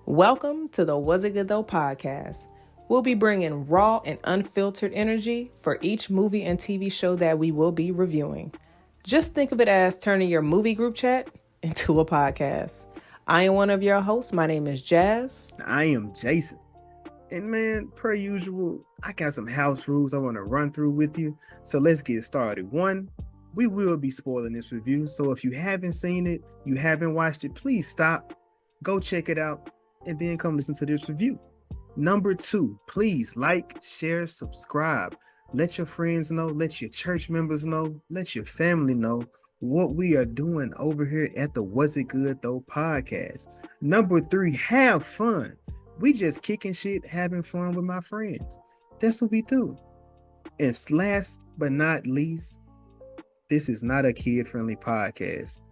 Welcome to the Was It Good Though podcast. We'll be bringing raw and unfiltered energy for each movie and TV show that we will be reviewing. Just think of it as turning your movie group chat into a podcast. I am one of your hosts. My name is Jazz. I am Jason. And man, per usual, I got some house rules I want to run through with you. So let's get started. One, we will be spoiling this review. So if you haven't seen it, you haven't watched it, please stop, go check it out, and then come listen to this review. Number two, please like, share, subscribe. Let your friends know, let your church members know, let your family know what we are doing over here at the Was It Good Though podcast. Number three, have fun. We just kicking shit, having fun with my friends. That's what we do. And last but not least, this is not a kid-friendly podcast.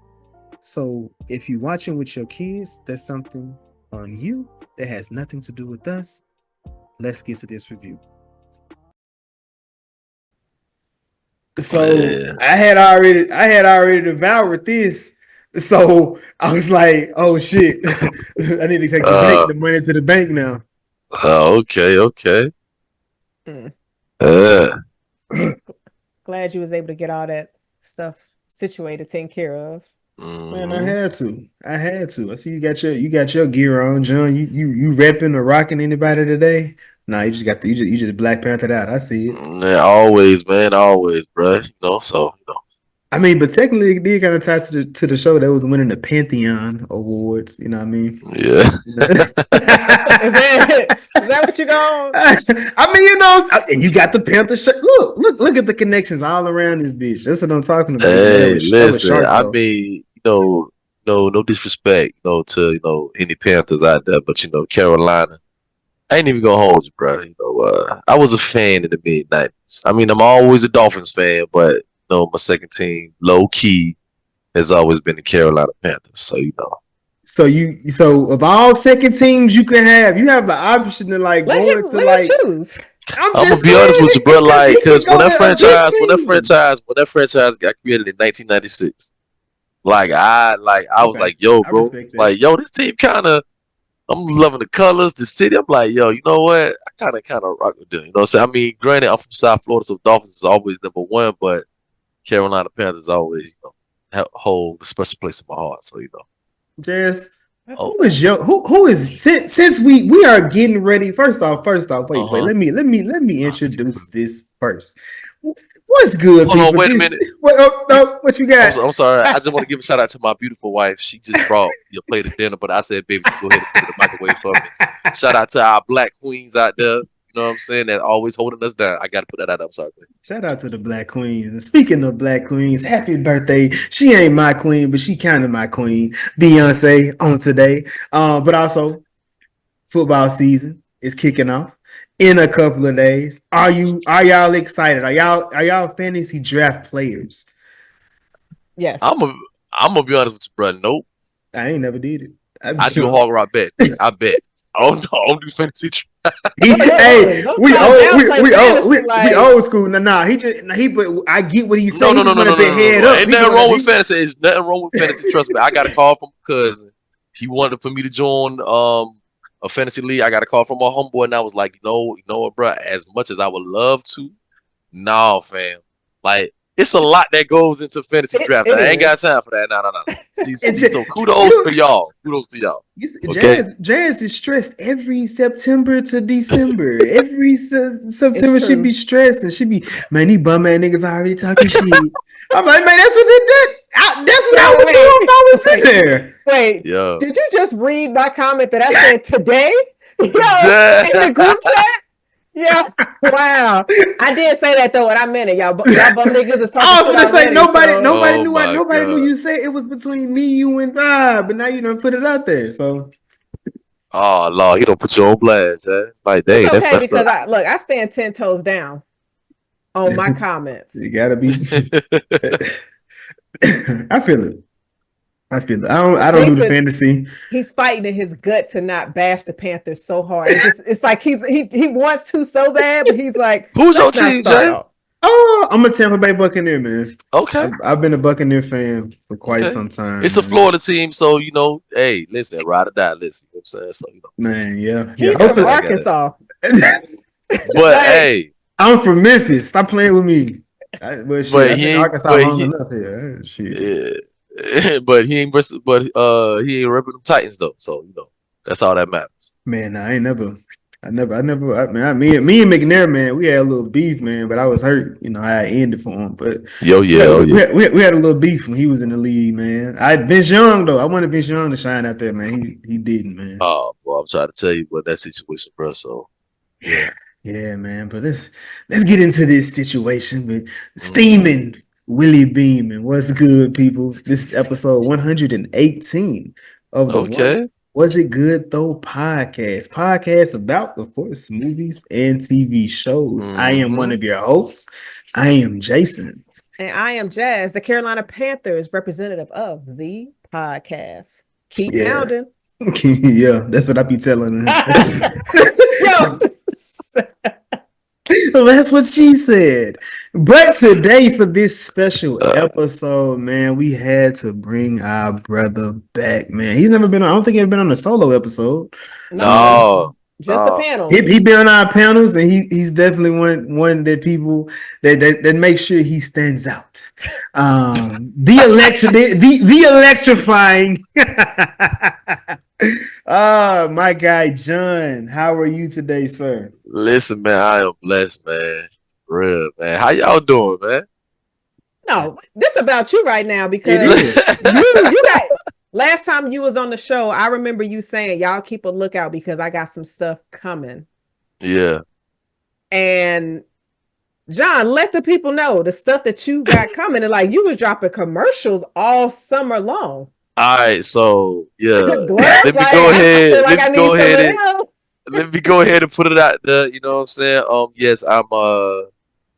So if you're watching with your kids, that's something on you that has nothing to do with us. Let's get to this review. So I had already devoured this. So I was like, oh shit. I need to take the money to the bank now. Okay. Glad you was able to get all that stuff situated, taken care of. Man, I had to. I see you got your gear on, John. You repping or rocking anybody today? Nah, you just Black Panther'd out. I see it. Yeah, always, man, always, bro. I mean, but technically, it did kind of tie to the show that was winning the Pantheon Awards. You know what I mean? Yeah. Is that what you going? I mean, and you got the Panther shirt. Look at the connections all around this bitch. That's what I'm talking about. Hey, listen, I mean, no disrespect, to any Panthers out there, but Carolina. I ain't even gonna hold you, bro. I was a fan in the mid-90s. I mean, I'm always a Dolphins fan, but my second team, low key, has always been the Carolina Panthers. So of all second teams you can have, you have the option to choose. I'm gonna be honest with you, bro. Like, because when that franchise got created in 1996, I was like, yo, bro, this team kind of. I'm loving the colors, the city. I'm like, yo, you know what? I kind of rock with them. You know what I'm saying? I mean, granted, I'm from South Florida, so Dolphins is always number one, but Carolina Panthers always, hold a special place in my heart. So, Jess, who is since we are getting ready. First off, wait. Let me introduce this first. What's good, Hold people? on, wait a minute. What you got? I'm sorry. I just want to give a shout out to my beautiful wife. She just brought your plate of dinner, but I said, baby, just go ahead and put it in the microwave for me. Shout out to our black queens out there. You know what I'm saying? That always holding us down. I got to put that out. I'm sorry, baby. Shout out to the black queens. And speaking of black queens, happy birthday. She ain't my queen, but she kind of my queen. Beyonce on today. But also, football season is kicking off in a couple of days. Are y'all excited? Are y'all fantasy draft players? Yes. I'm gonna be honest with you, bro. Nope. I ain't never did it. I do a hog rock bet. I bet. I don't do fantasy draft. Hey, we old school. Nah. But I get what he's saying. No. Ain't nothing wrong with fantasy. There's nothing wrong with fantasy. Trust me. I got a call from a cousin. He wanted for me to join a fantasy league. I got a call from my homeboy, and I was like, you know what, bro? As much as I would love to, nah, fam. Like, it's a lot that goes into fantasy draft. I ain't got time for that. No. So kudos to y'all. Okay? Jazz is stressed every September to December. Every September she be stressed, and she be, man, these bum ass niggas already talking shit. I'm like, man, that's what they did. That's what I was doing when I was in there. Wait, did you just read my comment that I said today? In the group chat? Yeah, wow. I did say that though, and I meant it. Y'all bum niggas is talking. I was gonna say nobody knew you said it was between me, you, and Rob, but now you don't put it out there. So, oh Lord, you don't put your own blast. It's like, dang, it's okay because I stand 10 toes down on my comments. You gotta be. I feel it. I don't do the fantasy. He's fighting in his gut to not bash the Panthers so hard. It's like he wants to so bad, but he's like, who's your team, Jay? Oh, I'm a Tampa Bay Buccaneer, man. Okay. I've been a Buccaneer fan for quite Okay. some time. It's a man. Florida team, so hey, listen, ride or die. Listen, you know what I'm saying? So Man, yeah. He's from Hopefully, Arkansas. but hey, I'm from Memphis. Stop playing with me. But shit, I've been in Arkansas long he enough here. Shit. yeah, but he ain't he ain't repping them Titans though. So that's all that matters. Man, nah, I never. Me and McNair, man, we had a little beef, man. But I was hurt, I ended for him. But Yeah. we had a little beef when he was in the league, man. Vince Young though. I wanted Vince Young to shine out there, man. He didn't, man. Oh, well, I'm trying to tell you about that situation, bro. So yeah, man. But let's get into this situation with steaming Willie Beaman. What's good, people? This is episode 118 of the Was It Good Though podcast about, of course, movies and TV shows. I am one of your hosts. I am Jason. And I am Jazz, the Carolina Panthers representative of the podcast. Keep pounding. Yeah, that's what I be telling her. Yo. Well, that's what she said. But today, for this special episode, man, we had to bring our brother back, man. He's never been on, I don't think he's been on a solo episode. No. Just the panels. He been on our panels, and he's definitely one that people that make sure he stands out. The electrifying. My guy John, how are you today, sir? Listen, man, I am blessed, man. Real, man. How y'all doing, man? No, this about you right now because you got. Last time you was on the show, I remember you saying, y'all keep a lookout because I got some stuff coming. Yeah. And John, let the people know the stuff that you got coming. And like you was dropping commercials all summer long. All right, so yeah. Let me go ahead and put it out there. You know what I'm saying? Yes, I'm a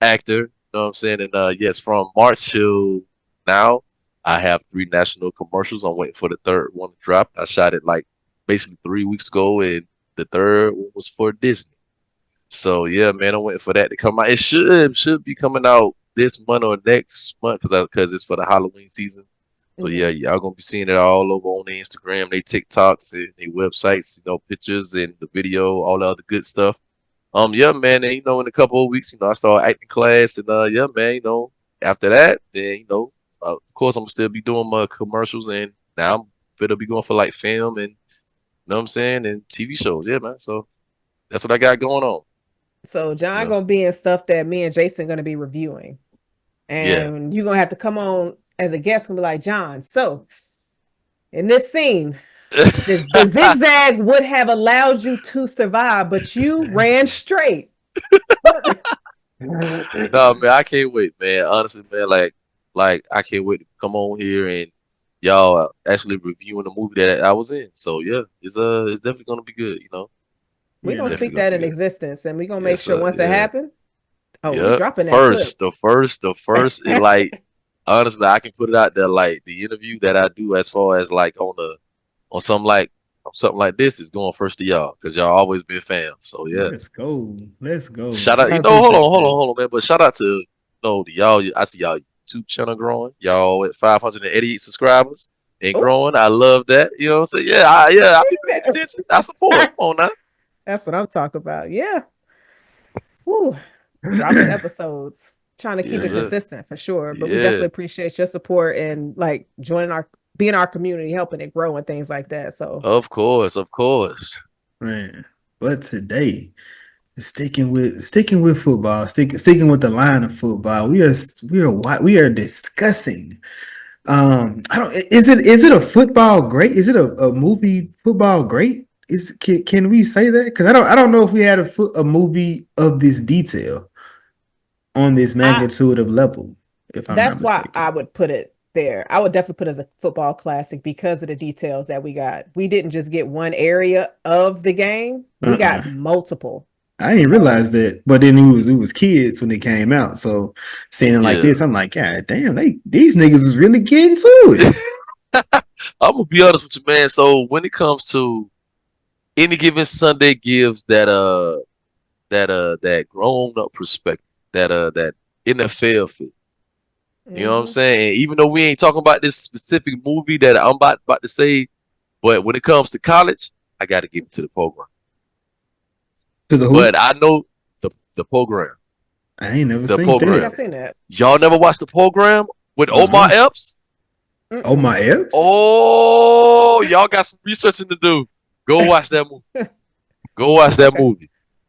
actor. You know what I'm saying? And yes, from March till now, I have 3 national commercials. I'm waiting for the third one to drop. I shot it like basically 3 weeks ago, and the third one was for Disney. So yeah, man, I'm waiting for that to come out. It should be coming out this month or next month because it's for the Halloween season. So yeah, y'all gonna be seeing it all over on their Instagram, their TikToks, and their websites. Pictures and the video, all the other good stuff. Yeah, man. And in a couple of weeks, I start acting class, and yeah, man. After that, then of course, I'm gonna still be doing my commercials, and now I'm fit to be going for like film and what I'm saying, and TV shows. Yeah, man. So that's what I got going on. So John gonna be in stuff that me and Jason gonna be reviewing, and you're gonna have to come on as a guest and be like, John. So in this scene, the zigzag would have allowed you to survive, but you ran straight. No, man, I can't wait, man. Honestly, man, like I can't wait to come on here and y'all actually reviewing the movie that I was in. So yeah, it's definitely gonna be good, We're gonna speak that in existence, and we're gonna make sure once it happens. We're dropping that first. The first, like honestly, I can put it out there. Like the interview that I do, as far as like on something like this, is going first to y'all because y'all always been fam. So yeah, let's go. Shout out, hold on, man. But shout out to y'all. I see y'all YouTube channel growing. Y'all at 588 subscribers and growing. I love that. You know what I'm saying? Yeah, I be paying attention. I support. Come on now. That's what I'm talking about. Yeah. Woo. Dropping episodes. Trying to keep it consistent for sure. But we definitely appreciate your support and like being our community, helping it grow and things like that. So of course. Man. But today, sticking with football, sticking with the line of football, we are discussing. Is it a football great? Is it a movie football great? Can we say that? Because I don't know if we had a movie of this detail on this magnitude of level. That's why I would put it there. I would definitely put it as a football classic because of the details that we got. We didn't just get one area of the game; we got multiple. I didn't realize that, but then it was kids when they came out. So seeing it like this, I'm like, God damn, these niggas was really getting to it. I'm gonna be honest with you, man. So when it comes to any given Sunday gives that grown up perspective, that NFL fit. You know what I'm saying? And even though we ain't talking about this specific movie that I'm about to say, but when it comes to college, I got to give it to the program. To the who? But I know the program. I ain't never The seen program. I think that. I've seen that. Y'all never watched the program with Omar Epps? Omar Epps? Oh, y'all got some researching to do. Go watch that movie. Go watch that movie.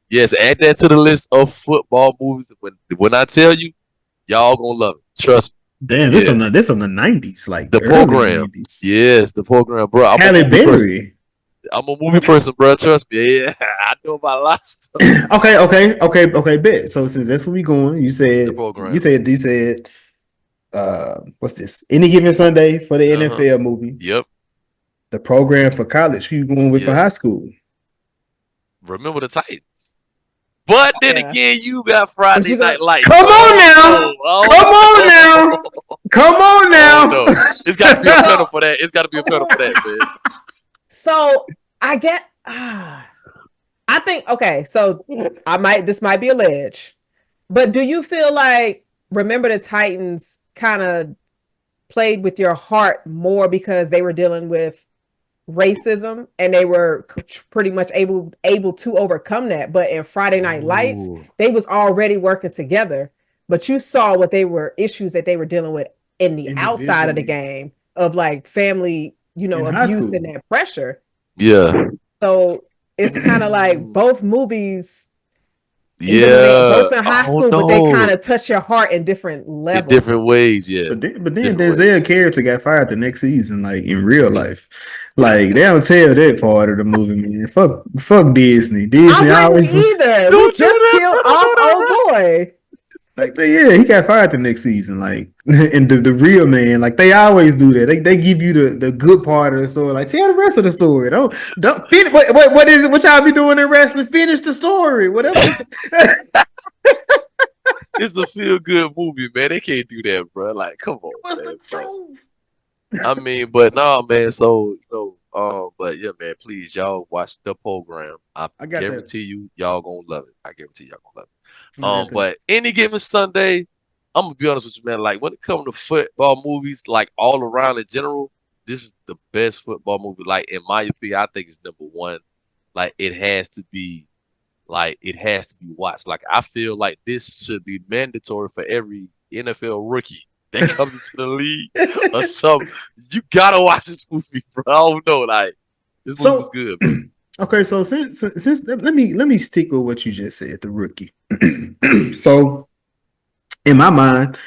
Yes, add that to the list of football movies. When I tell you, y'all gonna love it. Trust me. Damn, this on the 90s, like The early program. 90s. Yes, the program, bro. Halle Berry. I'm a movie person, bro. Trust me. Yeah, I know about a lot of stuff. Okay, bet. So since that's where we going, you said The program. you said what's this? Any Given Sunday for the NFL movie. Yep. The program for college. Who you going with for high school? Remember the Titans. But then again, you got Friday Night Lights. Come on now. Come on now. No. It's got to be a pedal for that. It's got to be a pedal for that, man. So I get. I think okay. So this might be a ledge, but do you feel like Remember the Titans kind of played with your heart more because they were dealing with racism and they were pretty much able to overcome that? But in Friday Night Lights, they was already working together, but you saw what they were issues that they were dealing with in the outside of the game of like family, abuse and that pressure. Yeah. So it's kind of like both movies. Yeah, both in high school, but they kind of touch your heart in different levels, in different ways. Yeah, but then Denzel character got fired the next season, like in real life. Like they don't tell that part of the movie, man. Fuck Disney. Disney I always either. We just killed off old boy. Like he got fired the next season. Like and the real man, like they always do that. They give you the good part of the story. Like tell the rest of the story. Don't finish, what is it? What y'all be doing in wrestling? Finish the story. Whatever. It's a feel good movie, man. They can't do that, bro. Like, come on, man, bro. I mean, but no, man. So but yeah, man. Please, y'all watch the program. I guarantee you, y'all gonna love it. I guarantee y'all gonna love it. But Any Given Sunday, I'm gonna be honest with you, man. Like when it comes to football movies, like all around in general, this is the best football movie. Like in my opinion, I think it's number one. Like it has to be watched. Like I feel like this should be mandatory for every NFL rookie that comes into the league or something. You gotta watch this movie, bro. I don't know, like this movie's good, bro. Okay, so since let me stick with what you just said, the rookie. So in my mind,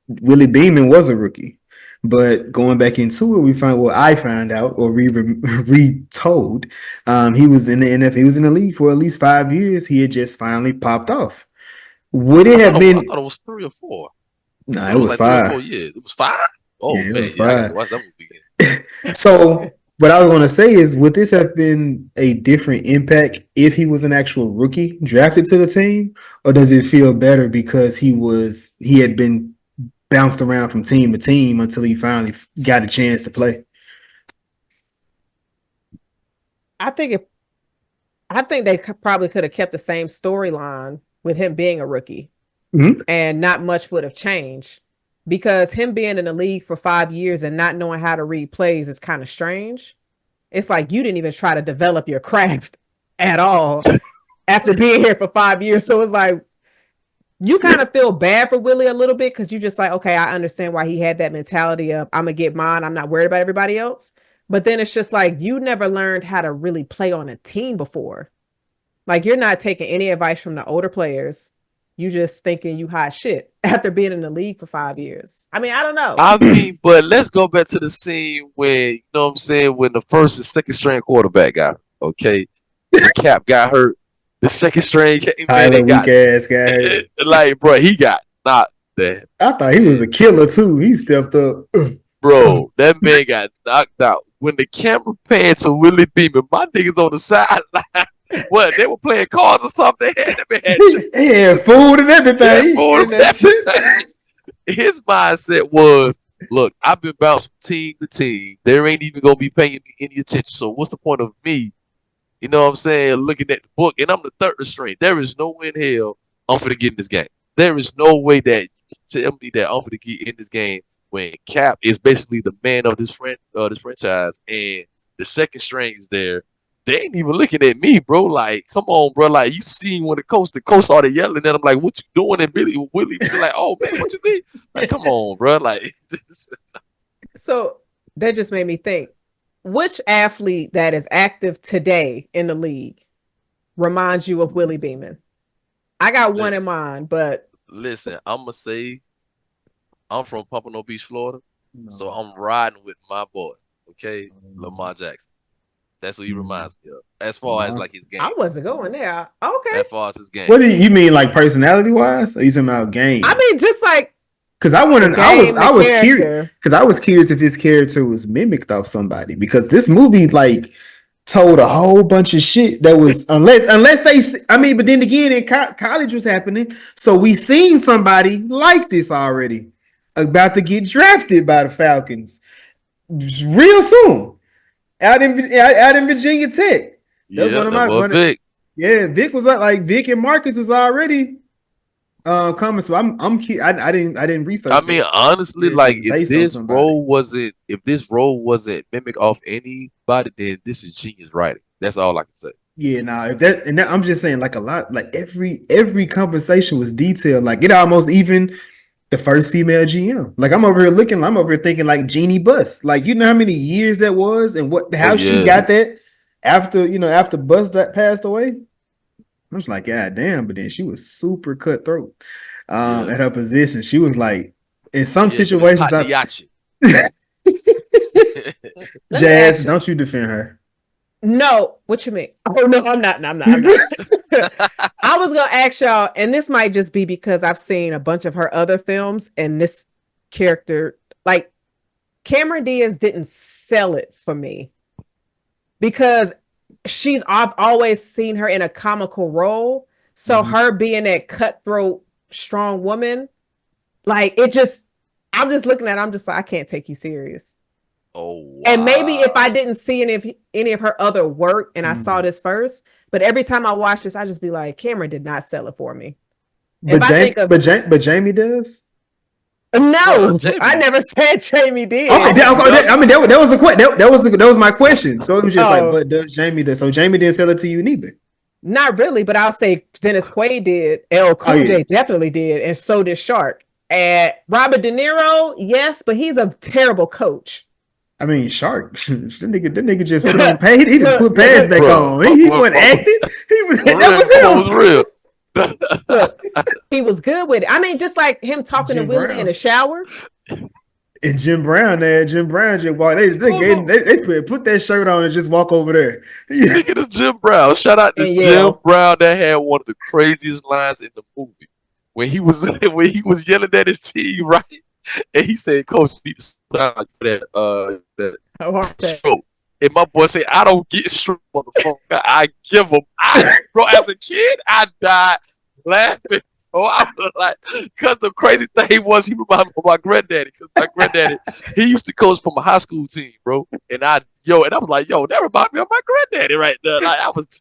Willie Beaman was a rookie, but going back into it, I found out or retold, he was in the NFL. He was in the league for at least 5 years. He had just finally popped off. Would it have been? I thought it was 3 or 4. No, it was like 5. 3 or 4 years. It was 5. Oh yeah, man, it was 5. I got to watch that movie again. So. What I was going to say is, would this have been a different impact if he was an actual rookie drafted to the team, or does it feel better because he had been bounced around from team to team until he finally got a chance to play? I think they probably could have kept the same storyline with him being a rookie, and not much would have changed. Because him being in the league for 5 years and not knowing how to read plays is kind of strange. It's like you didn't even try to develop your craft at all after being here for 5 years. So it's like you kind of feel bad for Willie a little bit because you just like, okay, I understand why he had that mentality of I'm going to get mine. I'm not worried about everybody else. But then it's just like you never learned how to really play on a team before. Like you're not taking any advice from the older players. You just thinking you hot shit after being in the league for 5 years. I mean, I don't know. I mean, but let's go back to the scene when, when the first and second string quarterback got hurt, okay? The cap got hurt. The second string came in. Weak ass guy. Like, bro, he got knocked that. I thought he was a killer too. He stepped up. Bro, that man got knocked out. When the camera panned to Willie Beaman, my niggas on the sideline. What, they were playing cards or something? They had food and everything. His mindset was, look, I've been bounced from team to team. There ain't even going to be paying me any attention. So what's the point of me, looking at the book, and I'm the third string. There is no way in hell I'm finna get in this game. There is no way that you can tell me that I'm going to get in this game when Cap is basically the man of this franchise, and the second string is there. They ain't even looking at me, bro. Like, come on, bro. Like, you seen when the coach started yelling at him, like, what you doing? And Willie be like, oh man, what you mean? Like, come on, bro. Like, So that just made me think, which athlete that is active today in the league reminds you of Willie Beaman? I got one in mind, but listen, I'm gonna say I'm from Pompano Beach, Florida, No. so I'm riding with my boy, okay, Lamar Jackson. That's what he reminds me of, as far as like his game. I wasn't going there. Okay. As far as his game. What do you mean, like personality wise? Or you talking about game? I mean, just like, because I was curious character. because I was curious if his character was mimicked off somebody, because this movie like told a whole bunch of shit that was unless they, I mean, but then again, in college was happening, so we seen somebody like this already about to get drafted by the Falcons real soon out in Virginia Tech. That was one of my Vic. Yeah, Vic was like Vic and Marcus was already coming. So I didn't research. I mean, honestly, like if this role wasn't mimicked off anybody, then this is genius writing. That's all I can say. Yeah, nah, I'm just saying, like a lot, like every conversation was detailed. Like it almost even the first female GM. Like I'm over here thinking like Jeannie Buss. Like, you know how many years that was and how she got that after Buss that passed away. I was like, God damn, but then she was super cutthroat at her position. She was like, in some situations, Jazz, don't you defend her? No, what you mean? Oh no, I'm not. I was gonna ask y'all, and this might just be because I've seen a bunch of her other films, and this character, like Cameron Diaz, didn't sell it for me because I've always seen her in a comical role. So her being that cutthroat, strong woman, like I'm just looking at her, I'm just like, I can't take you serious. Oh, wow. And maybe if I didn't see any of her other work and I saw this first, but every time I watch this, I just be like, Cameron did not sell it for me. But Jamie does. No, I never said Jamie did. Okay, I mean that was a question. That was my question. So it was just like, but does Jamie do? So Jamie didn't sell it to you neither. Not really, but I'll say Dennis Quaid did. LL Cool J definitely did, and so did Shark. And Robert De Niro, yes, but he's a terrible coach. I mean, Shark, that nigga just put on paid. He just put pads back on. He wasn't acting. That was him. Was real. Look, he was good with it. I mean, just like him talking to Willie in the shower. And Jim Brown just walk. They put that shirt on and just walk over there. Speaking of Jim Brown, shout out to Jim Brown, that had one of the craziest lines in the movie when he was yelling at his team, right? And he said, "Coach, you need to stop that stroke." And my boy said, "I don't get stroke, motherfucker. I give them." Bro, as a kid, I died laughing. So I was like, because the crazy thing was, he reminded me of my granddaddy. Because my granddaddy, he used to coach from a high school team, bro. And I was like, that reminds me of my granddaddy right there. Like I was.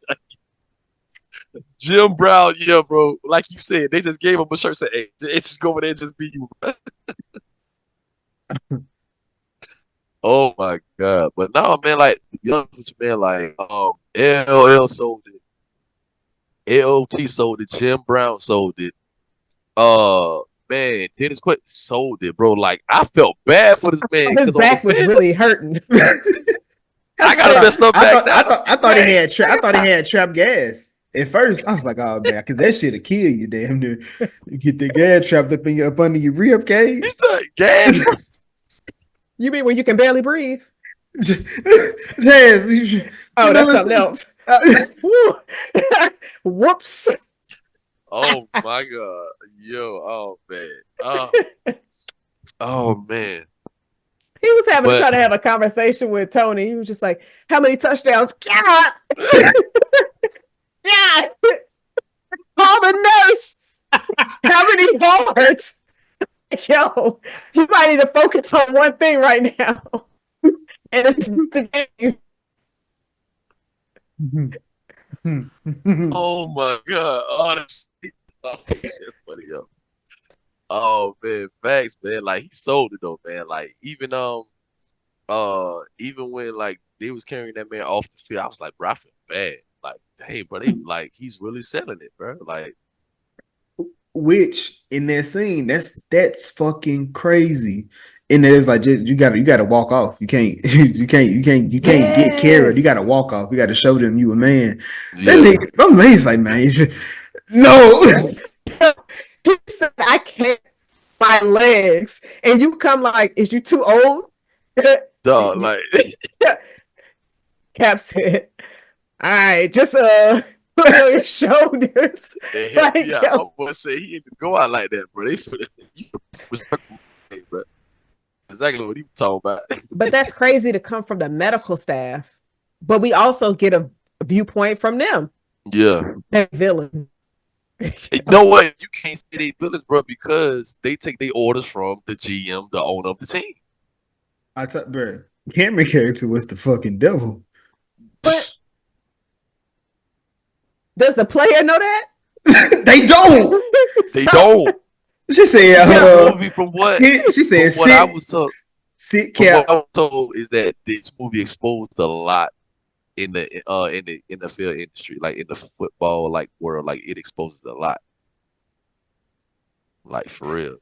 Jim Brown, yeah, bro. Like you said, they just gave him a shirt. Said, "Hey, it's just go over there and just be you." Oh my god! But no, man, like young man, like LL sold it, LOT sold it, Jim Brown sold it. Man, Dennis Quaid sold it, bro. Like I felt bad for this man. His back was really hurting. I got a messed up back. I thought he had trap gas. At first, I was like, "Oh man," because that shit'll kill you, damn near. You get the gas trapped up under your rib cage. Gas. You mean when you can barely breathe? Jazz. That's something else. Whoops. Oh my god, yo, oh man, oh man. He was trying to have a conversation with Tony. He was just like, "How many touchdowns?" God. Yeah. Call the nurse. How many yards? Yo, you might need to focus on one thing right now. And it's the game. Oh my god. Oh, that's funny, yo. Oh man, facts, man. Like he sold it though, man. Like even when like they was carrying that man off the field, I was like, bro, I feel bad. Like, hey, bro, they like he's really selling it, bro. Like, Which in that scene, that's fucking crazy. And there's like just you gotta walk off. You can't you can't get carried. You Yes. gotta walk off. You gotta show them you a man. That yeah, nigga, I'm he's like, man, no. He said, I can't my legs. And you come like, is you too old? dog, like, Cap said, all right, just put me on your shoulders. they help me Like, out. yo. I was say he didn't go out like that, bro. They you respectful, bro. Exactly what he was talking about. But that's crazy to come from the medical staff. But we also get a viewpoint from them. Yeah. That villain. You know what? You can't say they villains, bro, because they take their orders from the GM, the owner of the team. I tell bro, Cameron character was the fucking devil. But does the player know that? They don't. They don't. She said, This movie, from what she said, from what I was told, sit from Cap. what I was told, is that this movie exposed a lot in the NFL industry, like in the football like world, like it exposes a lot, like for real.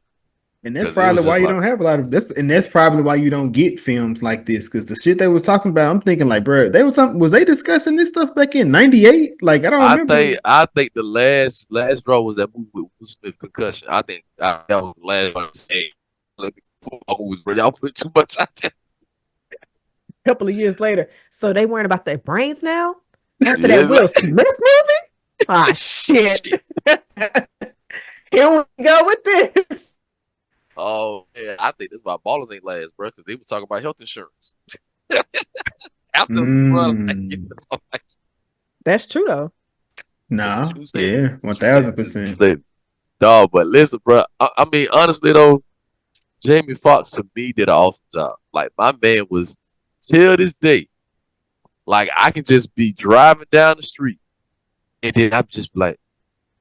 And that's 'Cause it probably was why just you like, don't have a lot of this, and that's probably why you don't get films like this. Because the shit they was talking about, I'm thinking like, bro, they were talking, was they discussing this stuff back in '98? Like, I don't remember. I think the last draw was that movie with Will Smith concussion. I think that was the last one to say. Football movies, bro. Y'all put too much out there. A couple of years later. So they worrying about their brains now? After Yeah, that Will Smith movie? Ah, shit. Here we go with this. oh man, I think that's why ballers ain't last, bro, because they was talking about health insurance. After, bro, like, That's true, though. Nah, true statement. yeah, It's a true 1000%. statement. Dog, but listen, bro. I mean, honestly though, Jamie Foxx to me did an awesome job. Like my man was till this day. Like I can just be driving down the street, and then I'm just like,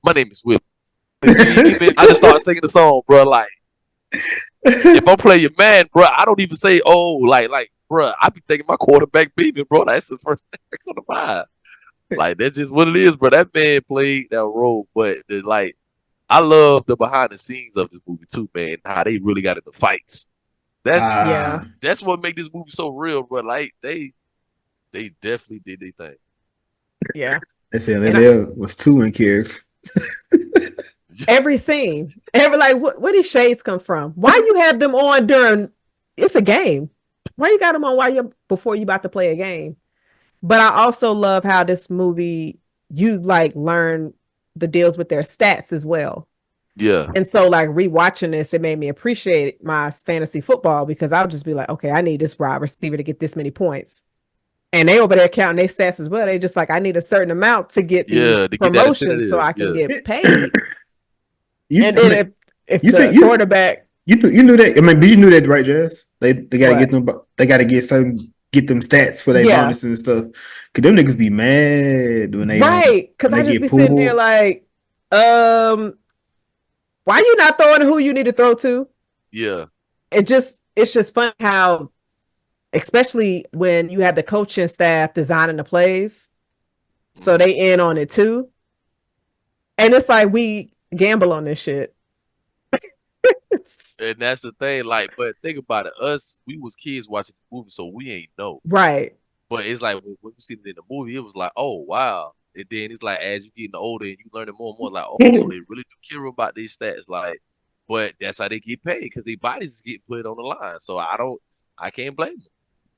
my name is Willie. I just start singing the song, bro. Like if I play your man, bro, I don't even say, oh, bro. I be thinking my quarterback beaman, bro. That's the first thing I come to mind. Like that's just what it is, bro. That man played that role, but like I love the behind the scenes of this movie too, man. How they really got into fights. Yeah. That's what made this movie so real, bro. Like they definitely did their thing. Yeah. They said LL was two in character. Every scene. Like where these shades come from? Why you have them on during it's a game? Why you got them on before you about to play a game? But I also love how this movie you like learn the deals with their stats as well. Yeah. And so like rewatching this, it made me appreciate my fantasy football because I'll just be like, okay, I need this wide receiver to get this many points. And they over there counting their stats as well. They just like, I need a certain amount to get these promotions so I can get paid. And then if you the quarterback, you knew that. I mean, you knew that, right, Jazz? They gotta get them. They gotta get them stats for their bonuses and stuff. Cause them niggas be mad when they right. Cause I just be sitting here like, why you not throwing who you need to throw to? Yeah. It's just fun how, especially when you have the coaching staff designing the plays, so they in on it too. And it's like we gamble on this shit. And that's the thing, like, but think about it. We was kids watching the movie, so we ain't know. Right. But it's like when we see it in the movie, it was like, oh wow. And then it's like as you getting older and you learning more and more, like, oh, so they really do care about these stats. Like, but that's how they get paid because their bodies is getting put on the line. So I can't blame them.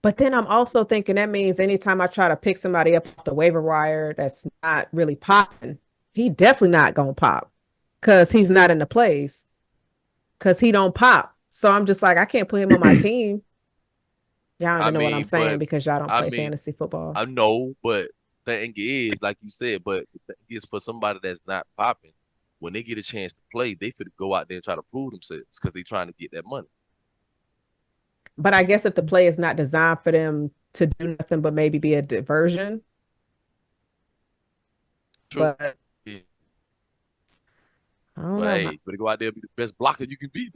But then I'm also thinking that means anytime I try to pick somebody up off the waiver wire that's not really popping, he definitely not gonna pop because he's not in the plays. Because he don't pop. So I'm just like, I can't put him on my team. Y'all don't know what I'm saying because y'all don't play fantasy football. I know, but the thing is, like you said, but the thing is for somebody that's not popping, when they get a chance to play, they could go out there and try to prove themselves because they're trying to get that money. But I guess if the play is not designed for them to do nothing but maybe be a diversion. True. But yeah. I don't But know. hey, you better go out there and be the best blocker you can be.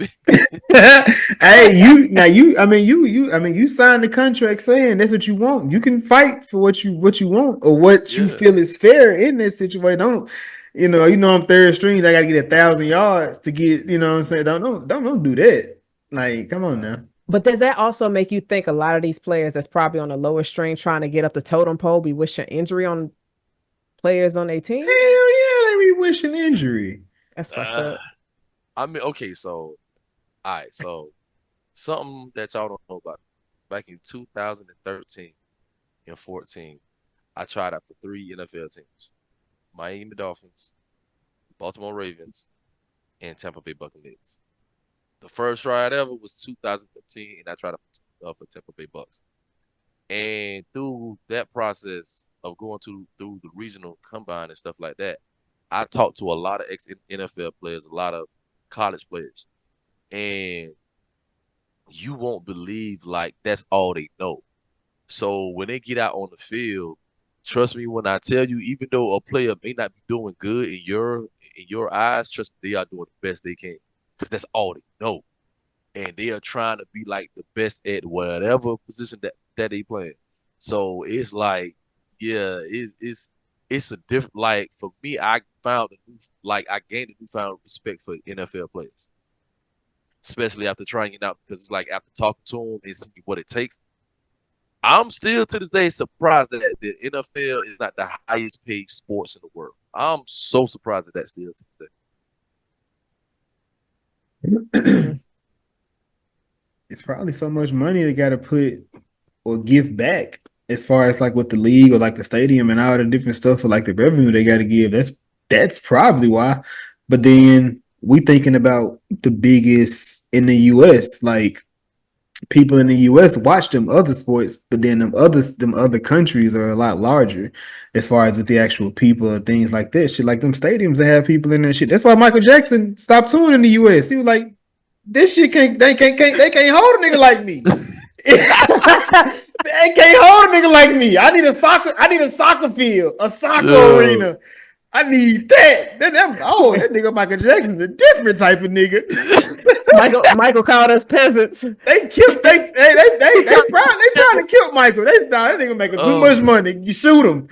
Hey, you signed the contract saying that's what you want. You can fight for what you want or what you Yeah. feel is fair in this situation. Don't I'm third string. I got to get 1,000 yards to get. You know what I'm saying? Don't do that. Like, come on now. But does that also make you think a lot of these players that's probably on the lower string trying to get up the totem pole be wishing injury on players on their Hell team? yeah, they be wishing injury. That's fucked Uh, up. I mean, okay, so all right, so something that y'all don't know about. Back in 2013 and 14, I tried out for 3 NFL teams: Miami Dolphins, Baltimore Ravens, and Tampa Bay Buccaneers. The first ride ever was 2015, and I tried out for Tampa Bay Bucks. And through that process of going through the regional combine and stuff like that, I talked to a lot of ex NFL players, a lot of college players, and you won't believe like that's all they know. So when they get out on the field, trust me when I tell you, even though a player may not be doing good in your eyes, trust me, they are doing the best they can because that's all they know, and they are trying to be like the best at whatever position that they play. So it's like, yeah, it's a different. Like for me, I found I gained a newfound respect for NFL players, especially after trying it out because it's like after talking to them and seeing what it takes. I'm still to this day surprised that the NFL is not the highest paid sports in the world. I'm so surprised at that still to this day. Mm. It's probably so much money they got to put or give back as far as like with the league or like the stadium and all the different stuff for like the revenue they got to give. That's probably why. But then we thinking about the biggest in the U.S. Like people in the U.S. watch them other sports, but then them other countries are a lot larger as far as with the actual people and things like that. Shit, like them stadiums that have people in there. Shit. That's why Michael Jackson stopped touring in the U.S. He was like, this shit can't hold a nigga like me. They can't hold a nigga like me. I need a soccer field, a soccer Yo. arena. I need that. That nigga Michael Jackson's a different type of nigga. Michael called us peasants. They killed. They trying to kill Michael. That nigga making too much money. You shoot him.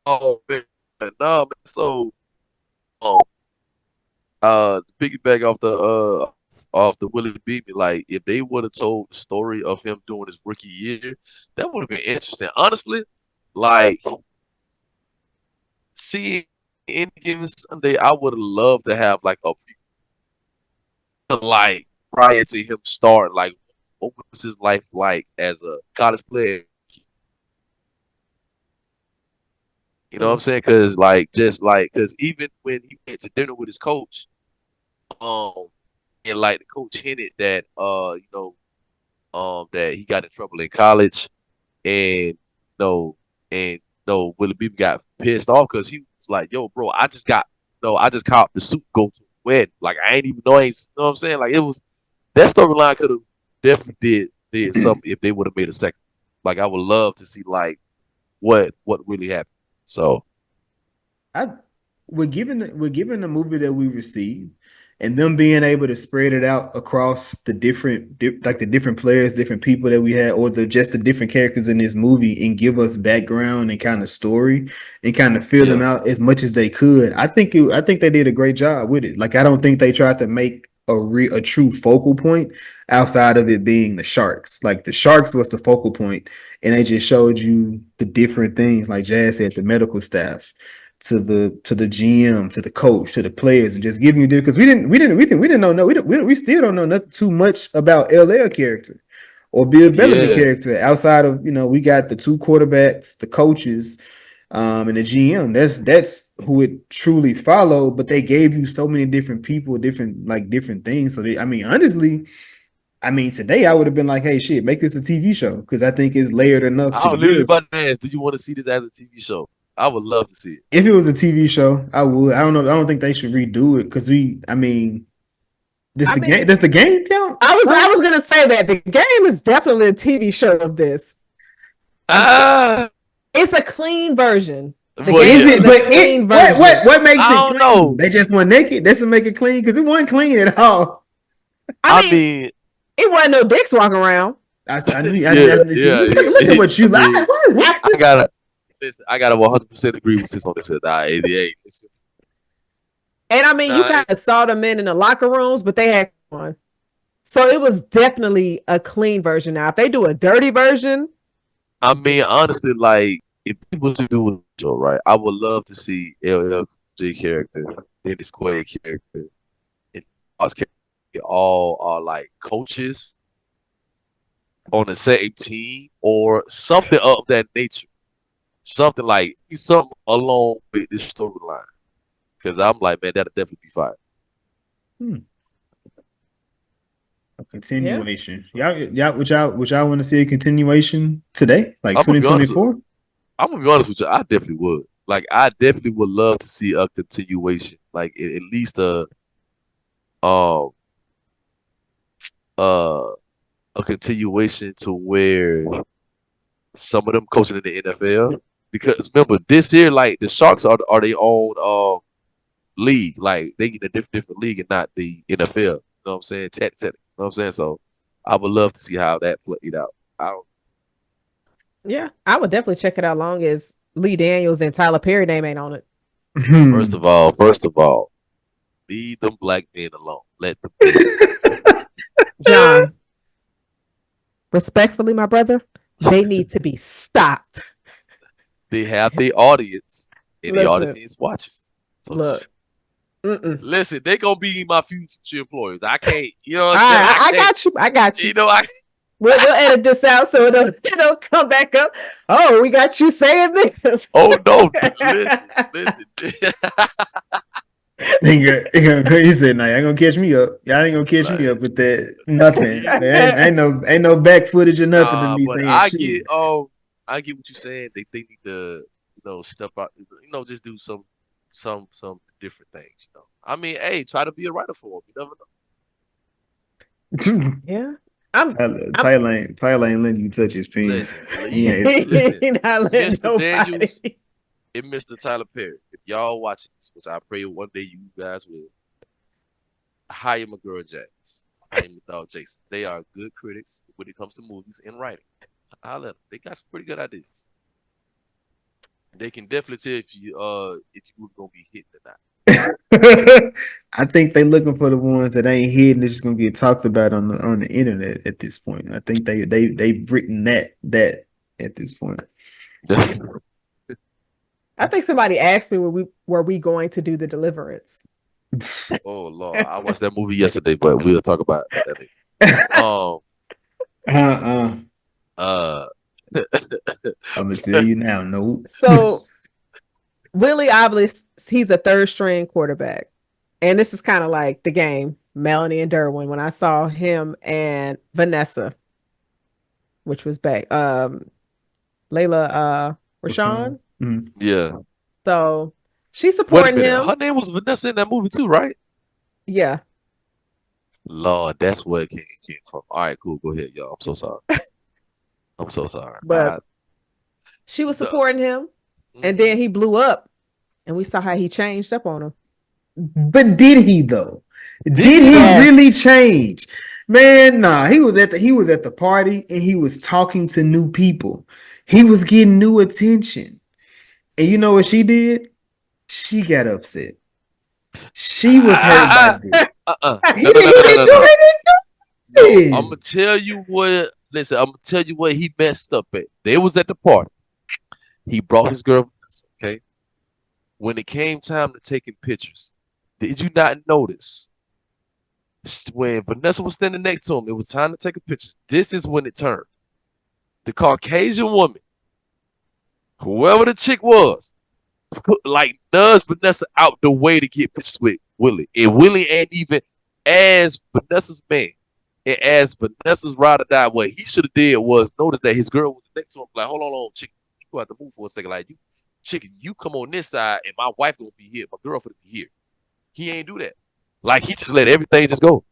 Oh man, no man. So, um, piggyback off the Willie beaman, like if they would have told the story of him doing his rookie year, that would have been interesting. Honestly, like seeing any given Sunday, I would have loved to have like a like prior to him starting, like what was his life like as a college player? You know what I'm saying? Because because even when he went to dinner with his coach, um, and like the coach hinted that that he got in trouble in college, and no, and no, Willie Beaver got pissed off because he was like, "Yo, bro, I just caught the suit go to a wedding. Like I ain't even know, you know what I'm saying? Like it was that storyline could have definitely did something if they would have made a second. Like I would love to see like what really happened. So We're given the movie that we received, and them being able to spread it out across the different players, different people that we had, or just the different characters in this movie, and give us background and kind of story, and kind of fill them yeah, out as much as they could. I think they did a great job with it. Like I don't think they tried to make a true focal point outside of it being the sharks. Like the sharks was the focal point, and they just showed you the different things. Like Jazz said, the medical staff to the GM, to the coach, to the players, and just giving you because we didn't know no we still don't know nothing too much about LL character or Bill Bellamy yeah. character outside of we got the two quarterbacks, the coaches, and the GM. That's who it truly followed. But they gave you so many different people, different things. So I mean, honestly, today I would have been like, hey, shit, make this a TV show because I think it's layered enough I to was literally give. about to ask, do you want to see this as a TV show? I would love to see it. If it was a TV show, I would. I don't know. I don't think they should redo it because this I the mean, game. Does the game count? I was gonna say that the game is definitely a TV show of this. Ah, It's a clean version. The Well, game Is yeah. it? is a But clean it version. what makes I it don't clean? know. They just went naked. That's what make it clean because it wasn't clean at all. I I mean, mean, it wasn't no dicks walking around. I knew. yeah, See, yeah. look at what you I like. mean, What? I gotta listen. I gotta 100% agree with this on this. Nah, 88. And I mean, you Nah, kind of saw the men in the locker rooms, but they had one. So it was definitely a clean version. Now, if they do a dirty version, I mean, honestly, like if people to do a show, right? I would love to see LLJ character, Dennis Quaid character, and Fox character all are like coaches on the same team or something of that nature. Something like something along with this storyline. Because I'm like, man, that'll definitely be fine. A continuation. Y'all, would y'all want to see a continuation today, like I'm gonna be honest. 2024? I'm gonna be honest with you. I definitely would. Like, I definitely would love to see a continuation. Like, at least um uh a continuation to where some of them coaching in the NFL. Because remember, this year, like the Sharks are their own league. Like they get a different league and not the NFL. You know what I'm saying? You know what I'm saying? So I would love to see how that played out. yeah, I would definitely check it out. Long as Lee Daniels and Tyler Perry name ain't on it. First of all, leave them black men alone. Let them John, respectfully, my brother, they need to be stopped. they have their audience and the Listen, audience watches. So look. listen, they gonna be my future employers. I can't, you know what I'm saying? I got you. I got you. You know, We'll edit this out so it don't come back up. Oh, we got you saying this. oh no, listen. He said, "Nah, y'all ain't gonna catch me up. Y'all ain't gonna catch me up with that. Nothing. Ain't no back footage or nothing to me But saying I shit." get what you're saying. They need to, step out, just do some different things. I mean, hey, try to be a writer for them. You never know. Yeah. Tyler ain't letting you touch his pen. Listen, He not letting Mr. nobody. Daniels and Mr. Tyler Perry, if y'all watching this, which I pray one day you guys will, hire my girl Jax, hire my dog Jason. They are good critics when it comes to movies and writing. I let them. They got some pretty good ideas. They can definitely tell if you gonna be hitting or not. I think they looking for the ones that ain't hidden. That's just gonna get talked about on the internet at this point. I think they've written that at this point. I think somebody asked me were we going to do The Deliverance. Oh Lord, I watched that movie yesterday, but we'll talk about that. I'm gonna tell you now. No. So Willie, obviously, he's a third string quarterback, and this is kind of like the game. Melanie and Derwin. When I saw him and Vanessa, which was back, Layla Rashawn. Mm-hmm. Yeah. So she's supporting him. Her name was Vanessa in that movie too, right? Yeah. Lord, that's where it came from. All right, cool. Go ahead, y'all. I'm so sorry. I'm so sorry. But she was supporting him, and then he blew up, and we saw how he changed up on him. But did he though? Did he really change? Man, nah. He was at the party and he was talking to new people. He was getting new attention. And you know what she did? She got upset. She was hurt by this. He didn't do it. I'm gonna tell you what. Listen, I'm gonna tell you what he messed up at. They was at the party. He brought his girl. Okay. When it came time to taking pictures, did you not notice when Vanessa was standing next to him? It was time to take a picture. This is when it turned. The Caucasian woman, whoever the chick was, nudged Vanessa out the way to get pictures with Willie. And Willie ain't even, as Vanessa's man and as Vanessa's ride or die, what he should have did was notice that his girl was next to him. Like, hold on, chicken, you have to move for a second. Like, chicken, you come on this side and my wife gonna be here. My girl gonna be here. He ain't do that. Like, he just let everything just go.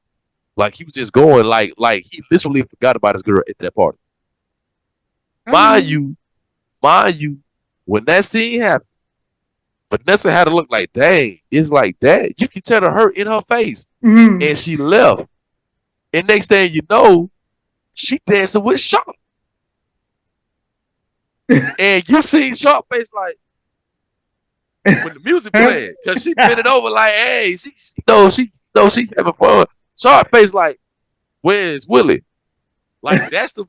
Like, he was just going like he literally forgot about his girl at that party. Mind you, when that scene happened, Vanessa had to look like, dang, it's like that. You can tell the hurt in her face. Mhm. And she left. And next thing you know, she dancing with Sharp. And you see Sharp face like when the music playing, cause she bent it over like, hey, she she's having fun. Sharp face like, where's Willie? Like that's the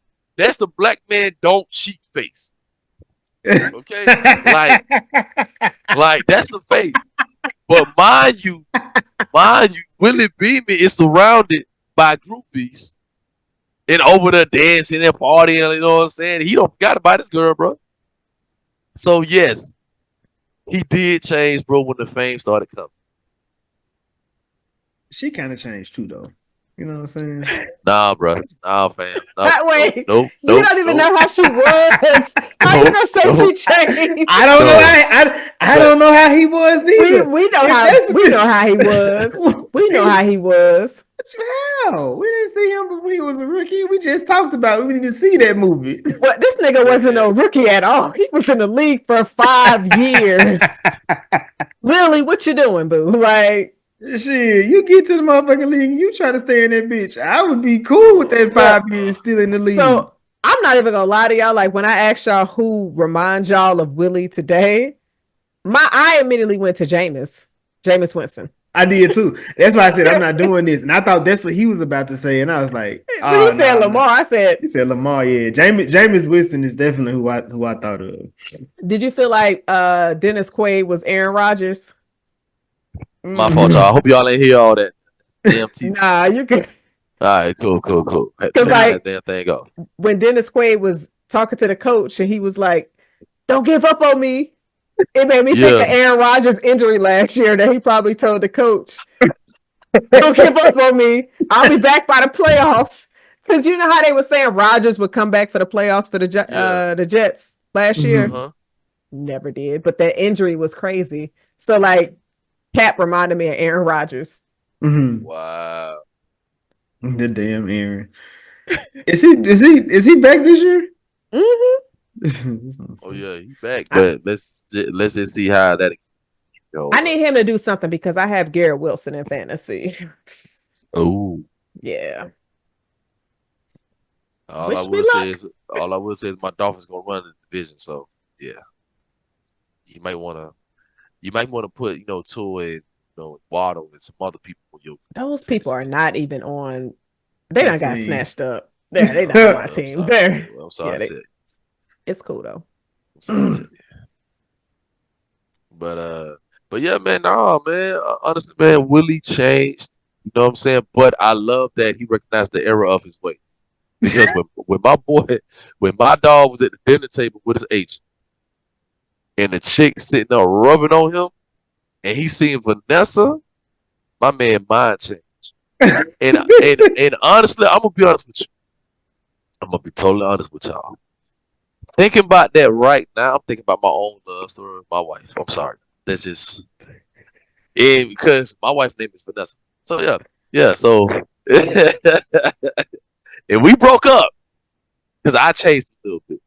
black man don't cheat face. Okay? Like that's the face. But mind you, Willie Beeman is surrounded by groupies and over there dancing and partying, you know what I'm saying? He don't forgot about this girl, bro. So yes, he did change, bro, when the fame started coming. She kind of changed too, though. You know what I'm saying? Nah, bro. Nah, fam. Wait, Nope. you don't even know how she was. How you gonna say she changed? I don't know. I don't know how he was neither. We know how he was. We know how he was. How? We didn't see him before he was a rookie. We just talked about it. We didn't see that movie. Well, this nigga wasn't a rookie at all. He was in the league for 5 years. Willie, what you doing, boo? Like, shit, you get to the motherfucking league and you try to stay in that bitch. I would be cool with that 5 years still in the league. So I'm not even gonna lie to y'all. Like, when I asked y'all who reminds y'all of Willie today, I immediately went to Jameis Winston. I did too. That's why I said I'm not doing this, and I thought that's what he was about to say, and I was like, when he said Lamar, I said he said Lamar. Yeah, Jameis Winston is definitely who I thought of. Did you feel like Dennis Quaid was Aaron Rodgers? My fault, y'all. I hope y'all ain't hear all that. Damn TV. Nah, you can. All right, cool. Because like that damn thing go. When Dennis Quaid was talking to the coach and he was like, "Don't give up on me." It made me think of Aaron Rodgers' injury last year that he probably told the coach, "Don't give up on me. I'll be back by the playoffs." Because you know how they were saying Rodgers would come back for the playoffs for the Jets last year. Uh-huh. Never did, but that injury was crazy. So like, Cap reminded me of Aaron Rodgers. Mm-hmm. Wow. The damn Aaron. Is he back this year? Mm-hmm. Oh yeah, he's back. But let's just see how that goes. I need him to do something because I have Garrett Wilson in fantasy. Oh. Yeah. All I will say is my Dolphins gonna run the division. So yeah, you might want to put Tua and Waddle and some other people on your. Those people are not even on. They done got snatched up. They not on my team. There. I'm sorry. Yeah, it's cool though. But yeah, man. Nah, man. Honestly, man, Willie changed. You know what I'm saying? But I love that he recognized the error of his ways. Because when my dog was at the dinner table with his agent, and the chick sitting there rubbing on him, and he seen Vanessa, my man mind changed. and honestly, I'm gonna be honest with you. I'm gonna be totally honest with y'all. Thinking about that right now, I'm thinking about my own love story with my wife. I'm sorry. That's just because my wife's name is Vanessa. So yeah. So and we broke up because I changed a little bit.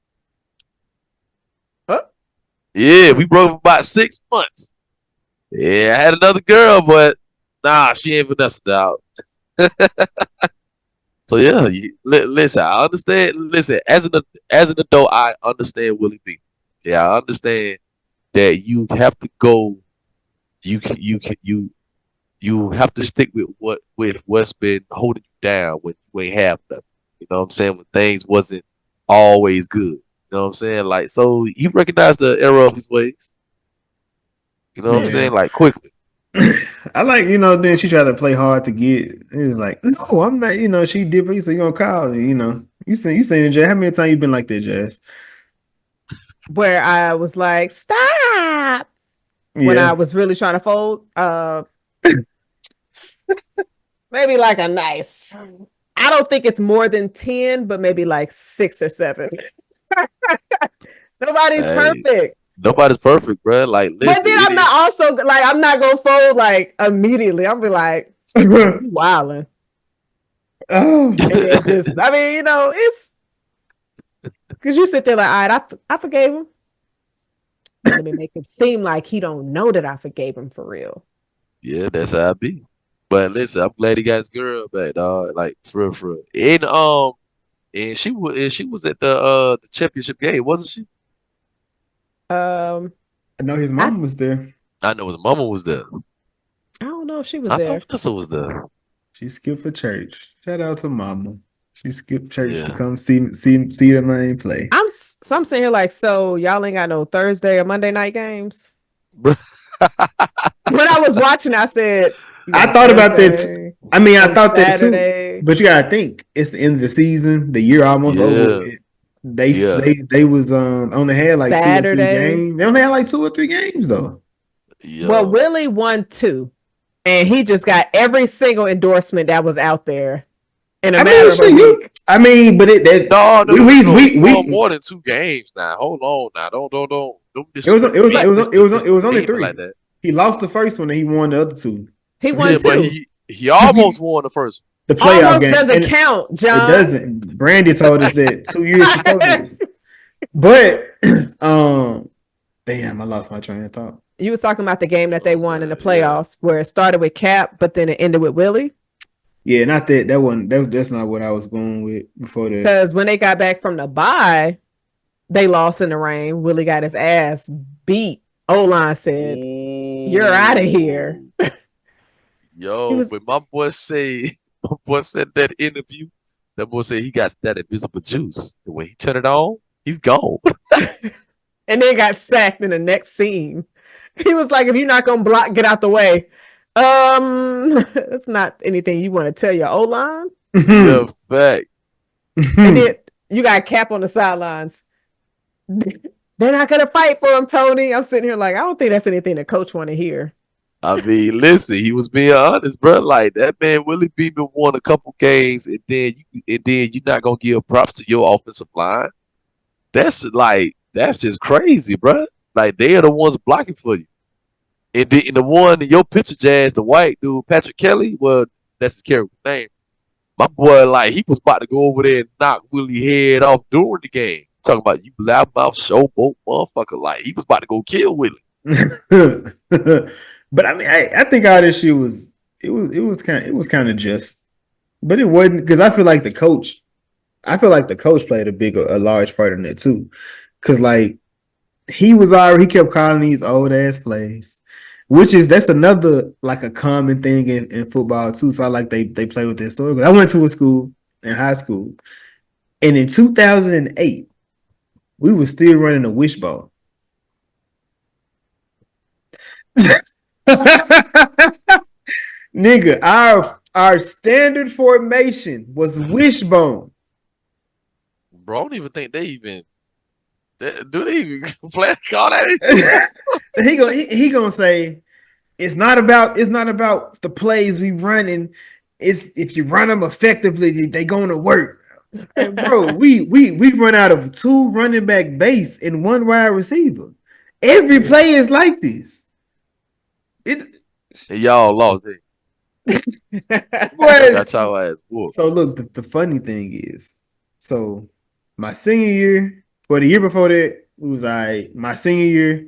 Huh? Yeah, we broke up about 6 months. Yeah, I had another girl, but nah, she ain't Vanessa, dog. So yeah, listen, I understand. Listen, as an adult, I understand Willie B. Yeah, I understand that you have to go. You have to stick with what's been holding you down when you ain't have nothing. You know what I'm saying? When things wasn't always good. You know what I'm saying? Like, so he recognized the error of his ways. You know what I'm saying? Like, quickly. I like, then she tried to play hard to get. It was like, no, I'm not, she different. So you gonna call me, You saying it, Jazz. How many times you been like that, Jazz? Where I was like, stop. When I was really trying to fold. Maybe like a nice. I don't think it's more than 10, but maybe like 6 or 7. Nobody's perfect. Nobody's perfect, bro. Like, listen, but then I'm not also like I'm not gonna fold like immediately. I'm be like, wilding. Oh, it just I mean, it's because you sit there like, all right, I forgave him. Let me make it seem like he don't know that I forgave him for real. Yeah, that's how I be. But listen, I'm glad he got his girl back, dog. Like for real, for real. And she was at the championship game, wasn't she? Um, I know his I mom was there. I know his mama was there. I don't know if she was I there. thought Vanessa was there. She skipped for church. Shout out to mama. She skipped church to Yeah. come see the man play. I'm sitting here like, so y'all ain't got no Thursday or Monday night games. Bruh. When I was watching, I said, you got I a thought about that. Thursday, I mean, I some thought that too. Saturday. But you gotta think, it's the end of the season. The year almost over. Yeah. They Yeah. they was only had like 2 or 3 Saturday. games. They only had like 2 or 3 games though. Well, Yo. Willie won 2, and he just got every single endorsement that was out there in a I matter mean, of a shit, week. I mean, but No, we won more than 2 games now. Hold on now. Don't it was disrespect it was only Mr. 3. like that. He lost the first one and he won the other 2. He So won Yeah, but 2. he almost won the first the playoff Almost game. doesn't And count, it John. doesn't. Brandy told us that 2 years before this. But damn, I lost my train of thought. You was talking about the game that they won in the Yeah. playoffs, where it started with Cap, but then it ended with Willie. Yeah, not that. That wasn't. That's not what I was going with before that. Because when they got back from the bye, they lost in the rain. Willie got his ass beat. O-line said, "You're out of here." Yo, when my boy said that interview, that boy said he got that invisible juice. The way he turned it on, he's gone. And then got sacked in the next scene. He was like, "If you're not gonna block, get out the way." That's not anything you want to tell your O-line. Yeah, fact. And then you got Cap on the sidelines. They're not gonna fight for him, Tony. I'm sitting here like, I don't think that's anything the coach want to hear. I mean, listen, he was being honest, bro. Like that man, Willie Beaman won a couple games, and then you're not gonna give props to your offensive line. That's just crazy, bro. Like they are the ones blocking for you. And the one in your picture, Jazz, the white dude, Patrick Kelly, well, that's his character name. My boy, like, he was about to go over there and knock Willie head off during the game. Talking about you loudmouth showboat motherfucker. Like, he was about to go kill Willie. But I mean, I think all this shit was kind of just, but it wasn't, because I feel like the coach played a large part in it too, because like he kept calling these old ass plays, that's another like a common thing in football too. So I like they play with their story. I went to a school in high school, and in 2008, we were still running a wishbone. Nigga, our standard formation was wishbone. Bro, I don't even think do they even play call that? he gonna say it's not about the plays we running. It's if you run them effectively, they gonna work. And bro, we run out of 2 running back base and 1 wide receiver. Every play is like this. Y'all lost it. That's how I asked. So look, the funny thing is, so my senior year, or the year before that, it was my senior year,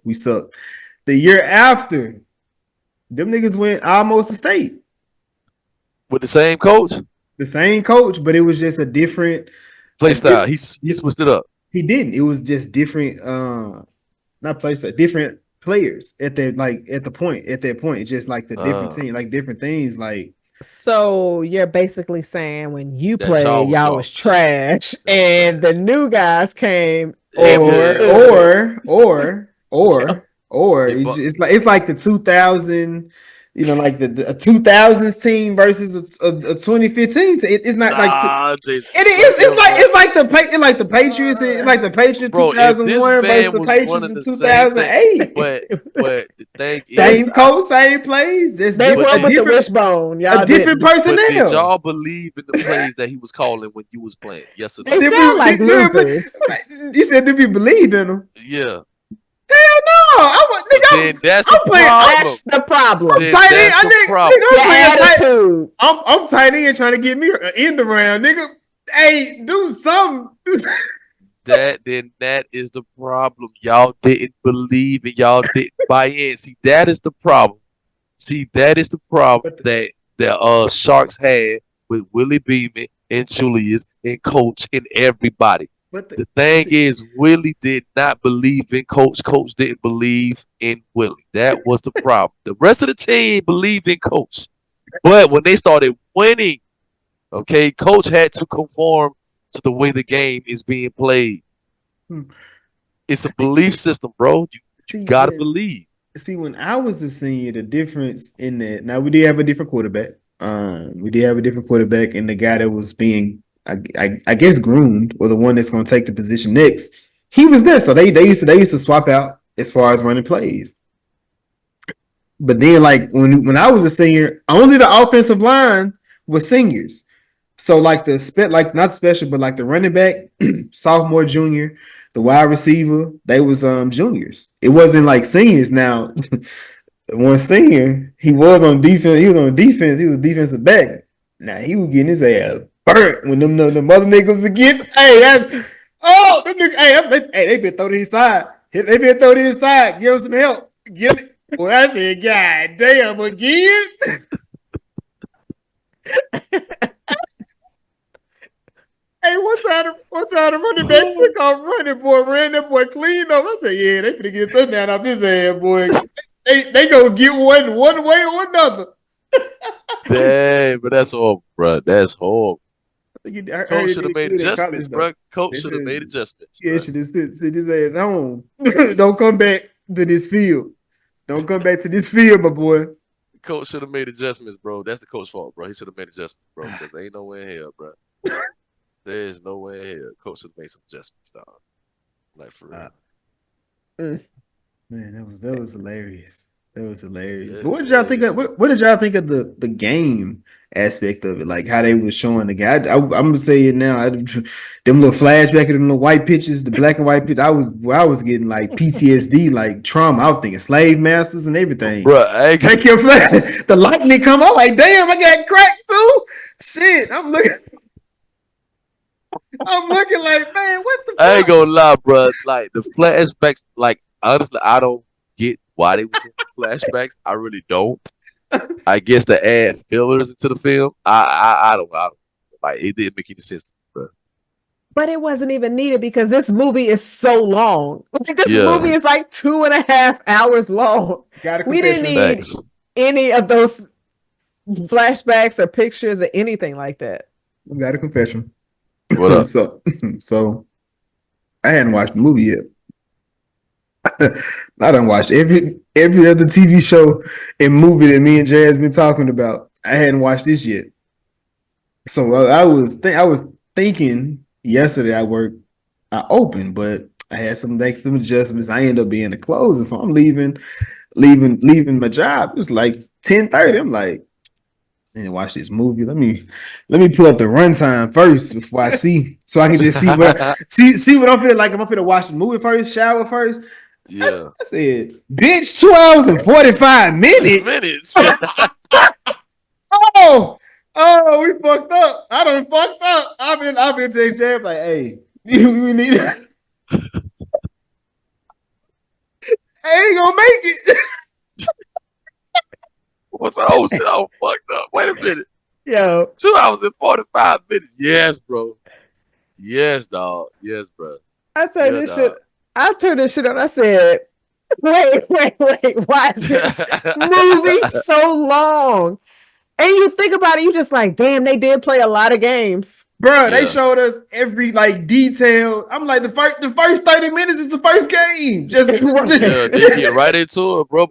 we sucked. The year after, them niggas went almost to state. With the same coach? The same coach, but it was just a different play style. He switched it up. He didn't. It was just different, not play style, different players at that point. It's just like the different team, like different things. Like, so you're basically saying when you That played, y'all was trash, and the new guys came, or it's like the 2000, like the 2000s team versus a 2015 team. It's not it's like the Patriots. It's like the Patriots 2001 versus the Patriots in 2008. But the thing same coach, same plays. They were with the wishbone. A different personnel. But did y'all believe in the plays that he was calling when you was playing? Yes or no? They sound like losers. You said, "Did we believe in them?" Yeah. Hell no! That's the problem. I'm tight end. I'm tight end trying to get me an end around, nigga. Hey, do something. That is the problem. Y'all didn't believe and y'all didn't buy in. See, that is the problem. See, that is the problem But that Sharks had with Willie Beeman and Julius and Coach and everybody. but The thing see, is, Willie did not believe in Coach. Coach didn't believe in Willie. That was the problem. The rest of the team believed in Coach. But when they started winning, okay, Coach had to conform to the way the game is being played. hmm, It's a belief system, bro. You see gotta when believe. when I was a senior, the difference in that now we did have a different quarterback. We did have a different quarterback, and the guy that was being, I guess, groomed, or the one that's going to take the position next, he was there. So they used to swap out as far as running plays. But then, like when I was a senior, only the offensive line was seniors. So like like not special, but like the running back, sophomore, junior, the wide receiver, they was juniors. It wasn't like seniors. Now, one senior, he was on defense. He was on defense. He was a defensive back. Now he was getting his ass burnt when them other niggas again. Hey, them niggas. They been thrown to his side. They been thrown to his side. Give him some help. Give it. Well, I said, God damn, again. Hey, one time the running back took off running, boy, ran that boy clean up. I said, yeah, they finna get a touchdown off his ass, boy. They gonna get one way or another. Damn, but that's horrible, bro. That's horrible. I Coach heard should have they made do it in adjustments, college though. bro. Coach They should have should, made adjustments, yeah, bro. should have sit his ass home. Don't come back to this field. Don't come back to this field, my boy. Coach should have made adjustments, bro. That's the coach's fault, bro. He should have made adjustments, bro. Because ain't no way in hell, bro. There's no way in hell. Coach should have made some adjustments, dog. Like for real. Man, that was hilarious. That was hilarious. But Yeah, what did y'all think yeah. of what did y'all think of the game aspect of it? Like how they was showing the guy. I'm gonna say it now. Them little flashback of them little white pictures, the black and white pictures. I was getting like PTSD, like trauma. I was thinking slave masters and everything. Bro, I ain't, Make your flash. The lightning come on. Like damn, I got cracked too. Shit, I'm looking. I'm looking like man, what the I ain't fuck? gonna lie, bro. Like the flashbacks, like honestly, I don't get why they were doing flashbacks. I really don't. I guess to add fillers into the film. I don't like it didn't make any sense to me, bro. But it wasn't even needed because this movie is so long. Like, this movie Yeah, is like 2.5 hours long. Got a We didn't confession. need facts. any of those flashbacks or pictures or anything like that. Got a confession. What up? So I hadn't watched the movie yet. I done watched every other TV show and movie that me and Jay has been talking about. I hadn't watched this yet. So I was thinking yesterday I opened, but I had some make some adjustments. I ended up being the closer, so I'm leaving my job. It was like 10:30. I'm like, I need to watch this movie. Let me pull up the runtime first before I see, so I can just see what I'm feeling like. If I'm finna watch the movie first, shower first. Yeah. I said, bitch, 2 hours and 45 minutes. Minutes. Oh, we fucked up. I done fucked up. I've been saying Jay like, hey, we need I ain't gonna make it. What's the whole shit? I'm fucked up. Wait a minute. Yo, 2 hours and 45 minutes. Yes, bro. Yes, dog. Yes, bro. I turned Yeah, this dog. shit. I turned this shit on. I said, wait. Why is this movie so long? And you think about it, you just like, damn, they did play a lot of games. Bro, they Yeah. showed us every like detail. I'm like, the first 30 minutes is the first game. Yeah, they get right into it, bro.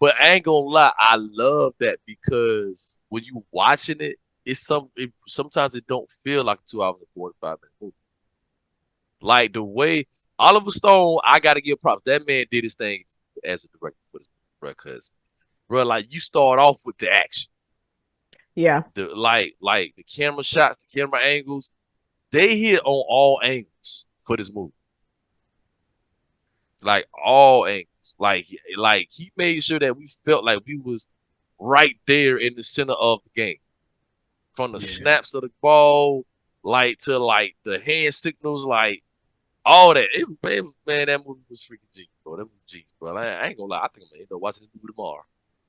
But I ain't gonna lie, I love that because when you watching it, sometimes it don't feel like 2 hours and 45 minutes movie. Like the way Oliver Stone, I gotta give props. That man did his thing as a director for this movie, bro. Because, bro, like you start off with the action, Yeah. the like the camera shots, the camera angles, they hit on all angles for this movie. Like all angles. Like he made sure that we felt like we was right there in the center of the game. From the snaps of the ball, like to like the hand signals, like All that. Man, that movie was freaking G, bro. That was G, bro. I ain't gonna lie. I think I'm gonna end up watching this movie tomorrow.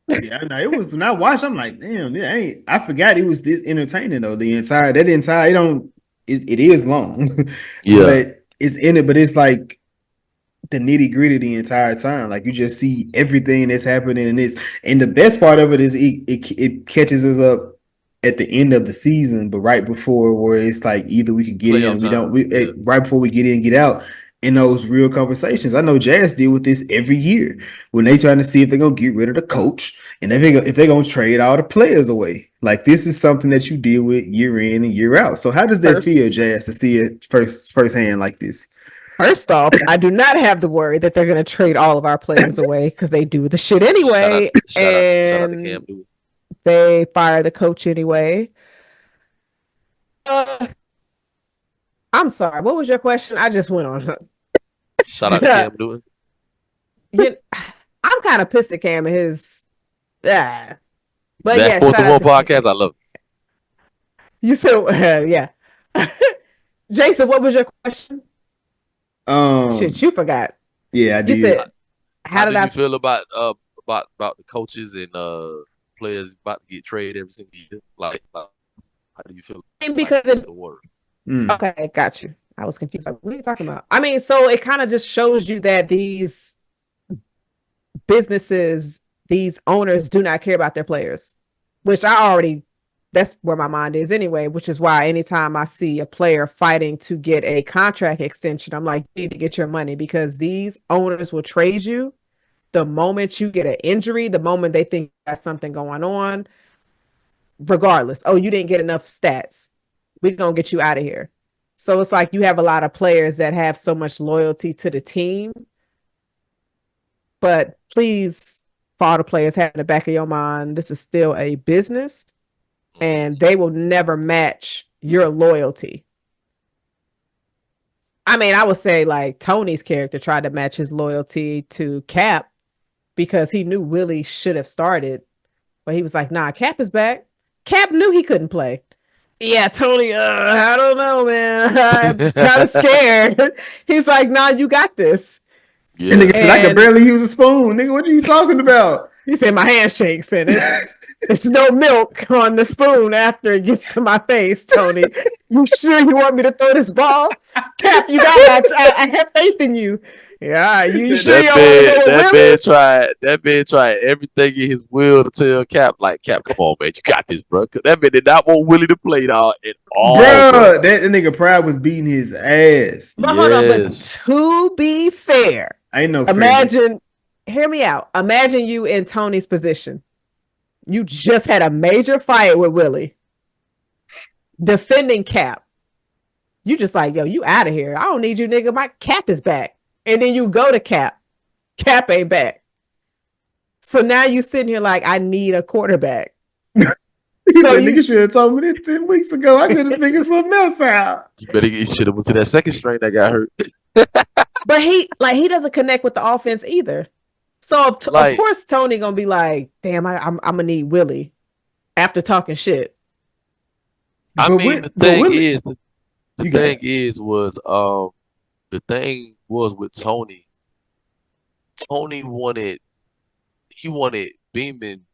Yeah, no, it was when I watched. I'm like, damn, I forgot it was this entertaining though. It is long, Yeah. but it's in it. But it's like the nitty gritty the entire time. Like you just see everything that's happening in this. And the best part of it is it catches us up at the end of the season, but right before where it's like either we could get in, Playoff we don't. time. Yeah. Right before we get in, get out. In those real conversations, I know Jazz deal with this every year when they trying to see if they're gonna get rid of the coach and if they're gonna trade all the players away. Like this is something that you deal with year in and year out. So how does that feel, Jazz, to see it firsthand like this? First off, I do not have the worry that they're going to trade all of our players away because they do the shit anyway. Shout out to Cam Newton. They fire the coach anyway. I'm sorry. What was your question? I just went on. Shout out to Cam Newton. I'm kind of pissed at Cam and his. But that 4th and 1 podcast, I love it. You said, yeah. Jason, what was your question? Shit, you forgot. Yeah, I did. You said, how did you feel about the coaches and players about to get traded every single year? Like how do you feel? Because it's the word. Okay, got you. I was confused. Like, what are you talking about? I mean, so it kind of just shows you that these businesses, these owners do not care about their players, which that's where my mind is anyway, which is why anytime I see a player fighting to get a contract extension, I'm like, you need to get your money because these owners will trade you the moment you get an injury, the moment they think there's something going on, regardless. Oh, you didn't get enough stats. We're going to get you out of here. So it's like you have a lot of players that have so much loyalty to the team. But please, for all the players, have in the back of your mind, this is still a business. And they will never match your loyalty. I mean, I would say like Tony's character tried to match his loyalty to Cap because he knew Willie should have started. But he was like, nah, Cap is back. Cap knew he couldn't play. Yeah, Tony, I don't know, man. I'm kind of scared. He's like, nah, you got this. Yeah. And nigga said, I can barely use a spoon. Nigga, what are you talking about? He said, my hand shakes and it's no milk on the spoon after it gets to my face, Tony. You sure you want me to throw this ball? Cap, you got it. I have faith in you. Yeah, you sure you want to go with that man tried everything in his will to tell Cap, like, Cap, come on, man, you got this, bro. That man did not want Willie to play dog at all. Bro, that nigga Pride was beating his ass. But hold on, but to be fair, I know. Hear me out. Imagine you in Tony's position. You just had a major fight with Willie, defending Cap. You just like, yo, you out of here. I don't need you, nigga. My Cap is back. And then you go to Cap. Cap ain't back. So now you sitting here like, I need a quarterback. So nigga should have told me that 10 weeks ago. I could have figured something else out. You should have went to that second string that got hurt. But he doesn't connect with the offense either. So of course Tony gonna be like, damn, I'm gonna need Willie after talking shit. The thing was with Tony. Tony wanted Beaman.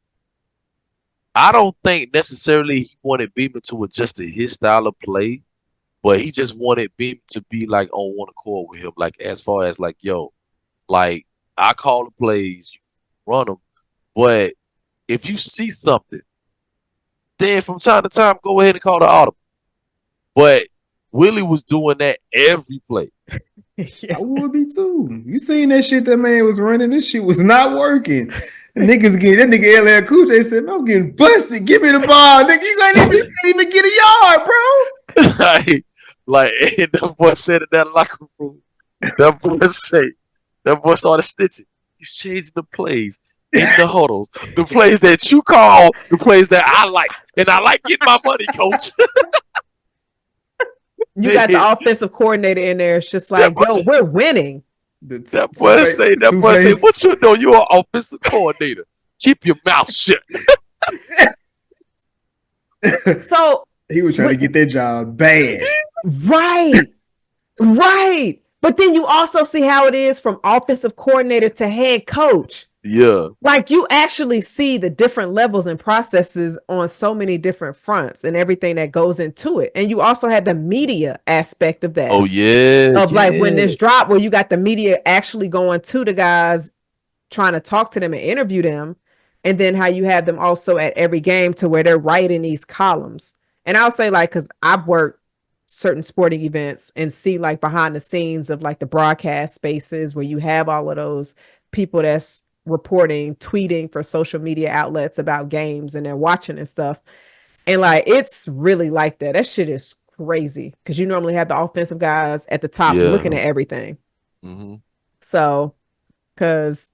I don't think necessarily he wanted Beaman to adjust to his style of play, but he just wanted Beaman to be like on one accord with him. Like as far as like, yo, like I call the plays, you run them, but if you see something, then from time to time go ahead and call the audible. But Willie was doing that every play. Yeah. I would be too. You seen that shit that man was running? This shit was not working. That nigga LL Cool J said, I'm getting busted. Give me the ball. Nigga, you can't even get a yard, bro. like that boy said in that locker room. That boy started stitching. He's changing the plays in the huddles. The plays that you call, the plays that I like. And I like getting my money, coach. You got the offensive coordinator in there. It's just like, yo, we're winning. That boy say, what you know? You're an offensive coordinator. Keep your mouth shut. So he was trying to get that job bad. Right. But But then you also see how it is from offensive coordinator to head coach. Yeah. Like you actually see the different levels and processes on so many different fronts and everything that goes into it. And you also had the media aspect of that. Oh yeah. Of like when this drop where you got the media actually going to the guys, trying to talk to them and interview them. And then how you have them also at every game to where they're writing these columns. And I'll say like, cause I've worked certain sporting events and see like behind the scenes of like the broadcast spaces where you have all of those people that's reporting, tweeting for social media outlets about games and they're watching and stuff. And like, it's really like that. That shit is crazy because you normally have the offensive guys at the top looking at everything. Mm-hmm. So, cause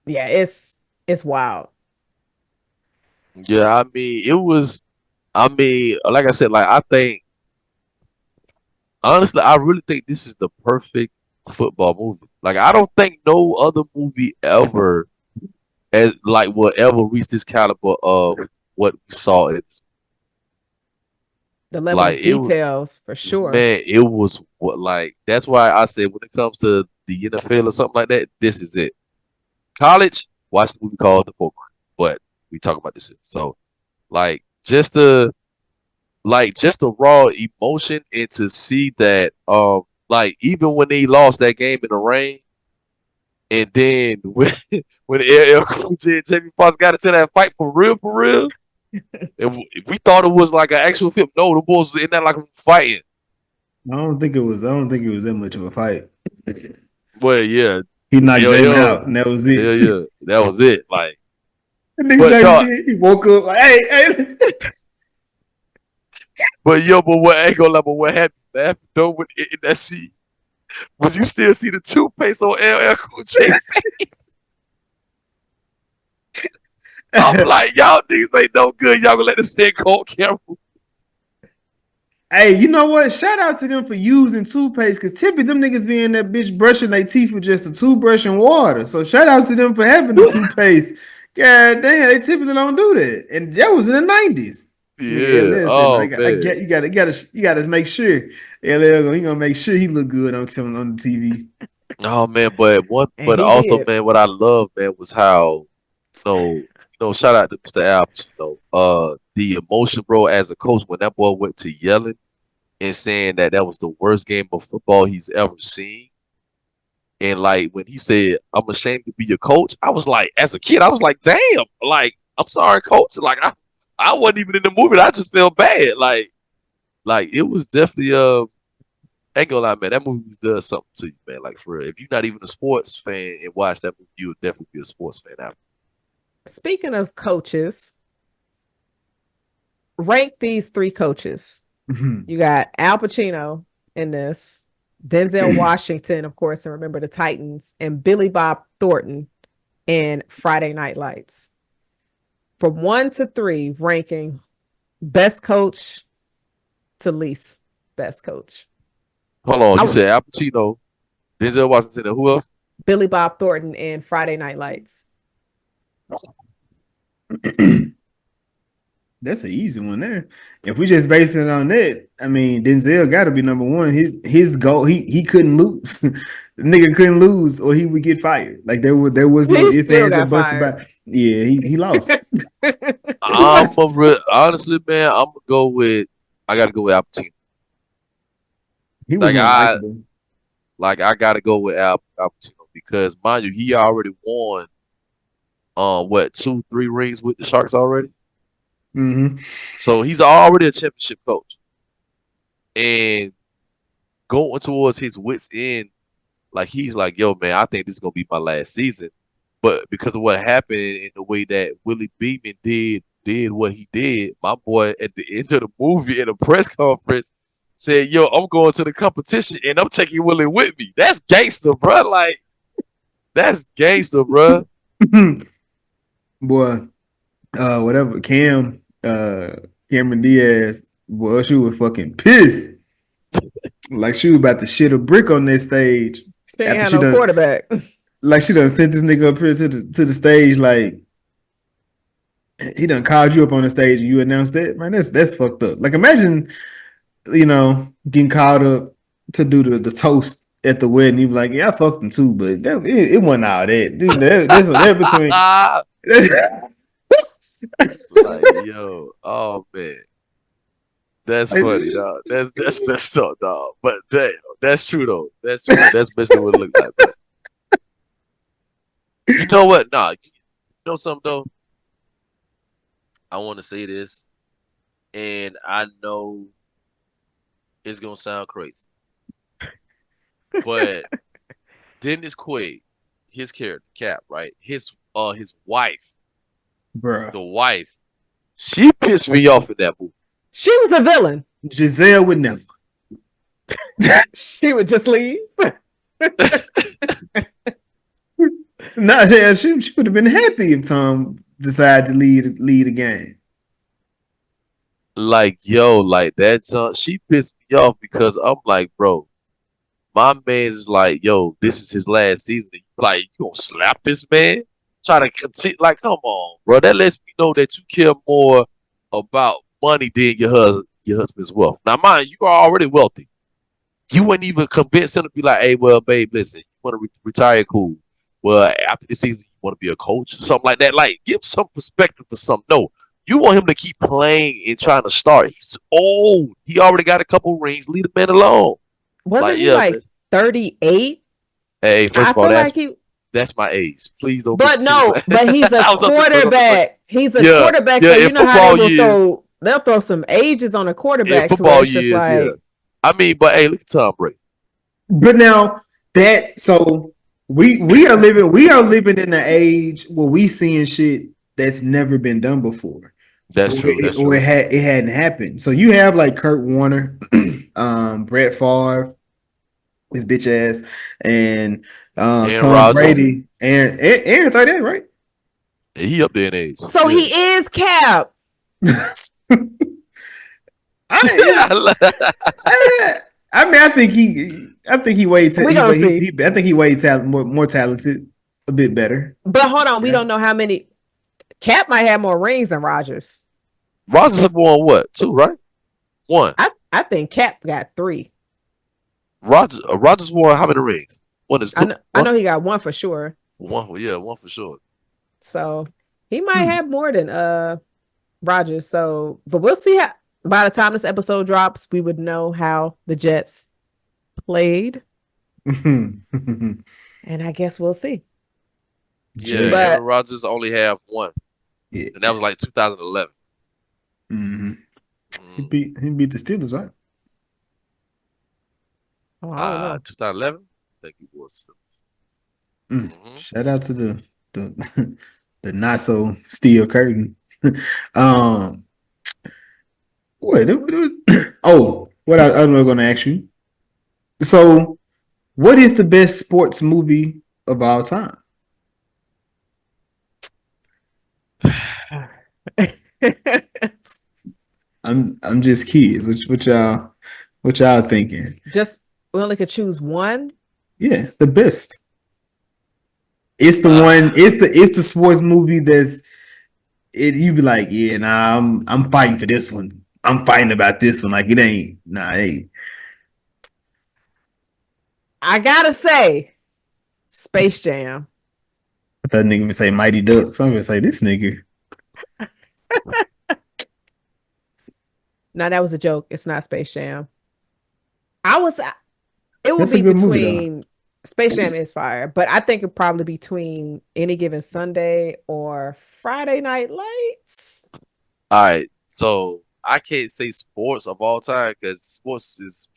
yeah, it's wild. Yeah, I mean, it was. I mean, like I said, like I think honestly, I really think this is the perfect football movie. Like I don't think no other movie ever as like will ever reach this caliber of what we saw in this. The level Like of details for sure. Man, it was what like that's why I said when it comes to the NFL or something like that, this is it. College, watch the movie called The Program, but we talk about this. So like just the raw emotion and to see that like even when they lost that game in the rain and then when LL Cool J and Jamie Foxx got into that fight for real and we thought it was like an actual film. No, the boys was in there like fighting. I don't think it was that much of a fight. Well, yeah. He knocked him out, and that was it. Yeah. That was it. Like he woke up like, hey. But what ain't gonna lie, but what happened though in that scene was you still see the toothpaste on LL Cool J face. I'm like, y'all niggas ain't no good. Y'all gonna let this man go on camera. Hey, you know what? Shout out to them for using toothpaste because typically them niggas be in that bitch brushing their teeth with just a toothbrush and water. So shout out to them for having the toothpaste. God damn, they typically don't do that. And that was in the 90s. Yeah. Listen, you gotta make sure LL he gonna make sure he look good on the TV. Oh man, but also man, what I love, man, was how shout out to Mr. Alps, the emotion, bro, as a coach when that boy went to yelling and saying that was the worst game of football he's ever seen. And like when he said, "I'm ashamed to be your coach," I was like, as a kid, I was like, "Damn!" Like, I'm sorry, coach. Like, I wasn't even in the movie. I just felt bad. Like it was definitely ain't gonna lie, man. That movie does something to you, man. Like for real. If you're not even a sports fan and watch that movie, you'll definitely be a sports fan after. Speaking of coaches, rank these 3 coaches. You got Al Pacino in this, Denzel Washington, of course, and Remember the Titans, and Billy Bob Thornton in Friday Night Lights. From 1 to 3, ranking best coach to least best coach. Hold on, you said Al Pacino, Denzel Washington, and who else? Billy Bob Thornton in Friday Night Lights. That's an easy one there. If we just base it on that, I mean, Denzel got to be number one. His goal, he couldn't lose. The nigga couldn't lose, or he would get fired. Like there was no ifs, ands, or buts about. Yeah, he lost. Honestly, man, I gotta go with Al Pacino. He was I gotta go with Al Pacino because mind you, he already won 2-3 rings with the Sharks already. Mm-hmm. So he's already a championship coach, and going towards his wits end, like he's like, "Yo, man, I think this is gonna be my last season." But because of what happened in the way that Willie Beaman did what he did, my boy at the end of the movie in a press conference said, "Yo, I'm going to the competition and I'm taking Willie with me." That's gangster, bro. Like that's gangster, bro. Boy, whatever. Cameron Diaz, boy, she was fucking pissed. Like she was about to shit a brick on that stage. She ain't had no quarterback. Like she done sent this nigga up here to the stage. Like he done called you up on the stage and you announced that. Man, that's fucked up. Like imagine, getting called up to do the toast at the wedding. He was like, "Yeah, I fucked him too, but it wasn't all that. That between." Like, yo, oh man, that's funny, dog. That's messed up, dog. But damn, that's true though. That's true. That's basically what it looked like. But you know what? Nah, you know something though. I want to say this, and I know it's gonna sound crazy, but Dennis Quaid, his character Cap, right? His wife, Bruh. the wife, she pissed me off in that movie. She was a villain. Giselle would never. She would just leave. No, yeah, she would have been happy if Tom decided to lead the game. Like, yo, like that junk, she pissed me off because I'm like, bro, my man's like, yo, this is his last season. Like, you gonna slap this man? Try to continue, like, come on, bro. That lets me know that you care more about money than your husband's wealth. Now, mind you are already wealthy. You wouldn't even convince him to be like, hey, well, babe, listen, you want to retire, cool. Well, after this season, you want to be a coach or something like that. Like, give some perspective for something. No, you want him to keep playing and trying to start. He's old. He already got a couple rings. Leave the man alone. Wasn't he like 38? Hey, first of all, that's my age. Please don't. But no, but he's a quarterback. He's a quarterback. Yeah, so you know how they'll throw some ages on a quarterback. Football years, yeah. I mean, but hey, look at Tom Brady. But now so we are living in an age where we seeing shit that's never been done before. That's true. Or it hadn't happened. So you have like Kurt Warner, Brett Favre, his bitch ass, and Tom Brady, and Aaron 38, right? Yeah, he up there in age. So he is Cap. I mean, I think he way more talented, a bit better. But hold on, we don't know how many. Cap might have more rings than Rodgers. Rodgers have won what? 2, right? 1. I think Cap got 3. Rodgers won how many rings? 1 is 2. I know he got 1 for sure. 1, yeah, 1 for sure. So he might have more than Rodgers. So, but we'll see how. By the time this episode drops, we would know how the Jets played. And I guess we'll see. Yeah, but Aaron Rodgers only have 1. Yeah. And that was like 2011. Mm-hmm. He beat the Steelers, right? Oh, 2011? I think he was. Mm-hmm. Shout out to the not so steel curtain. What I was going to ask you. So, what is the best sports movie of all time? I'm just curious. What y'all thinking? Just we only could choose one. Yeah, the best. It's the one. It's the sports movie that's. You be like, yeah, nah, I'm fighting for this one. I'm fighting about this one. Like it ain't. Nah, hey. I gotta say, Space Jam. I thought nigga would say Mighty Ducks. I'm gonna say this nigga. No, that was a joke. It's not Space Jam. It would That's be a good between movie, Space Jam is fire, but I think it'd probably between Any Given Sunday or Friday Night Lights. All right, so I can't say sports of all time because sports is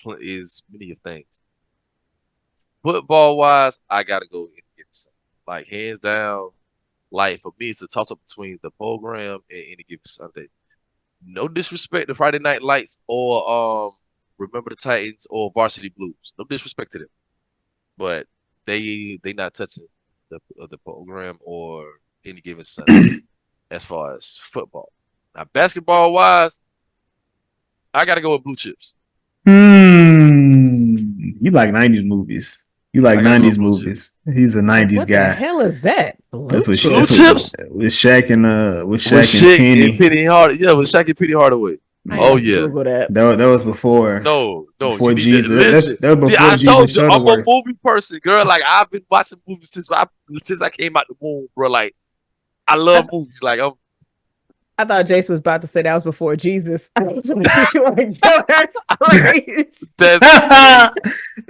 many of things. Football wise, I gotta go Any Given Sunday. Like hands down, like for me, it's a toss up between the program and Any Given Sunday. No disrespect to Friday Night Lights or Remember the Titans or Varsity Blues. No disrespect to them, but they not touching the program or Any Given Sunday as far as football. Now basketball wise, I gotta go with Blue Chips. You like 90s movies. You like 90s movies. He's a 90s guy. What the hell is that? Blue Chips? With Shaq and Penny. And Penny Hardaway. Yeah, with Shaq and Penny Hardaway. Oh yeah. Google that. That was before. No, Before you need Jesus. to listen. That was See, before I Jesus told you I'm a Shuttleworth. movie person, girl. Like I've been watching movies since I came out the womb, bro. Like I love movies. Like I thought Jason was about to say that was before Jesus. I was like, yo, that's crazy.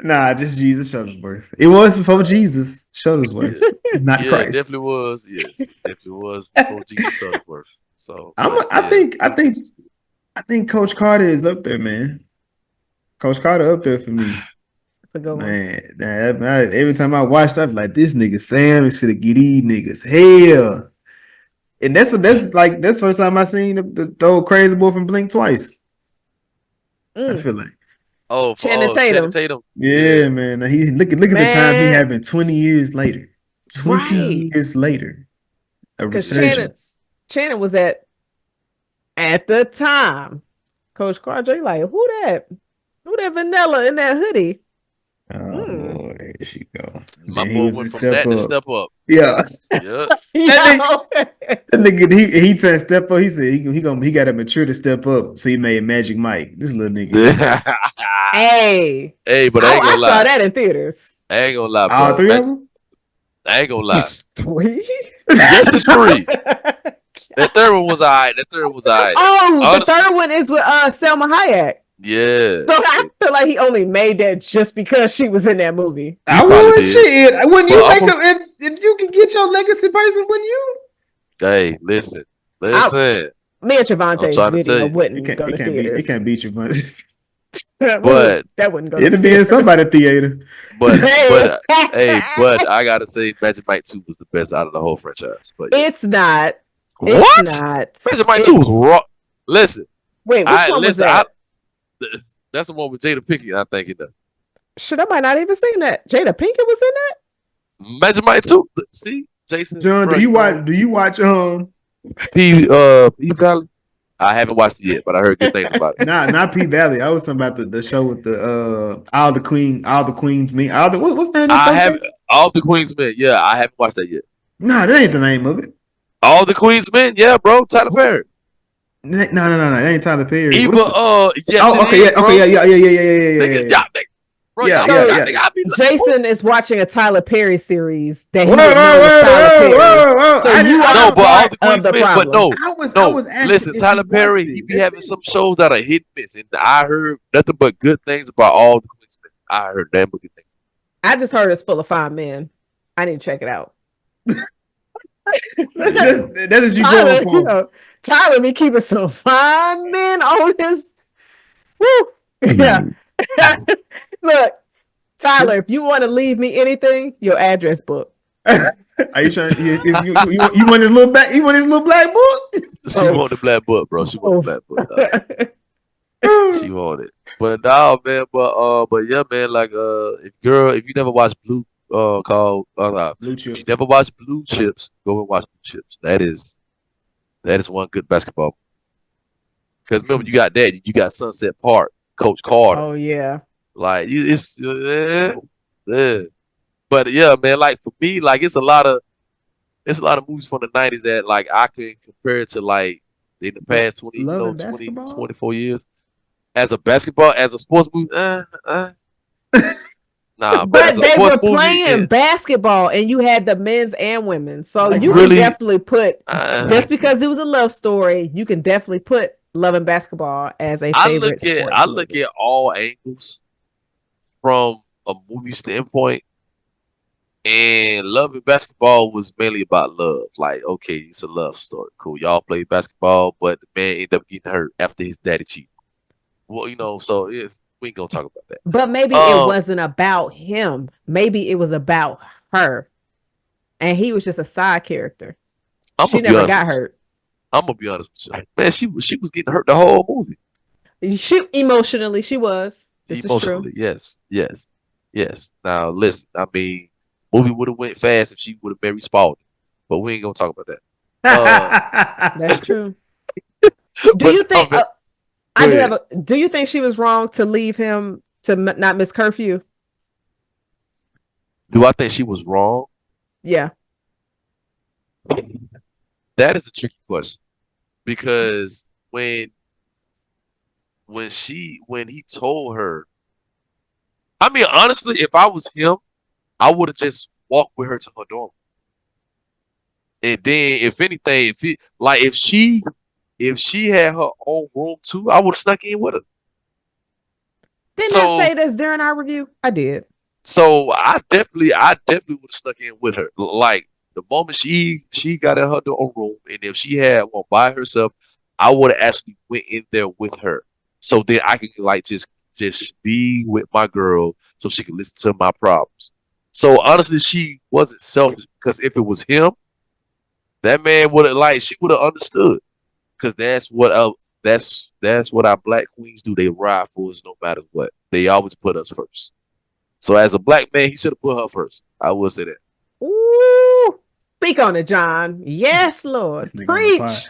Nah, just Jesus Shuttlesworth. It was before Jesus Shuttlesworth, not yeah, Christ. it definitely was. Yes, it definitely was before Jesus Shuttleworth. So I think Coach Carter is up there, man. Coach Carter up there for me. That's a good one. Man, every time I watched, I'm like, this nigga Sam is finna get these niggas hell. And that's the first time I seen the old crazy boy from Blink twice. I feel like. Channing Tatum. Yeah, man. He look at the time he having 20 years later. 20 years later. A resurgence. Channing was at the time. Coach Carter, like, who that vanilla in that hoodie? Oh Lord, here she go. My boy went from that to Step Up. Yeah. Yeah. That nigga, he turned Step Up. He said he got to mature to Step Up. So he made Magic Mike. This little nigga. Hey, but I ain't gonna lie. I saw that in theaters. I ain't gonna lie, bro. All three of them? I ain't gonna lie. It's 3? Yes, it's 3. That third one was alright. Oh, the third one is with Selma Hayek. Yeah. So I feel like he only made that just because she was in that movie. I would shit. Wouldn't you make them if you can get your legacy person? Wouldn't you? Hey, listen. Me and Travante's video wouldn't go to theaters. It can't beat Javante. But that wouldn't go. It'd be in somebody's theater. But but I gotta say, Magic Mike 2 was the best out of the whole franchise. But yeah. It's not. What? It's not. Magic Mike 2 was raw. Listen. Wait, which one was that? That's the one with Jada Pinkett, I think it does. Shit, I might not even seen that. Jada Pinkett was in that? Magic Mike 2. See, Jason. John, do you watch P Valley? I haven't watched it yet, but I heard good things about it. Not P Valley. I was talking about the show with the all the Queens Men. What's the name of that? All the Queens Men. Yeah, I haven't watched that yet. Nah, that ain't the name of it. All the Queens Men. Yeah, bro. Tyler Perry. No, that ain't Tyler Perry. Yes. Yeah. Jason is watching a Tyler Perry series that he would know was Tyler Perry. So you are part of the problem. I was listen, Tyler Perry, he be having some shows that are hit and miss, and I heard nothing but good things about all the Queens Men. I heard damn good things. I just heard it's full of fine men. I need to check it out. That is you going for. You know, Tyler be keeping some fine men on his. Woo. Yeah. Look, Tyler, if you want to leave me anything, your address book. Are you trying? You want his little black? You want his little black book? She want the black book, bro. She want the black book. She want it, but nah, man. But yeah, man. Like, if you never watched Blue Chips, if you never watched Blue Chips, go and watch Blue Chips. That is one good basketball. Because remember, you got that. You got Sunset Park, Coach Carter. Oh yeah. Like it's yeah. But yeah, man. Like for me, like it's a lot of movies from the 90s that like I can compare it to like in the past 24 years. As a sports movie, nah. But they were playing basketball, and you had the men's and women's, so like, you can definitely put just because it was a love story, you can definitely put Love and Basketball as a favorite. I look at all angles from a movie standpoint, and Love and Basketball was mainly about love. Like, okay, it's a love story. Cool, y'all play basketball, but the man ended up getting hurt after his daddy cheated. Well, so if we ain't gonna talk about that. But maybe it wasn't about him. Maybe it was about her, and he was just a side character. She never got hurt. I'm gonna be honest with you, man. She was getting hurt the whole movie. She emotionally, she was. This is true. Yes. Now listen, I mean, movie would have went fast if she would have married Spalding, but we ain't gonna talk about that. That's true. Do you think? Do you think she was wrong to leave him to not miss curfew? Do I think she was wrong? Yeah. That is a tricky question because when when he told her, I mean, honestly, if I was him, I would have just walked with her to her dorm. And then, if anything, if she had her own room too, I would have snuck in with her. Didn't I So, say this during our review? I did. so I definitely would have snuck in with her. Like the moment she got in her own room, and if she had one by herself, I would have actually went in there with her. So then I could like just be with my girl, so she could listen to my problems. So honestly, she wasn't selfish because if it was him, that man would have like she would have understood because that's what our black queens do. They ride for us no matter what. They always put us first. So as a black man, he should have put her first. I will say that. Ooh, speak on it, John. Yes, Lord. This nigga on the pod,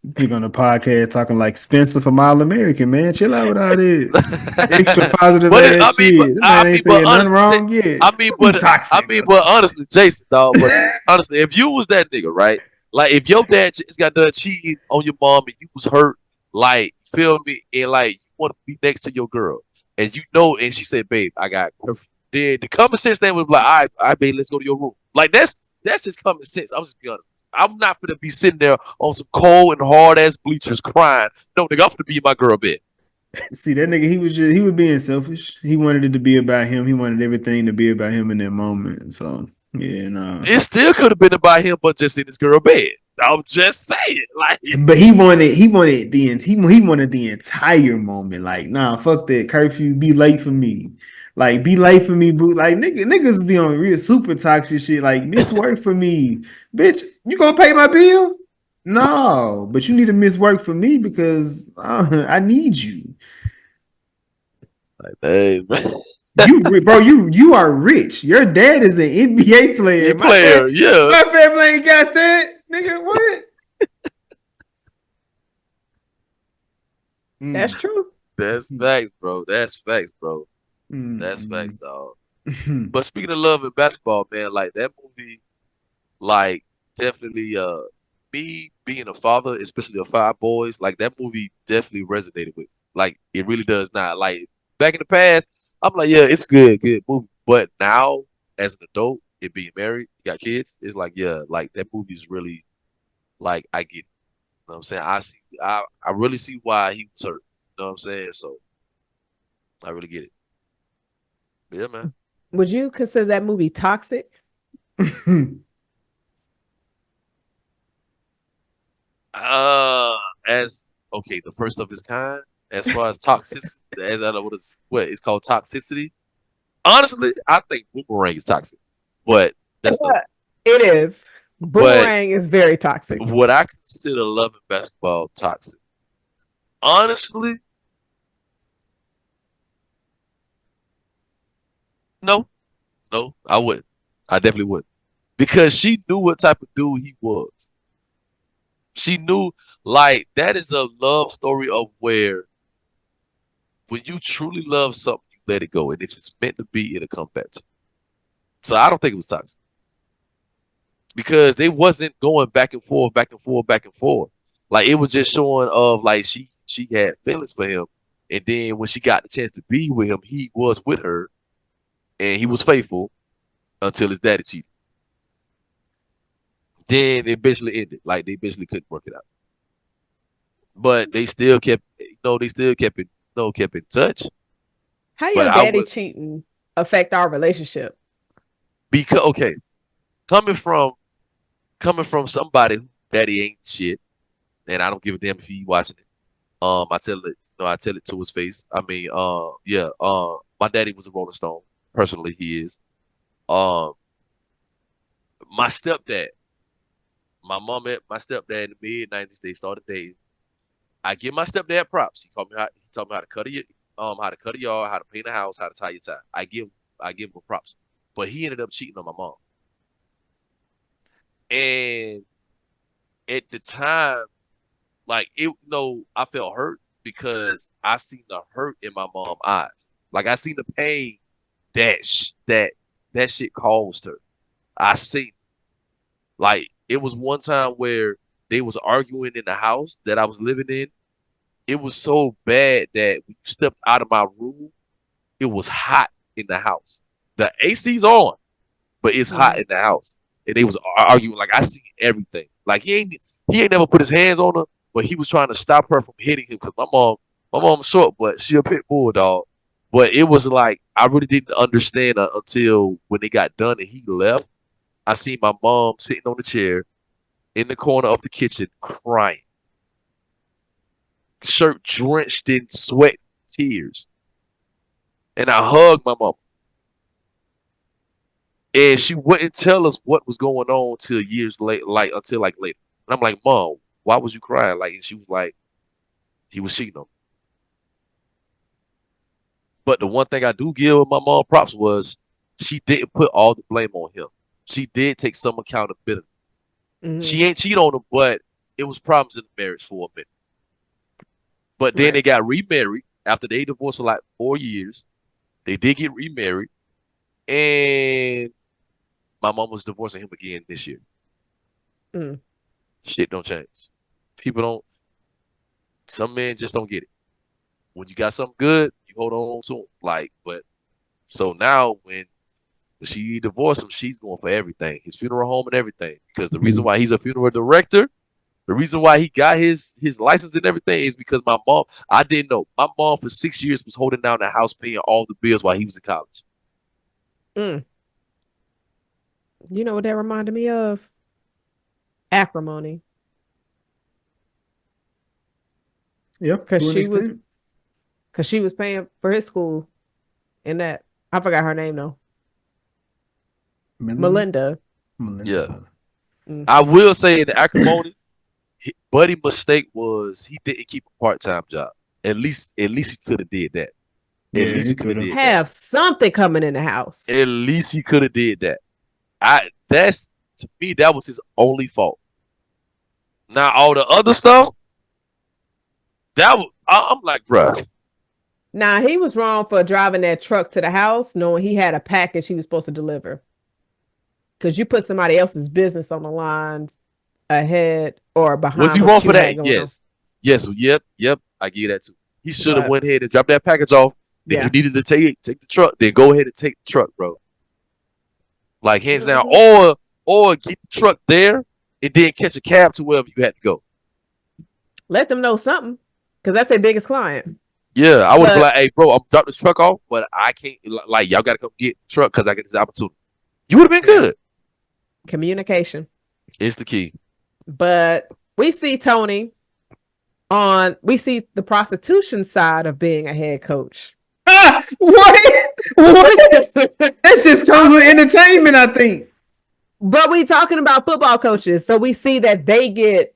Preach. nigga on the podcast talking like Spencer from All American, man. Chill out with all this extra positive But ass shit. This man ain't but saying nothing honestly, wrong yet. I mean, We but toxic or something. honestly, Jason, dog. But honestly, if you was that nigga, right? Like, if your dad just got done cheating on your mom and you was hurt, like, feel me, and like you want to be next to your girl, and you know, and she said, "Babe, I got curfew." Then the common sense thing was like, "All right, babe, let's go to your room." Like that's just common sense. I'm just be honest. I'm not gonna be sitting there on some cold and hard ass bleachers crying. No, nigga, I'm gonna be in my girl bed. See that nigga, he was being selfish. He wanted it to be about him. He wanted everything to be about him in that moment. So yeah, no. It still could have been about him, but just in his girl bed. I'm just saying, like, But he wanted the entire moment. Like, nah, fuck that curfew. Be late for me. Like, be late for me, boo. Like, niggas be on real super toxic shit. Like, miss work for me, bitch. You gonna pay my bill? No, but you need to miss work for me because I need you. hey, man, Bro, you are rich. Your dad is an NBA player. you player, yeah, My family ain't got that, nigga. What? That's true. that's facts, bro. That's facts, bro. That's facts, dog. But speaking of love and basketball, man, like that movie, like definitely, me being a father, especially of five boys, like that movie definitely resonated with. Like it really does not. Like back in the past, I'm like, yeah, it's good movie. But now, as an adult, and being married, you got kids, it's like, yeah, like that movie's really like I get it. You know what I'm saying? I really see why he was hurt. You know what I'm saying? So I really get it. But yeah, man. Would you consider that movie toxic? As okay, the first of its kind. As far as toxicity, as I know what it's called toxicity. Honestly, I think Boomerang is toxic, but that's the. It is. But Boomerang is very toxic. what I consider love and basketball toxic, honestly, no, no, I wouldn't. I definitely wouldn't because she knew what type of dude he was. She knew like that is a love story of where when you truly love something, you let it go, and if it's meant to be, it'll come back to you. So I don't think it was toxic because they wasn't going back and forth, back and forth, back and forth. Like it was just showing of like she had feelings for him, and then when she got the chance to be with him, he was with her, and he was faithful until his daddy cheated. Then it basically ended. Like they basically couldn't work it out, but they still kept, they still kept it, kept in touch. How your But I daddy would cheating affect our relationship? because okay, coming from somebody who daddy ain't shit, and I don't give a damn if he watching it. I tell it, I tell it to his face. I mean, yeah, my daddy was a Rolling Stone. Personally, he is. Um, my stepdad, my mom met my stepdad in the mid '90s. They started dating. I give my stepdad props. He taught me how to how to cut a yard, how to paint a house, how to tie your tie. I give him props. But he ended up cheating on my mom. And at the time, like I felt hurt because I seen the hurt in my mom's eyes. Like I seen the pain that shit caused her. I seen like it was one time where they was arguing in the house that I was living in, It was so bad that when you stepped out of my room, it was hot in the house. The AC's on, but it's hot in the house. And they was arguing like I see everything. Like he ain't never put his hands on her, but he was trying to stop her from hitting him because my mom's short, but she a pit bull dog. But it was like I really didn't understand until when they got done and he left. I seen my mom sitting on the chair in the corner of the kitchen crying, shirt drenched in sweat, tears, and I hugged my mom. And she wouldn't tell us what was going on till years later, until later. And I'm like, Mom, why was you crying? Like, and she was like, he was cheating on me. But the one thing I do give my mom props was she didn't put all the blame on him. She did take some accountability. Mm-hmm. She ain't cheat on him, but it was problems in the marriage for a minute. But then they got remarried after they divorced for like 4 years. They did get remarried. And my mom was divorcing him again this year. Shit don't change. People don't. Some men just don't get it. When you got something good, you hold on to them. Like, but so now when she divorced him, she's going for everything, his funeral home and everything. Because the reason why he's a funeral director, the reason why he got his license and everything is because my mom. I didn't know. My mom for 6 years was holding down the house, paying all the bills while he was in college. You know what that reminded me of? Acrimony. Yep, because she was paying for his school, and that I forgot her name though. Melinda. Yeah, I will say in the acrimony, Buddy's mistake was he didn't keep a part-time job. At least he could have did that. At least he could have something coming in the house. At least he could have did that. That's to me that was his only fault. Now all the other stuff, I'm like, bruh. Nah, he was wrong for driving that truck to the house, knowing he had a package he was supposed to deliver. Because you put somebody else's business on the line ahead or behind. Was he wrong for that? Yes. Yep. I give you that too. He should have went ahead and dropped that package off. If you needed to take the truck, then go ahead and take the truck, bro. Like hands down, or get the truck there and then catch a cab to wherever you had to go. Let them know something, because that's their biggest client. Yeah, I would be like, hey, bro, I'm dropping this truck off, but I can't. Like, y'all got to come get the truck because I get this opportunity. You would have been good. Communication is the key. But we see Tony we see the prostitution side of being a head coach. What? That just comes with entertainment, I think. But we talking about football coaches, so we see that they get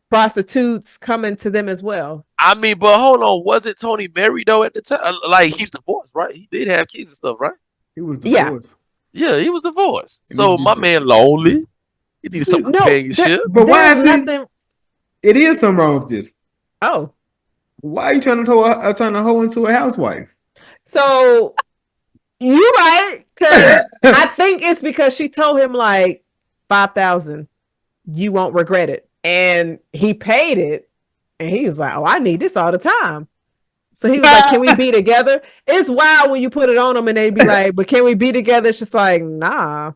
prostitutes coming to them as well. I mean, but hold on, was it Tony married though at the time? Like he's divorced, right? He did have kids and stuff, right? He was divorced. Yeah, he was divorced. So my man lonely. He needed some companionship. But why is nothing? It is something wrong with this. Oh. Why are you trying to turn a hoe into a housewife? So you're right. Because I think it's because she told him like $5,000. You won't regret it. And he paid it. And he was like, oh, I need this all the time. So he was like, can we be together? It's wild when you put it on them and they be like, but can we be together? It's just like, nah.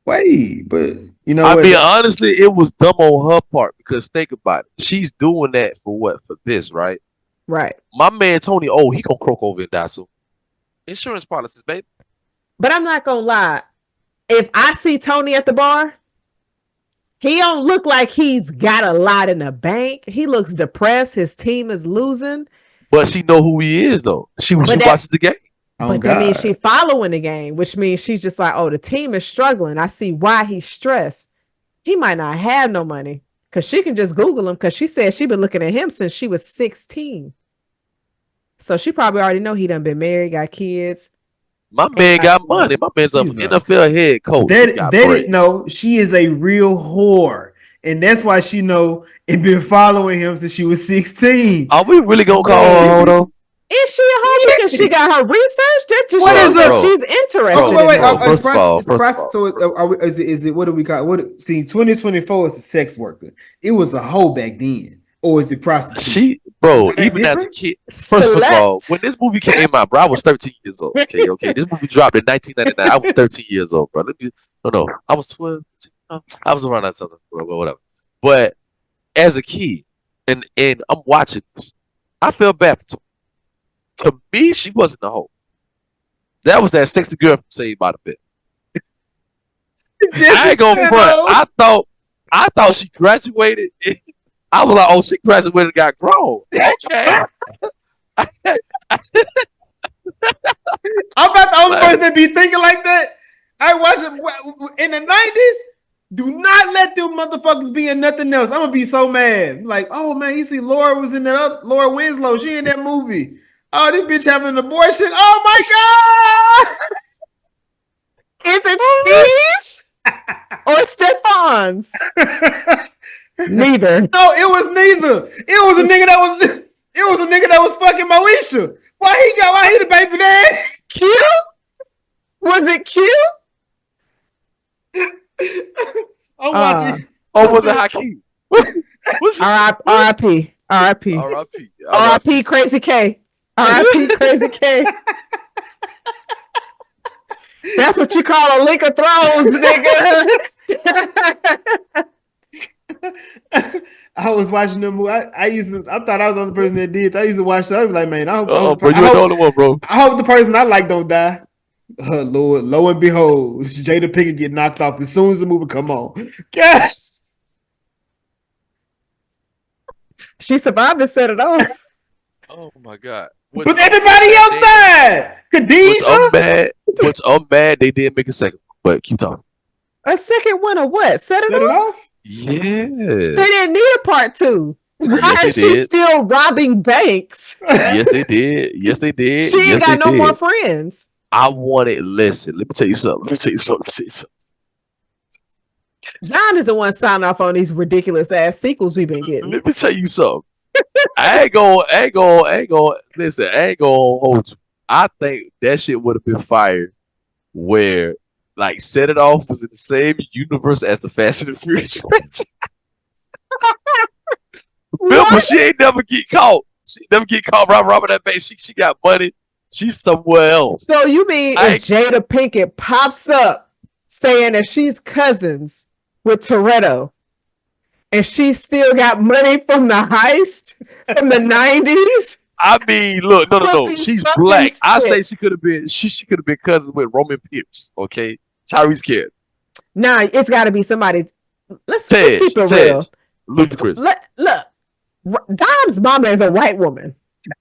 Wait, but you know, I mean, honestly, it was dumb on her part because think about it. She's doing that for what? For this, right? Right. My man Tony, he gonna croak over and die soon. Insurance policies, baby. But I'm not gonna lie. If I see Tony at the bar, he don't look like he's got a lot in the bank. He looks depressed. His team is losing. But she know who he is, though. She watches the game. But that means she following the game, which means she's just like, oh, the team is struggling. I see why he's stressed. He might not have no money because she can just Google him because she said she been looking at him since she was 16. So she probably already know he done been married, got kids. My man got money. My man's an NFL head coach. They didn't know she is a real whore. And that's why she know and been following him since she was 16. Are we really gonna call her though? Is she a hoe because she got her research? That just shows she's interested. First of all. So is it what do we call it? 2024 is a sex worker. It was a hoe back then. Or is it prostitute? She, bro, That even as a different? kid. First of all, when this movie came out, bro, I was 13 years old. Okay. This movie dropped in 1999. I was 13 years old, bro. No, I was 12. I was around that time, whatever. But as a kid, and I'm watching this, I feel bad for Tony. To me, she wasn't the hoe. That was that sexy girl from Saved by the Bell. I ain't gonna front. I thought she graduated. I was like, oh, she graduated and got grown. Okay. I'm about the only person that be thinking like that. I watch it in the 90s. Do not let them motherfuckers be in nothing else. I'm gonna be so mad. Like, oh man, you see Laura was in that Laura Winslow, she in that movie. Oh, this bitch having an abortion. Oh my God! Is it Steve's or Stefan's? Neither. No, it was neither. It was a nigga that was fucking Moesha. Why he the baby dad? Q? Was it Q? I'm watching. Was it Hakeem? R.I.P. R.I.P. Crazy K. R.I.P. Crazy K. That's what you call a link of thrones, nigga. I was watching them. I thought I was the only person that did. I used to watch that. I was like, man, I hope bro, you're the only one, bro. I hope the person I like don't die. Lord, lo and behold, Jada Pinkett get knocked off as soon as the movie come on. God. She survived and set it off. Oh my God. But everybody else died. Khadijah. Which I'm mad they didn't make a second. But keep talking. A second one of what? Set it off? Yeah. They didn't need a part 2. Why is she still robbing banks? Yes, they did. She ain't got no more friends. I wanted. Listen, let me tell you something. John is the one signing off on these ridiculous ass sequels we've been getting. Let me tell you something. I ain't gonna listen. I ain't gonna hold you. I think that shit would have been fire. Where like Set It Off was in the same universe as the Fast and the Furious franchise. But she ain't never get caught. She never get caught robbing that bank. She got money. She's somewhere else. So you mean if Jada Pinkett pops up saying that she's cousins with Toretto and she still got money from the heist from the 90s? I mean, look, no. She's black. I say she could have been cousins with Roman Pierce, okay? Tyrese Kidd. Nah, it's gotta be somebody. Let's keep it real. Ludacris. Look, Dom's mama is a white woman.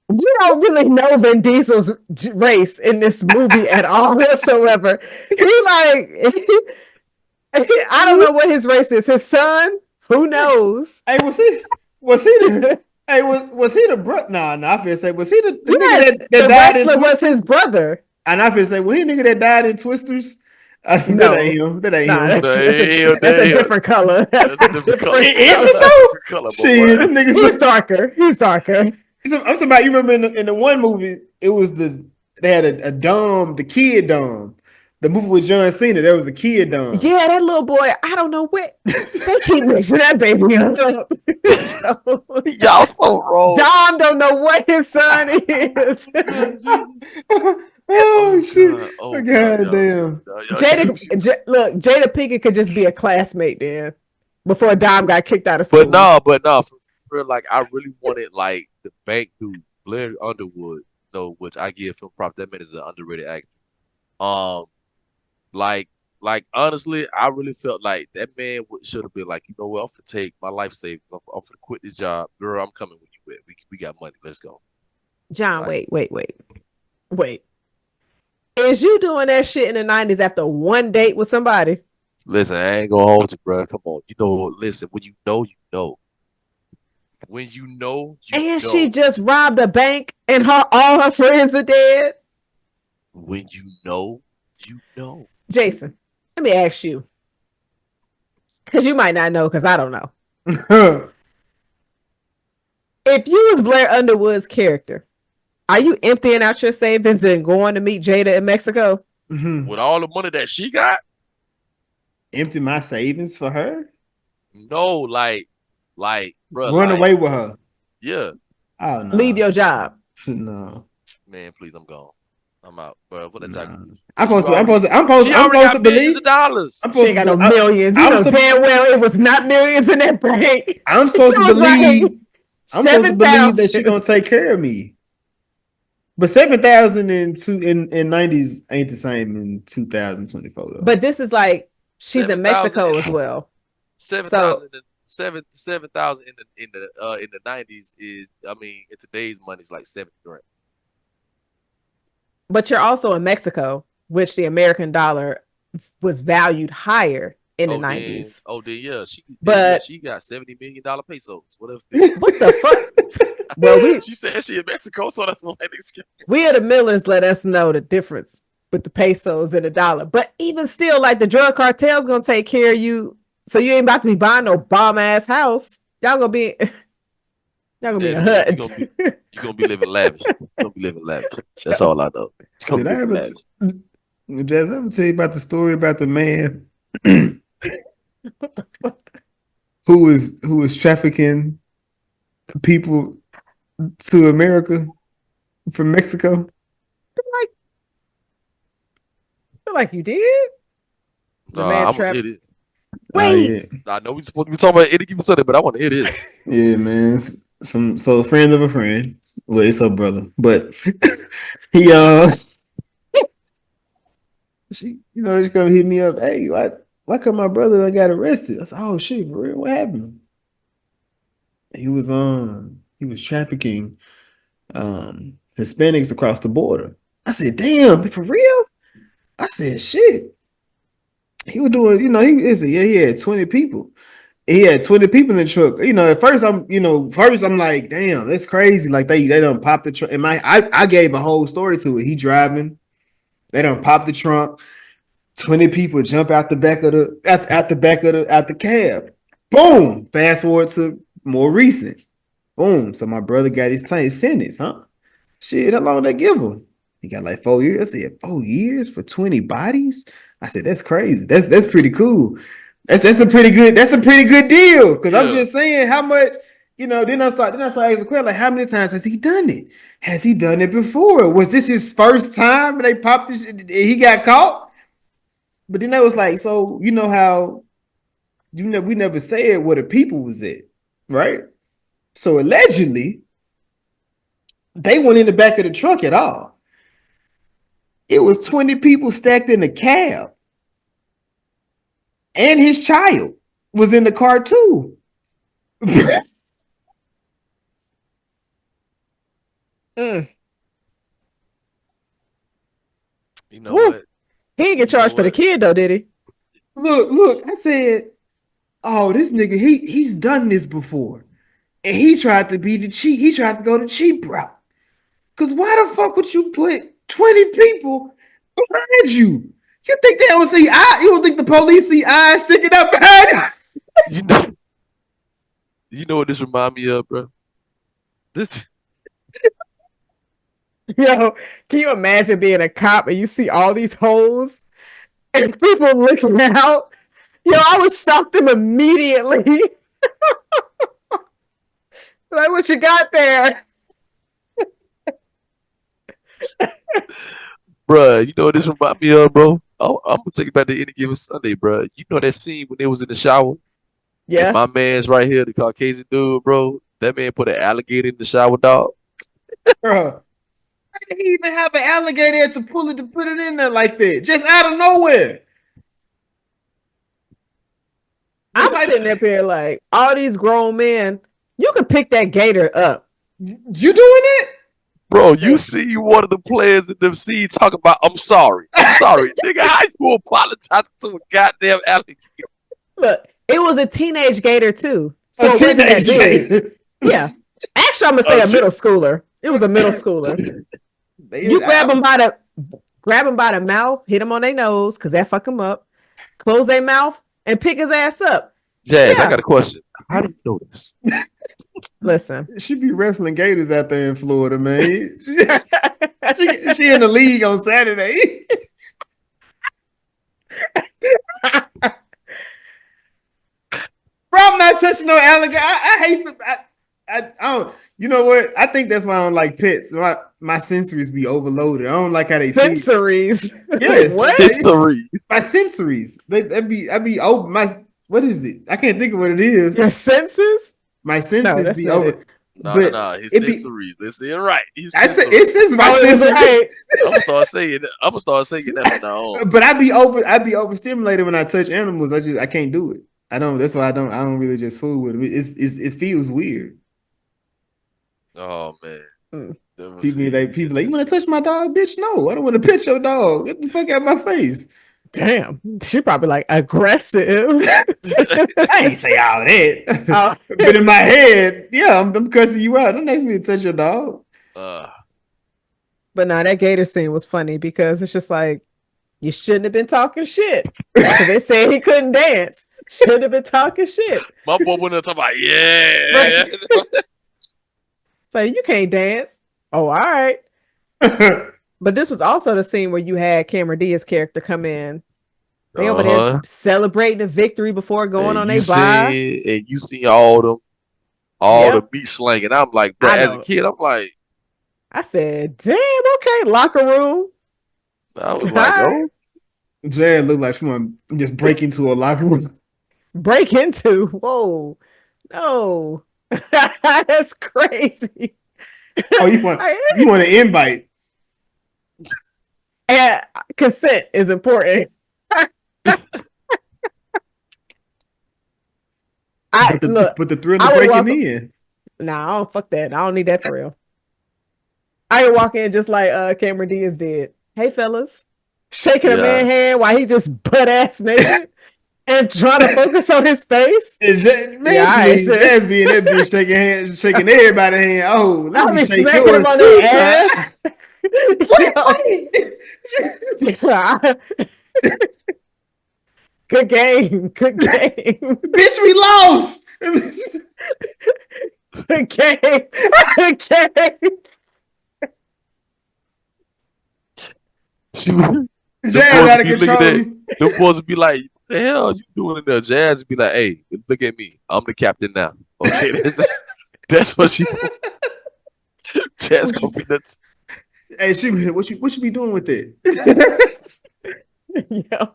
We don't really know Vin Diesel's race in this movie at all whatsoever. I don't know what his race is. His son? Who knows? Hey, was he the brother? Nah, I feel say was he the nigga that died in Twisters? Was his brother. And I feel say, was he the nigga that died in Twisters? No. That ain't him. That's a different color. That's a different color. Is it though? Shit, them niggas He's darker. I'm talking about, you remember in the one movie, it was they had a Dom, the kid Dom. The movie with John Cena, there was a kid Dom. Yeah, that little boy, I don't know what. They keep mixing that baby up. Y'all so wrong. Dom don't know what his son is. Oh shit! God damn. Jada Pinkett could just be a classmate then, before Dom got kicked out of school. But no, for like I really wanted like the bank dude, Blair Underwood, which I give him props. That man is an underrated actor. Like honestly, I really felt like that man should have been like, you know what, I'm gonna take my life savings. I'm gonna quit this job, girl. I'm coming with you. We got money. Let's go. John, wait. Is you doing that shit in the 90s after one date with somebody? Listen, I ain't gonna hold you, bro. Come on. Listen, when you know, you know. When you know, you know. And she just robbed a bank and all her friends are dead. When you know, you know. Jason, let me ask you. Because you might not know, because I don't know. If you was Blair Underwood's character, are you emptying out your savings and going to meet Jada in Mexico? Mm-hmm. With all the money that she got? Empty my savings for her? No, like bro. Run like, away with her. Yeah. Oh no. Leave your job. No. Man, please, I'm gone. I'm out, bro. What that Nah. job? I'm She already supposed got to millions believe. of dollars. I'm She ain't got no millions. You know damn well it was not millions in that bank. I'm supposed to believe. I'm supposed to believe that she 7,000. gonna take care of me. But 7,000 in 90s ain't the same in 2024 though. But this is like she's in 7,000 Mexico as well. 7,000 7,000 in the 90s is, I mean, in today's money is like 70 grand. But you're also in Mexico, which the American dollar was valued higher in the 90s. Yeah, But she got $70 million pesos. Whatever. What the fuck? Well, she said she in Mexico, so that's what we at the Millers let us know the difference with the pesos and the dollar. But even still, like the drug cartel's gonna take care of you, so you ain't about to be buying no bomb ass house. Y'all gonna be in a hut. You're gonna be living lavish. You're gonna be living lavish. That's all I know. Did I ever Jazz, I ever tell you about the story about the man who was trafficking people to America from Mexico? I feel like you did. It is. Wait. Yeah. I know we supposed to be talking about any given Sunday, but I want to hear this. Yeah, man. So a friend of a friend. Well, it's her brother, but he she come hit me up. Hey, why come my brother got arrested? I said, oh shit, for real? What happened? He was trafficking Hispanics across the border. I said, damn, for real? I said, shit. He was doing, he had 20 people. He had 20 people in the truck. At first I'm like, damn, that's crazy. Like they done popped the trunk. And I gave a whole story to it. He driving, they done popped the trunk. 20 people jump out the back of the cab. Boom. Fast forward to more recent. Boom. So my brother got his sentence, huh? Shit, how long they give him? He got like 4 years. I said, 4 years for 20 bodies? I said, that's crazy. That's pretty cool. That's a pretty good deal. Because I'm just saying how much, then I started asking the question, like, how many times has he done it? Has he done it before? Was this his first time and they popped this? He got caught? But then I was like, so you know how we never said where the people was at, right? So allegedly, they weren't in the back of the truck at all. It was 20 people stacked in the cab. And his child was in the car too. You know what? He didn't get charged for the kid though, did he? Look, I said, oh, this nigga, he's done this before. And he tried to be the cheap, he tried to go the cheap route. Cause why the fuck would you put 20 people behind you? You think they don't see eyes? You don't think the police see eyes sticking up behind you? You know what this remind me of, bro? This. Yo, can you imagine being a cop and you see all these holes and people looking out? Yo, I would stop them immediately. Like, what you got there? Bruh, you know what this remind me of, bro? I'm gonna take it back to any given Sunday, bro. You know that scene when they was in the shower? Yeah. And my man's right here, the Caucasian dude, bro. That man put an alligator in the shower, dog. Bro, why did he even have an alligator to put it in there like that? Just out of nowhere. I'm sitting up here like, all these grown men, you can pick that gator up. You doing it? Bro, you see one of the players in the scene talking about, I'm sorry. Nigga, how you apologize to a goddamn alligator? Look, it was a teenage gator too. So a teenage gator. Yeah. Actually, I'm going to say a middle schooler. It was a middle schooler. You grab them by the mouth, hit them on their nose, because that fuck them up. Close their mouth and pick his ass up. Jazz, I got a question. How do you know this? Listen. She be wrestling gators out there in Florida, man. She in the league on Saturday. Bro, I'm not want to touch no alligator. I hate. I don't. You know what? I think that's why I don't like pets. My sensories be overloaded. I don't like how they feel. Sensories. Yes, What? Sensory. my sensories. I be over my. What is it? I can't think of what it is. Your senses? My No, senses that's be not over. it. No. His it be- sensories. Let's say it right. His I said sensories. it's just my Oh, it was sensories. right. I'm gonna start saying that from now on. But I be overstimulated when I touch animals. I can't do it. I don't. That's why I don't really just fool with them. It feels weird. Oh man. Mm. People you want to touch my dog, bitch? No, I don't want to pet your dog. Get the fuck out of my face. Damn. She probably like aggressive. I ain't say all that. Oh. But in my head, yeah, I'm cussing you out. Don't ask me to touch your dog. But no, that gator scene was funny because it's just like, you shouldn't have been talking shit. Because they said he couldn't dance. Shouldn't have been talking shit. My boy went up talking about, yeah. So you can't dance. Oh, all right. But this was also the scene where you had Cameron Diaz's character come in. They over there celebrating a victory before going on their bye. And you see all the beat slanging. I'm like, bro, as a kid, I'm like, I said, damn, okay, locker room. I was like, oh. Jan looked like someone just break into a locker room. Break into? Whoa. No. That's crazy. Oh, you want an invite. And consent is important. But the thrill of breaking in. Nah, I don't fuck that. I don't need that thrill. I would walk in just like Cameron Diaz did. Hey fellas. Shaking a man's hand while he just butt ass naked and trying to focus on his face. Please, Jazz being that bitch shaking everybody's hand. Oh, let me shake yours too, ass. Good game. Bitch, we lost. Good game. Jazz out of control. Them boys would be like, "What the hell you doing in there?" Jazz would be like, "Hey, look at me. I'm the captain now." Okay, that's what she. Jazz gonna be nuts. Hey, what you be doing with it? Yo,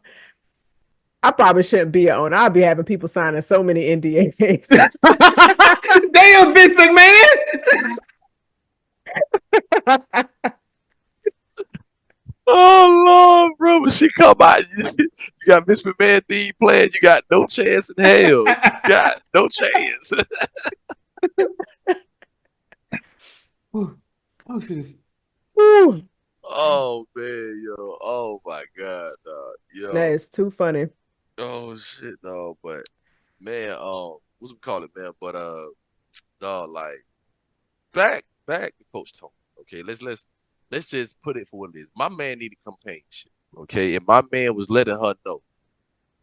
I probably shouldn't be an owner. I'll be having people signing so many NDAs. Damn, Vince McMahon. Oh Lord, bro! When she come out, you got Miss McMahon theme playing. You got no chance in hell. You got no chance. Oh man, yo! Oh my God, dog. Yo, that is too funny. Oh shit, dog. But man, what's we call it, man? But dog, like back to Coach Tony. Okay, let's just put it for what it is. My man needed companionship. Okay, and my man was letting her know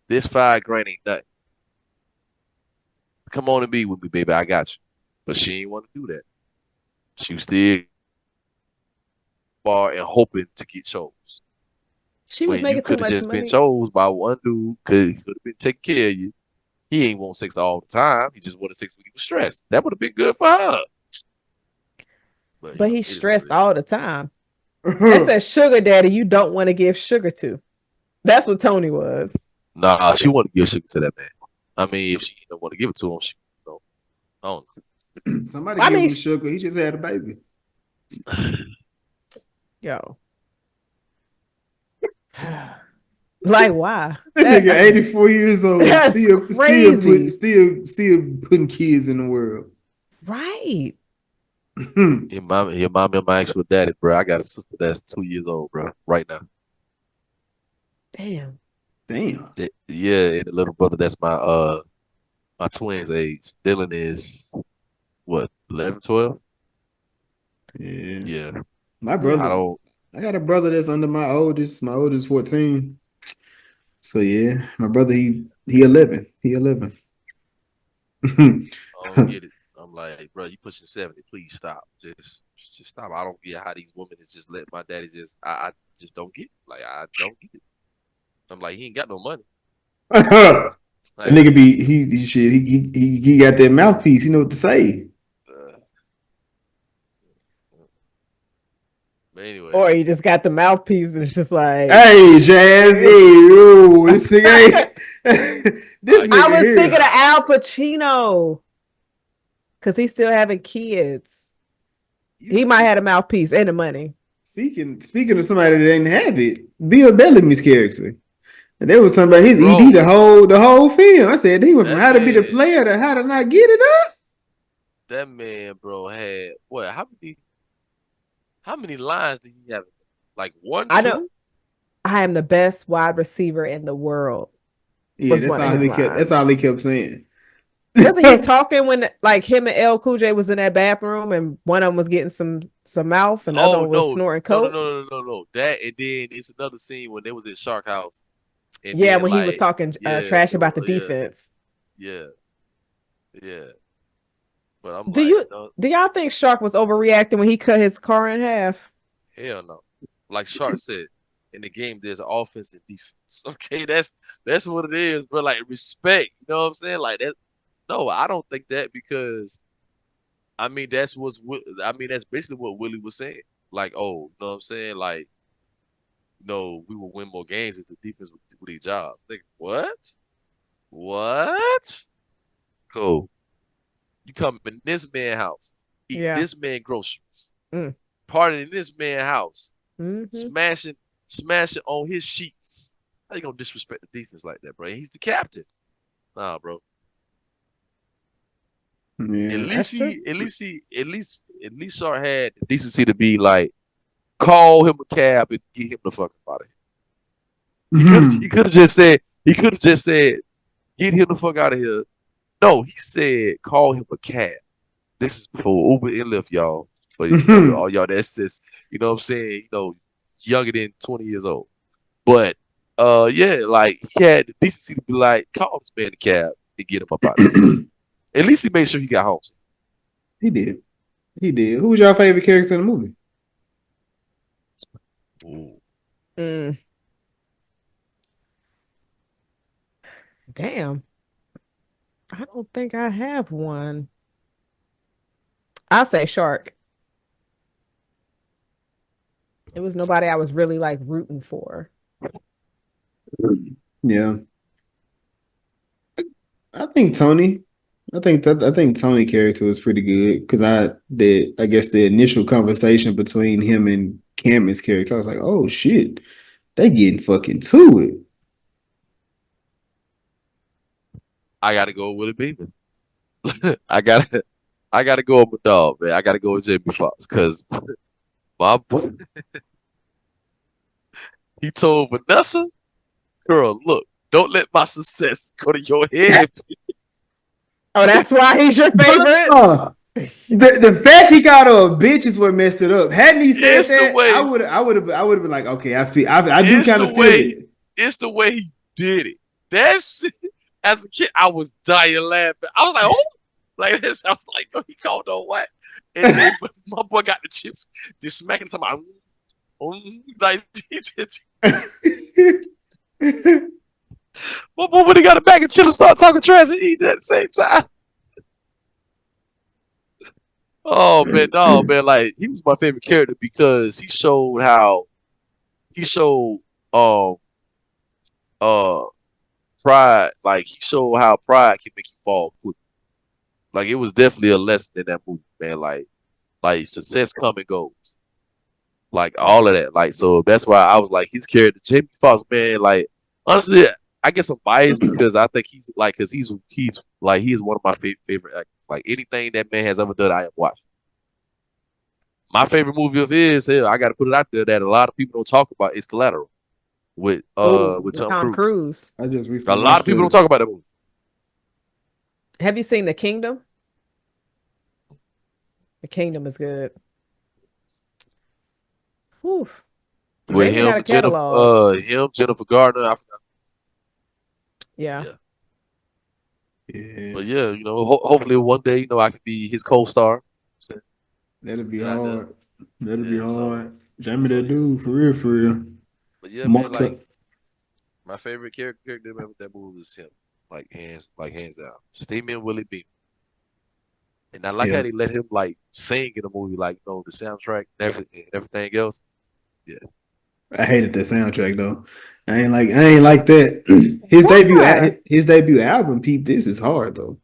this $5,000 ain't nothing. Come on and be with me, baby. I got you. But she ain't want to do that. She was still far and hoping to get chose. She was making too much money. You could have just been chose by one dude because he could have been taking care of you. He ain't want sex all the time. He just wanted sex when he was stressed. That would have been good for her. But he's stressed all the time. That's a sugar daddy you don't want to give sugar to. That's what Tony was. Nah, she wanted to give sugar to that man. I mean, if she don't want to give it to him, she don't. I don't know. Somebody gave him sugar. He just had a baby. Yo. Like why? That nigga 84 years old. Still putting kids in the world. Right. Your mom and my actual daddy, bro. I got a sister that's 2 years old, bro, right now. Damn. Yeah, and the little brother that's my twin's age. Dylan is what, 11, 12? Yeah. My brother. I got a brother that's under my oldest. My oldest 14. So yeah, my brother he 11. He 11. I don't get it. I'm like, bro, you pushing 70. Please stop. Just stop. I don't get how these women is just letting my daddy just. I just don't get it. Like I don't get it. I'm like, he ain't got no money. That nigga he got that mouthpiece. He know what to say. But anyway, Or he just got the mouthpiece and it's just like, hey, Jazz, hey, yo, this nigga, this nigga I was here. thinking of Al Pacino because he's still having kids. He might have a mouthpiece and the money. Speaking of somebody that didn't have it, Bill Bellamy's character. And there was somebody his ED the whole film. I said he went from how to be the player to how to not get it up. That man, bro, had what? How many lines did he have? Like 1, 2? I know. I am the best wide receiver in the world. Yeah, that's all he kept saying. Wasn't he talking when like him and L Cool J was in that bathroom and one of them was getting some mouth and the other one was snorting coke? No. That, and then it's another scene when they was at Shark House. And yeah, then, when like, he was talking trash about the defense. Yeah. But I'm do y'all think Shark was overreacting when he cut his car in half? Hell no. Like Shark said, in the game there's offense and defense. Okay, that's what it is, bro. Like respect. You know what I'm saying? Like that. No, I don't think that because I mean that's basically what Willie was saying. Like, oh, you know what I'm saying? Like, no, we will win more games if the defense would do their job. Like, what? What? Cool. You come in this man's house, eat this man groceries, party in this man's house, smashing on his sheets. How you gonna disrespect the defense like that, bro? He's the captain. Nah, bro. Yeah, at least Shark had the decency to be like, call him a cab and get him the fuck out of here. He could have just said, get him the fuck out of here. No, he said, call him a cab. This is before Uber and Lyft, y'all. For all y'all that's just, you know what I'm saying, younger than 20 years old. But yeah, like he had the decency to be like, call this man a cab and get him up out of here. At least he made sure he got home. He did. Who's your favorite character in the movie? Damn. I don't think I have one. I'll say Shark. It was nobody I was really like rooting for. Yeah. I think Tony. I think Tony character was pretty good because I guess the initial conversation between him and Cameron's character, I was like, oh shit, they getting fucking to it. I gotta go with Willie beaman. I gotta go with my dog, man. I gotta go with Jamie Foxx because my boy, he told Vanessa, girl, look, don't let my success go to your head. Oh, that's why he's your favorite? The fact he got a bitch is what messed it up. Hadn't he said that, I would have been like, okay, I do kind of feel it. It's the way he did it. That's as a kid, I was dying laughing. I was like, oh, like this. I was like, oh, he called on what? And then my boy got the chips, just smacking somebody. Like, my boy when he got a bag of chips and start talking trash and eating at the same time. Oh man, no man, like he was my favorite character because he showed pride, like he showed how pride can make you fall quick. Like it was definitely a lesson in that movie, man. Like success come and goes. Like all of that. Like so that's why I was like his character, Jamie Foxx, man, like honestly, I guess I'm biased because I think he's like because he's like he is one of my favorite actors. Like anything that man has ever done, I have watched. My favorite movie of his, I gotta put it out there that a lot of people don't talk about is Collateral with Tom Cruise. I just recently a lot of people don't talk about that movie. Have you seen The Kingdom? The Kingdom is good. Whew. With him, Jennifer Gardner. I forgot. Yeah. But yeah, hopefully one day, I can be his co-star. That'll be hard. That'll be hard. Jamie, that dude, for real. But yeah, man, like my favorite character in that movie is him. hands down. Steamy and Willie Beam. And I like how they let him like sing in the movie, like the soundtrack and everything else. Yeah. I hated that soundtrack though. I ain't like that. His debut album, Peep This, is hard though.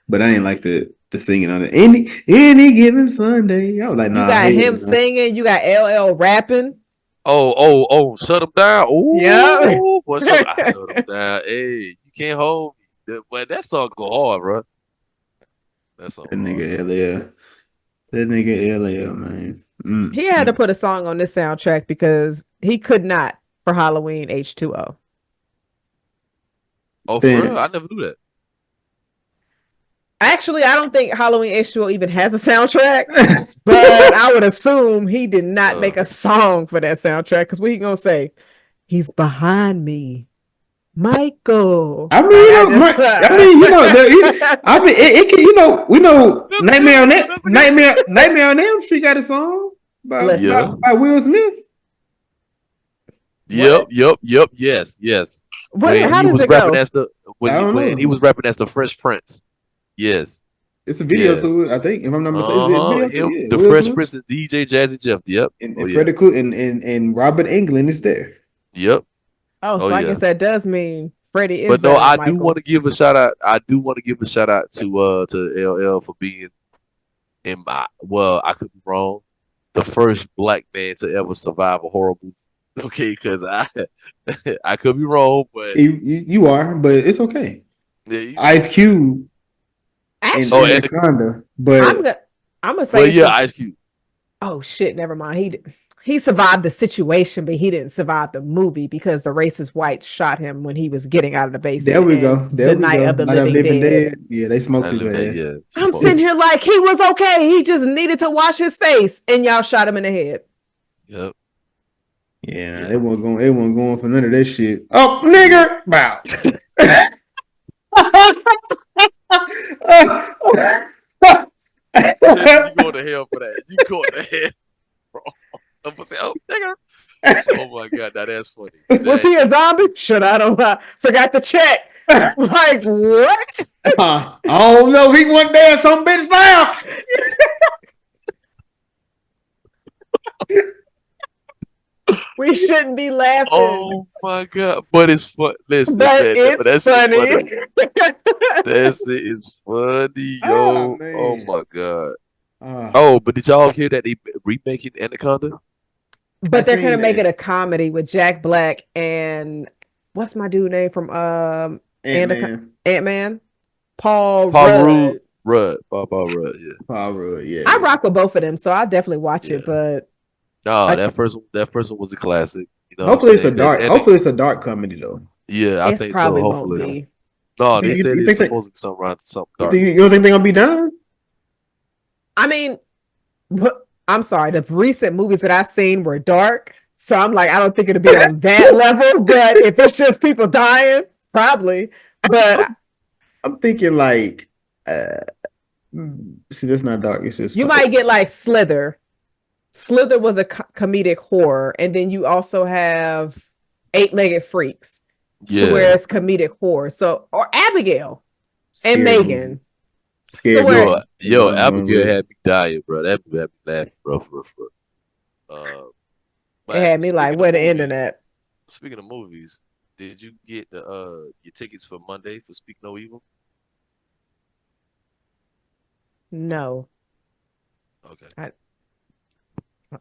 But I ain't like the singing on it. Any given Sunday. I was like, nah. You got him singing, you got LL rapping. Oh, shut him down. Ooh, yeah. Boy, shut him down. Hey, you can't hold me. But that song go hard, bro. That nigga LL. That nigga LL, man. He had to put a song on this soundtrack because he could not for Halloween H2O. Oh, for real? I never knew that. Actually, I don't think Halloween H2O even has a soundtrack, but I would assume he did not make a song for that soundtrack because what he gonna say? He's behind me, Michael. I mean, it can, we know Nightmare on Elm Street got a song by Will Smith. Yep, yes. How does it go? When he was rapping as the Fresh Prince. Yes. It's a video to it, I think. If I'm not mistaken, the Fresh Prince and DJ Jazzy Jeff. Yep. And Freddie Cool and Robert Englund is there. Yep. So I guess that does mean Freddie is. But no, I do want to give a shout out. I do want to give a shout out to LL for being I could be wrong, the first black man to ever survive a horror movie. Okay, because I could be wrong, but you are, but it's okay. Yeah, Ice Cube. Actually, Anaconda, but I'm gonna say, Ice Cube. Oh shit! Never mind. He survived the situation, but he didn't survive the movie because the racist whites shot him when he was getting out of the basement. There we go. The Night of the Living Dead. Yeah, they smoked his ass. Yeah. I'm sitting here like he was okay. He just needed to wash his face, and y'all shot him in the head. Yep. Yeah, they weren't going for none of that shit. Oh, nigger, bow. You go to hell for that. You go to hell, bro. I'm gonna say, oh, nigger. Oh my god, that's funny. Was he a zombie? Shit, I don't know. Forgot to check. Like what? I don't know. He went there. Some bitch now. We shouldn't be laughing. Oh my god! But it's fun. Listen, that's funny. That shit is funny, yo. Oh my god. But did y'all hear that they remaking Anaconda? But they're gonna make it a comedy with Jack Black and what's my dude name from Ant-Man? Paul Rudd. Paul Rudd, yeah. Paul Rudd, yeah. I rock with both of them, so I'll definitely watch it. But no, that first one was a classic. You know, hopefully it's a dark comedy though. Yeah, I think so. Hopefully, no, they said it's supposed to be something dark. You don't think they're gonna be done? I mean, I'm sorry. The recent movies that I've seen were dark, so I'm like, I don't think it'll be on that level. But if it's just people dying, probably. But I'm thinking like, see, that's not dark. It's just you might get like Slither. Slither was a comedic horror, and then you also have Eight-Legged Freaks, to where it's comedic horror. So, or Abigail and Megan. Scared yo, Abigail had me dying, bro. That had me laughing, bro. It had me like, where the internet? Speaking of movies, did you get your tickets for Monday for Speak No Evil? No. Okay.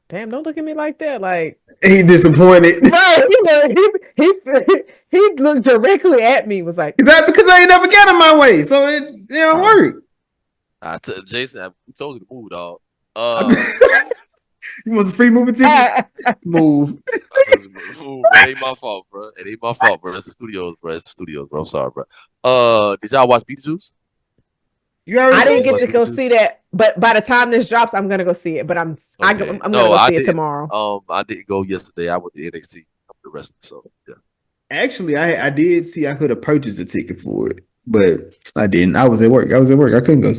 Damn! Don't look at me like that. Like he disappointed. Right? He looked directly at me. Was like, is that because I ain't never got in my way? So it don't work. Jason, we told you to move, dog. You want a free movie ticket? Move. It ain't my fault, bro. It's the studios, bro. I'm sorry, bro. Did y'all watch Beetlejuice? I didn't get to go see that, but by the time this drops, I'm gonna go see it. But I'm gonna go see it tomorrow. I didn't go yesterday. I went to NXT the rest of so yeah. Actually, I did see I could have purchased a ticket for it, but I didn't. I was at work. I couldn't go.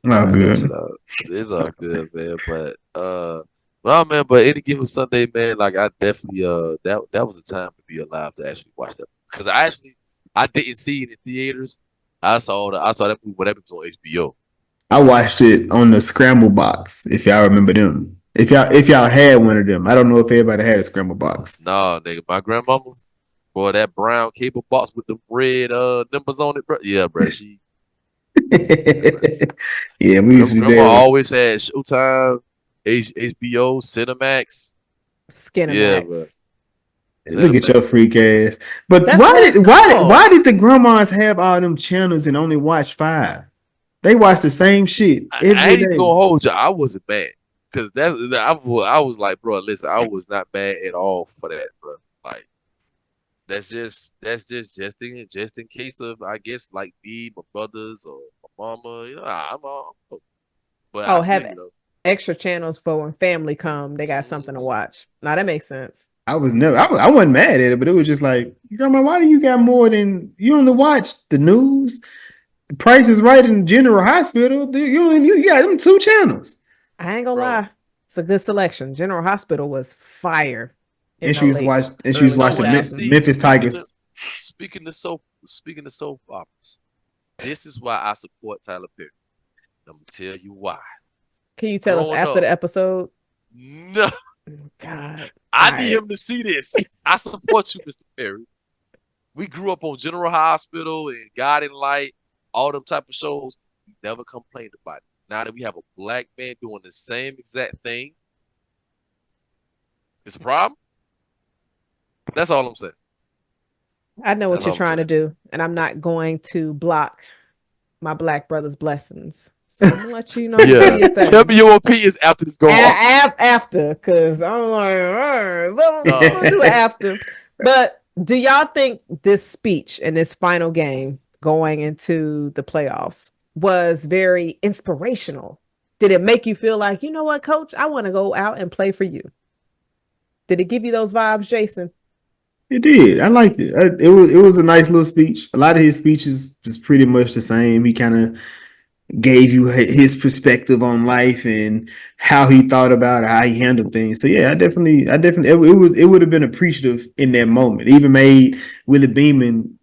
Oh, good. It's all good, man. But no, man. But any given Sunday, man, like I definitely that was a time to be alive to actually watch that because I didn't see it in theaters. I saw that movie when that was on HBO. I watched it on the Scramble box. If y'all remember them. If y'all had one of them, I don't know if everybody had a Scramble box. Nah, nigga, my grandmama, boy, that brown cable box with the red numbers on it, bro. Yeah, bro, Yeah, we used to be grandma there. always had Showtime, HBO, Cinemax. Yeah, bro, Skinemax. Look at Cinemax. your freak ass. But That's what it's why called. did the grandmas have all them channels and only watch 5? They watch the same shit I every ain't even day. gonna hold you. I wasn't mad because I was like, bro, listen, I was not mad at all for that, bro. Like just in case of I guess like me, my brothers or my mama, I'm all. But I Oh, feel have you though. extra channels for when family come, they got something to Mhm. watch. Now that makes sense. I wasn't mad at it, but it was just like, grandma, why do you got more than you only watch the news? The Price is Right in General Hospital. You got them 2 channels. I ain't gonna Bro. lie. It's a good selection. General Hospital was fire in And the she was late watch and she was You early know watching what? And see, 2000s. Memphis Tigers. speaking of soap operas, this is why I support Tyler Perry. I'm gonna tell you why. Can you tell us Growing after up, the episode? no, God. I All need right. him to see this. I support you, Mr. Perry. We grew up on General Hospital and God in Light, all them type of shows. We never complained about it. Now that we have a black man doing the same exact thing, it's a problem. That's all I'm saying. I know what That's you're all I'm trying saying. to do, and I'm not going to block my black brother's blessings. So I'm gonna let you know do Yeah. your Tell thing. me your opinions after this go off. After, because I'm like, all right, we'll Nah. do it after. But do y'all think this speech and this final game going into the playoffs was very inspirational? Did it make you feel like, you know what, coach, I want to go out and play for you? Did it give you those vibes, Jason? It did. I liked it. It was a nice little speech. A lot of his speeches was pretty much the same. He kind of gave you his perspective on life and how he thought about it, how he handled things. So yeah, it would have been appreciative in that moment. It even made Willie Beaman,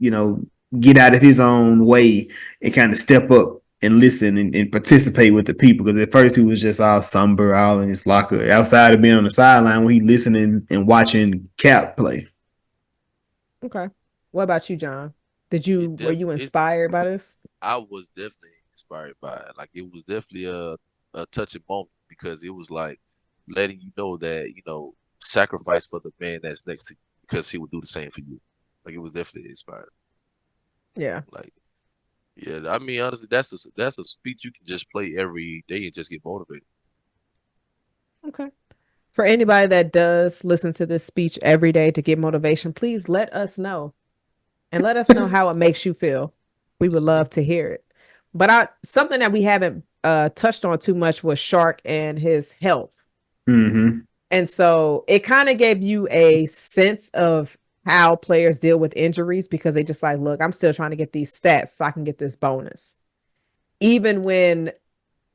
get out of his own way and kind of step up and listen and participate with the people. Because at first he was just all somber, all in his locker, outside of being on the sideline when he listening and watching Cap play. Okay. What about you, John? Were you It's inspired by this? I was definitely inspired by it. Like it was definitely a touching moment because it was like letting you know that, sacrifice for the man that's next to you because he would do the same for you. Like it was definitely inspiring. Yeah. Like, yeah, I mean honestly that's a speech you can just play every day and just get motivated. Okay. For anybody that does listen to this speech every day to get motivation, please let us know and let us know how it makes you feel. We would Hmm. love to hear it. But something that we haven't touched on too much was Shark and his health. Mm-hmm. And so it kind of gave you a sense of how players deal with injuries because they just like, look, I'm still trying to get these stats so I can get this bonus. Even when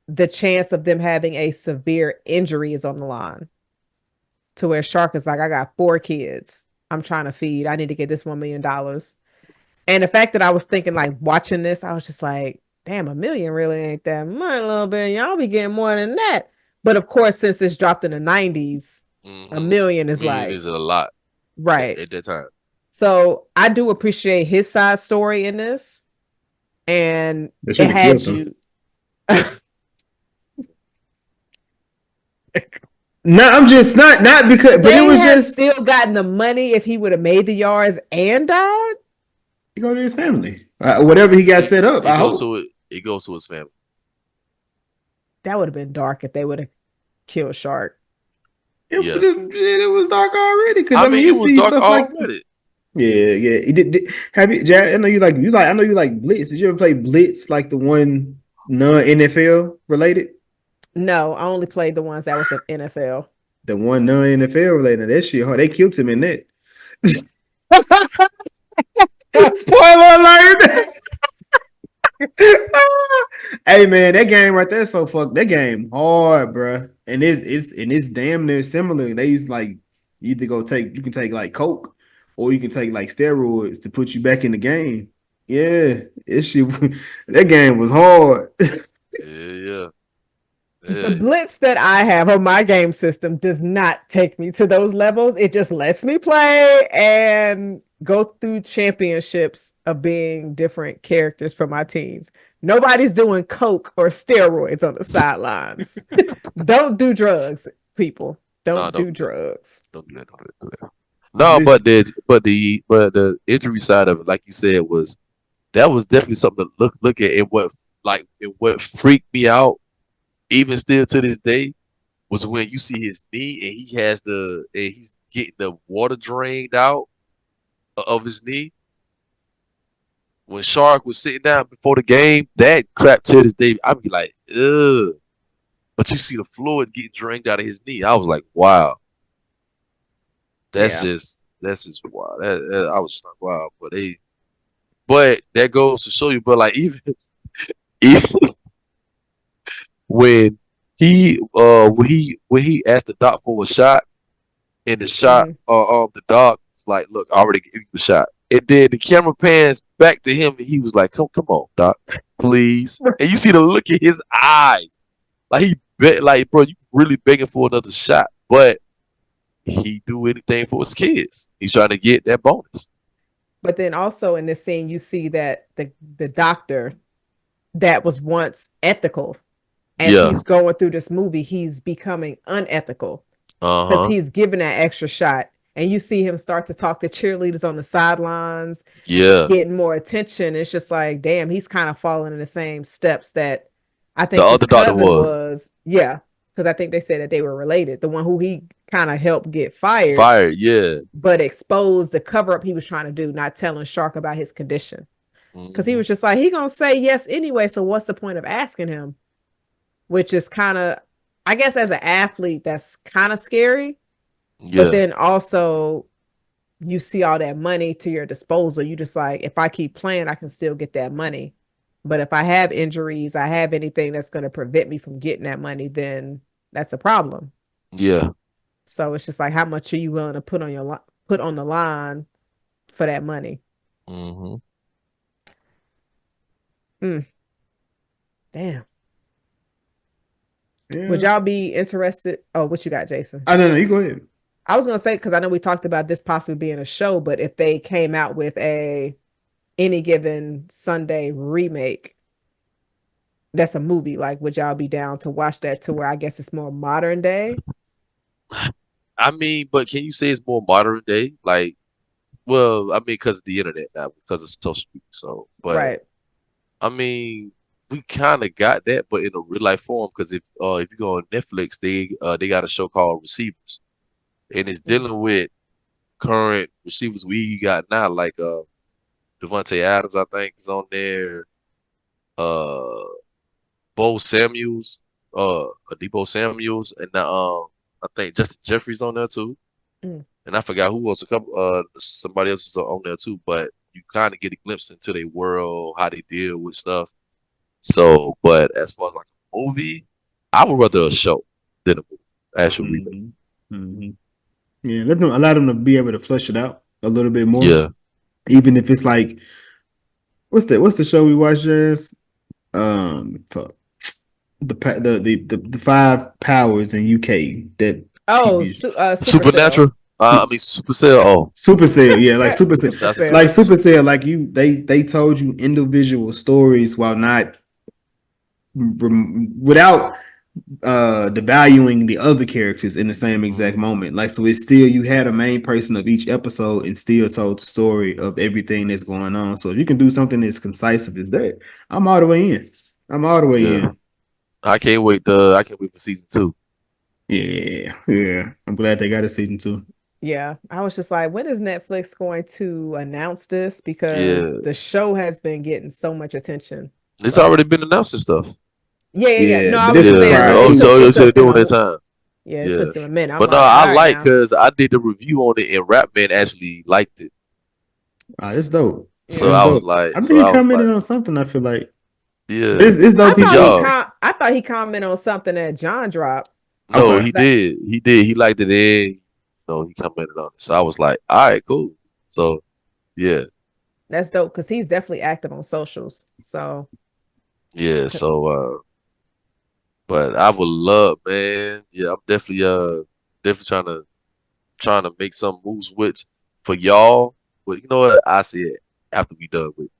the chance of them having a severe injury is on the line, to where Shark is like, I got 4 kids I'm trying to feed. I need to get this $1 million. And the fact that I was thinking, like, watching this, I was just like, damn, 1 million really ain't that much, a little bit. Y'all be getting more than that. But of course, since it's dropped in the 90s, a Hmm. million A is million like, is a lot right. at that time. So I do appreciate his side story in this. And They it should have had killed him. you. No, I'm just not because, but it They was have just still gotten the money if he would have made the yards and died. he go to his family, whatever he got It set up. it I goes hope to it goes to his family. That would have been dark if they would have killed Shark. Yeah. it was dark already. Because I I mean, mean you it was see dark stuff like already. yeah. Have you? Jack, I know you like. I know you like Blitz. Did you ever play Blitz, like the one non NFL related? No, I only played the ones that was in NFL. The one non NFL related. That shit hard. They killed him in that. Spoiler alert! Hey man, that game right there so fuck. That game hard, bro. And it's damn near similar. They use like you can take like Coke or you can take like steroids to put you back in the game. Yeah, that game was hard. Yeah. The blitz that I have on my game system does not take me to those levels. It just lets me play and go through championships of being different characters for my teams. Nobody's doing coke or steroids on the sidelines. Don't do drugs, people. Don't do drugs. Don't do that. Don't do that. No, but the injury side of it, like you said, was definitely something to look at. And what freaked me out, even still to this day, was when you see his knee and he's getting the water drained out of his knee. When Shark was sitting down before the game, that crap to this day, I'd be like, ugh. But you see the fluid getting drained out of his knee. I was like, wow. That's just wow. I was just like, wow. But that goes to show you, but like even when he asked the doc for a shot, and the shot the doc was like, look, I already gave you the shot. And then the camera pans back to him and he was like, come on, doc, please. And you see the look in his eyes. Like bro, you really begging for another shot. But he do anything for his kids. He's trying to get that bonus. But then also in this scene, you see that the doctor that was once ethical, as he's going through this movie, he's becoming unethical because he's giving that extra shot. And you see him start to talk to cheerleaders on the sidelines, getting more attention. It's just like, damn, he's kind of falling in the same steps that I think the his other cousin doctor was. Yeah, because I think they said that they were related. The one who he kind of helped get fired, but exposed the cover up he was trying to do, not telling Shark about his condition. Because he was just like, he gonna say yes anyway, so what's the point of asking him? Which is kind of, I guess, as an athlete, that's kind of scary. But then also, you see all that money to your disposal. You just like, if I keep playing, I can still get that money. But if I have injuries, I have anything that's going to prevent me from getting that money, then that's a problem. Yeah. So it's just like, how much are you willing to put on the line for that money? Damn. Yeah. Would y'all be interested? Oh, what you got, Jason? I don't know. You go ahead. I was going to say, because I know we talked about this possibly being a show, but if they came out with a Any Given Sunday remake, that's a movie, like, would y'all be down to watch that to where I guess it's more modern day? I mean, but can you say it's more modern day? Like, well, I mean, because of the internet now, because of social media. So, but right. I mean, we kind of got that, but in a real life form. Because if you go on Netflix, they got a show called Receivers, and it's dealing with current receivers we got now, like Devontae Adams, I think, is on there. Bo Samuels, Debo Samuels, and I think Justin Jeffrey's on there too. And I forgot who else. Somebody else is on there too. But you kind of get a glimpse into their world, how they deal with stuff. So, but as far as like a movie, I would rather a show than a movie. Actual remake. Yeah, allow them to be able to flesh it out a little bit more. Yeah. Even if it's like, what's the show we watched? Jazz? The 5 powers in UK that. Supernatural. Supernatural. I mean Supercell. Oh, Supercell. Yeah, like Supercell. Like Supercell. Like they told you individual stories while not without devaluing the other characters in the same exact moment. Like, so it's still, you had a main person of each episode and still told the story of everything that's going on. So if you can do something as concise as that, I'm all the way in. I can't wait for season 2. Yeah. I'm glad they got a season 2. Yeah, I was just like, when is Netflix going to announce this? Because the show has been getting so much attention. It's already been announced and stuff. Yeah. No, I was saying. So they're doing their time. Yeah, it took them a minute. But no, I like, because I did the review on it and Rapman actually liked it. It's dope. So I was like, I think he commented on something. I feel like, it's dope. I thought he commented on something that John dropped. No, he did. He liked it. And he commented on it. So I was like, all right, cool. So yeah. That's dope because he's definitely active on socials. So Yeah, so but I would love, man. Yeah, I'm definitely trying to make some moves with for y'all. But you know what? I see it after we done with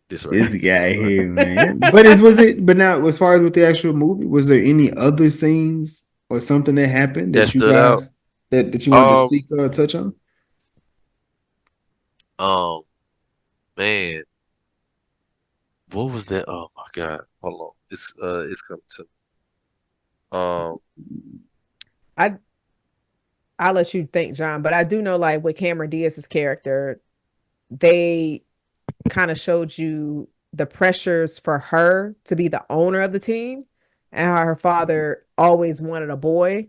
this right This here. So, guy here, man. But but now as far as with the actual movie, was there any other scenes or something that happened that that you stood out. guys that you wanted to Um, speak or touch on? um, man, what was that? Oh my God, hold on. It's coming to me. Um, I I'll let you think, John, but I do know like with Cameron Diaz's character, they kind of showed you the pressures for her to be the owner of the team and how her father always wanted a boy.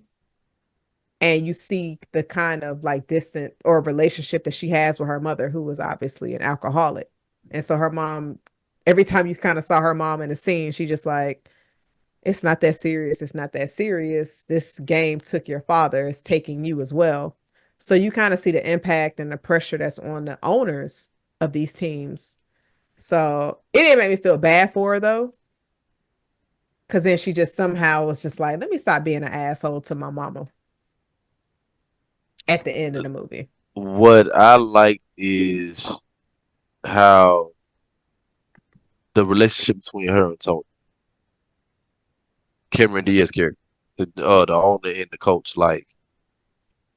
And you see the kind of like distant or relationship that she has with her mother, who was obviously an alcoholic. And so her mom, every time you kind of saw her mom in the scene, she just like, it's not that serious. It's not that serious. This game took your father. It's taking you as well. So you kind of see the impact and the pressure that's on the owners of these teams. So it didn't make me feel bad for her though. Cause then she just somehow was just like, let me stop being an asshole to my mama at the end of the movie. what I like is how the relationship between her and Tony, Cameron Diaz character, the owner and the coach, like,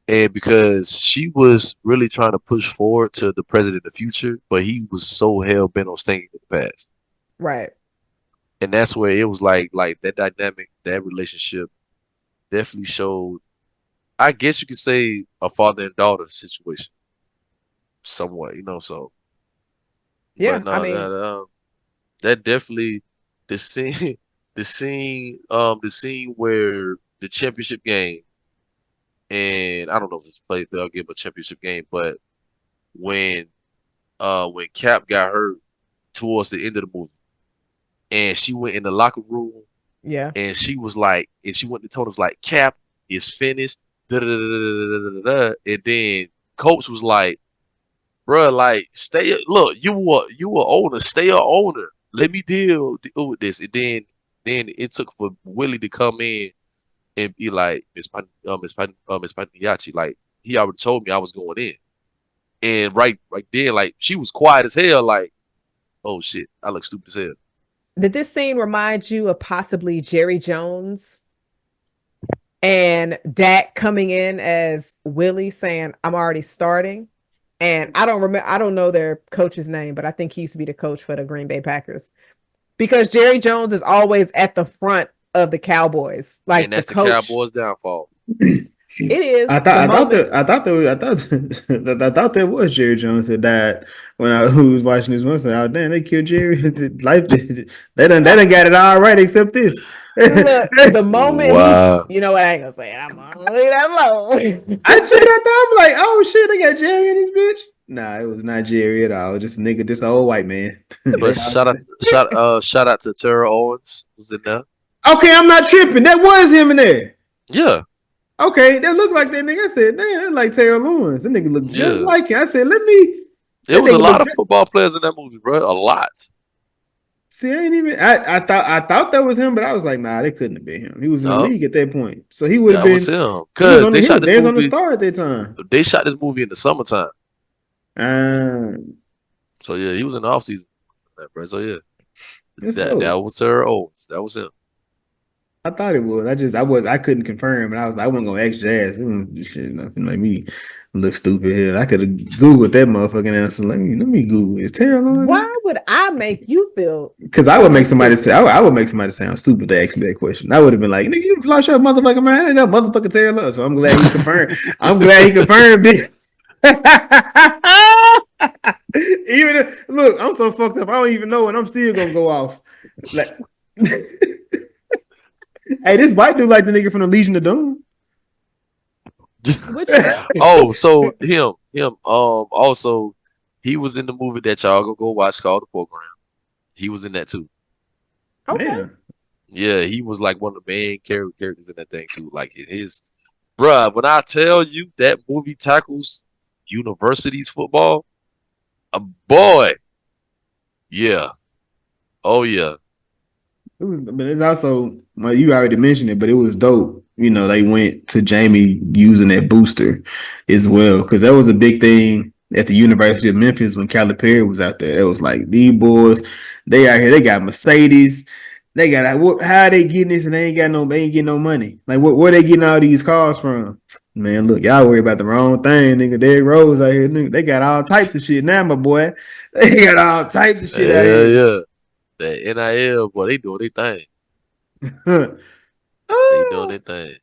and because she was really trying to push forward to the president of the future, but he was so hell bent on staying in the past, Right. and that's where it was like that dynamic, that relationship definitely showed. I guess you could say a father and daughter situation, somewhat, you know. So, but Yeah. I no, mean, that definitely the scene, the scene where the championship game, and I don't know if it's played, they'll give a championship game, but when when Cap got hurt towards the end of the movie, and she went in the locker room, yeah. and she was like, and she went to Tony was like, Cap is finished, da da da da da da, and then Coach was like, bruh, like stay, look, you were owner, stay a owner, let me deal with this, and then it took for Willie to come in and be like, Miss Paniachi, like he already told me I was going in. And right then, like she was quiet as hell, like, oh shit, I look stupid as hell. Did this scene remind you of possibly Jerry Jones and Dak coming in as Willie saying, I'm already starting? And I don't know their coach's name, but I think he used to be the coach for the Green Bay Packers. Because Jerry Jones is always at the front of the Cowboys, And like the that's the coach. Cowboys' downfall. It is I the thought I thought moment. that I thought that was, I thought I thought that was Jerry Jones that died when I who was watching this one. Said, "Oh damn, they killed Jerry. Life they done got it all right except this." Look, the moment he, Wow. you know what, I ain't gonna say it. I'm gonna leave that alone. I said I thought I'm like, oh shit, they got Jerry in this bitch. Nah, it was not Jerry at all. Just a nigga, just an old white man. But shout out to Terrell Owens was in there. Okay, I'm not tripping. That was him in there. Yeah, Okay, that looked like that nigga. I said, damn, that's like Taylor Lawrence. That nigga looked just yeah. like him. I said, let me. It That was a nigga lot look of just. football players in that movie, bro. A lot. See, I ain't even. I thought that was him, but I was like, nah, they couldn't have been him. He was in the No, league at that point, so he would have that was been. him. He was Cause on. they He shot was this dancing on the movie. star at that time. They shot this movie in the summertime. Uh, So yeah, he was in the off season, bro. So yeah, that's that dope. was Terrell Owens. That was him. I thought it was. I couldn't confirm, and I wasn't gonna ask your ass. Shit, nothing like me look stupid here. I could have googled that motherfucking answer. Let me Google. Is Taylor Lawrence? Why would I make you feel Because I would make fucking somebody say, stupid? I would make somebody sound stupid to ask me that question. I would have been like, nigga, you lost your motherfucking mind. I ain't no motherfucking Taylor Love. So I'm glad he confirmed. I'm glad he confirmed it. Even look, I'm so fucked up. I don't even know, and I'm still gonna go off. Like, hey, this white dude like the nigga from the Legion of Doom. Which one? Oh, so him. Also, he was in the movie that y'all gonna go watch called The Program. He was in that too. Okay. Damn. Yeah, he was like one of the main characters in that thing too. Like bruh, when I tell you that movie tackles universities football, A boy. Yeah. Oh yeah. But it's also, well, you already mentioned it, but it was dope. You know, they went to Jamie using that booster as well, because that was a big thing at the University of Memphis when Calipari was out there. It was like, these boys, they out here, they got Mercedes, they got how are they getting this, and they ain't getting no money. Like, where they getting all these cars from? Man, look, y'all worry about the wrong thing, nigga. Derrick Rose out here, nigga. They got all types of shit now, my boy. They got all types of shit out Yeah, here. yeah. That NIL, boy, they doing their thing. They doing their thing.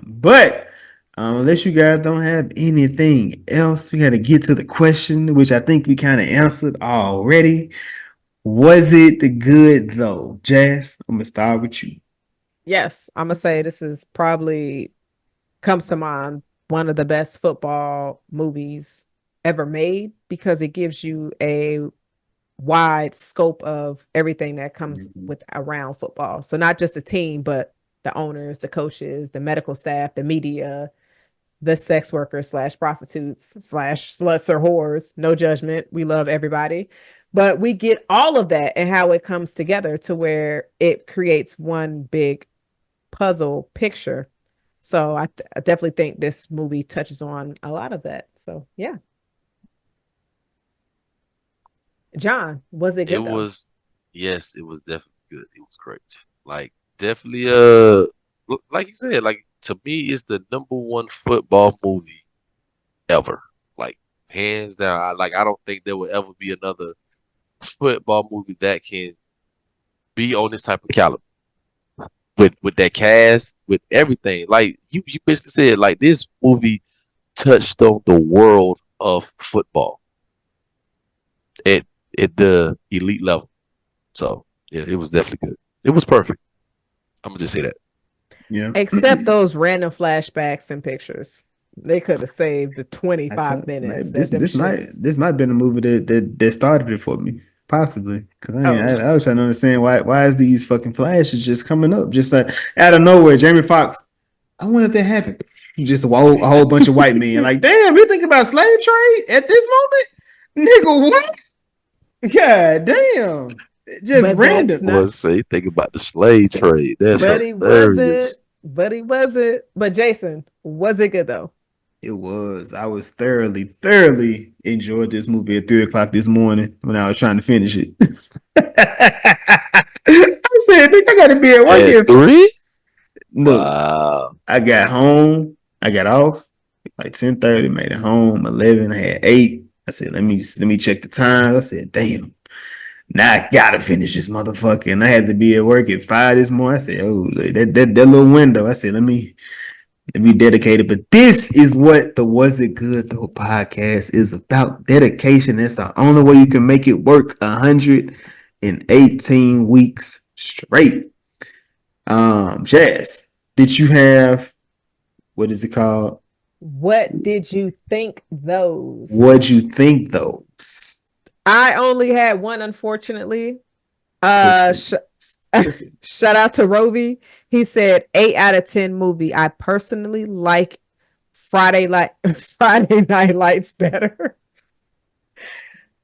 But unless you guys don't have anything else, we got to get to the question, which I think we kind of answered already. Was it good though? Jazz, I'm gonna start with you. Yes, I'm gonna say this is probably comes to mind one of the best football movies ever made because it gives you a wide scope of everything that comes with around football. So not just the team, but the owners, the coaches, the medical staff, the media, the sex workers slash prostitutes slash sluts or whores. No judgment. We love everybody. But we get all of that and how it comes together to where it creates one big puzzle picture. So I definitely think this movie touches on a lot of that. So yeah. John, was it It good though? was, yes, it was definitely good. It was great. Like definitely, like you said, like to me, it's the number one football movie ever. Like hands down. I don't think there will ever be another football movie that can be on this type of caliber with that cast, with everything. Like you basically said, like this movie touched on the world of football at the elite level. So yeah, it was definitely good. It was perfect. I'm gonna just say that. Yeah. Except those random flashbacks and pictures. They could have saved the I tell 25 maybe minutes this that them this might shits. this might have been a movie that started it for me. Possibly. Cause Oh, I was trying to understand why is these fucking flashes just coming up? Just like out of nowhere, Jamie Foxx. I wonder if that happened. Just a whole bunch of white men. Like, damn, you think about slave trade at this moment? Nigga, what? God damn. Just but that's random. not, Boy, say think about the slave trade. That's but he wasn't. hilarious. But he wasn't. But Jason, was it good though? It was. I was thoroughly enjoyed this movie at 3 o'clock this morning when I was trying to finish it. I said, "Nigga, I gotta be at work At here." 3? Look, Wow. I got home. I got off like 10:30. Made it home 11. I had 8. I said, let me check the time. I said, damn. Now I gotta finish this motherfucker. And I had to be at work at 5 this morning. I said, oh, that little window. I said, let me dedicate it. But this is what the Was It Good Though podcast is about. Dedication. That's the only way you can make it work 118 weeks straight. Jazz, did you have what is it called? What did you think What'd those? you think though? I only had one, unfortunately. Pussy. Sh- Pussy. shout out to Rovi. He said 8 out of 10 movie. I personally like Friday Night Lights better.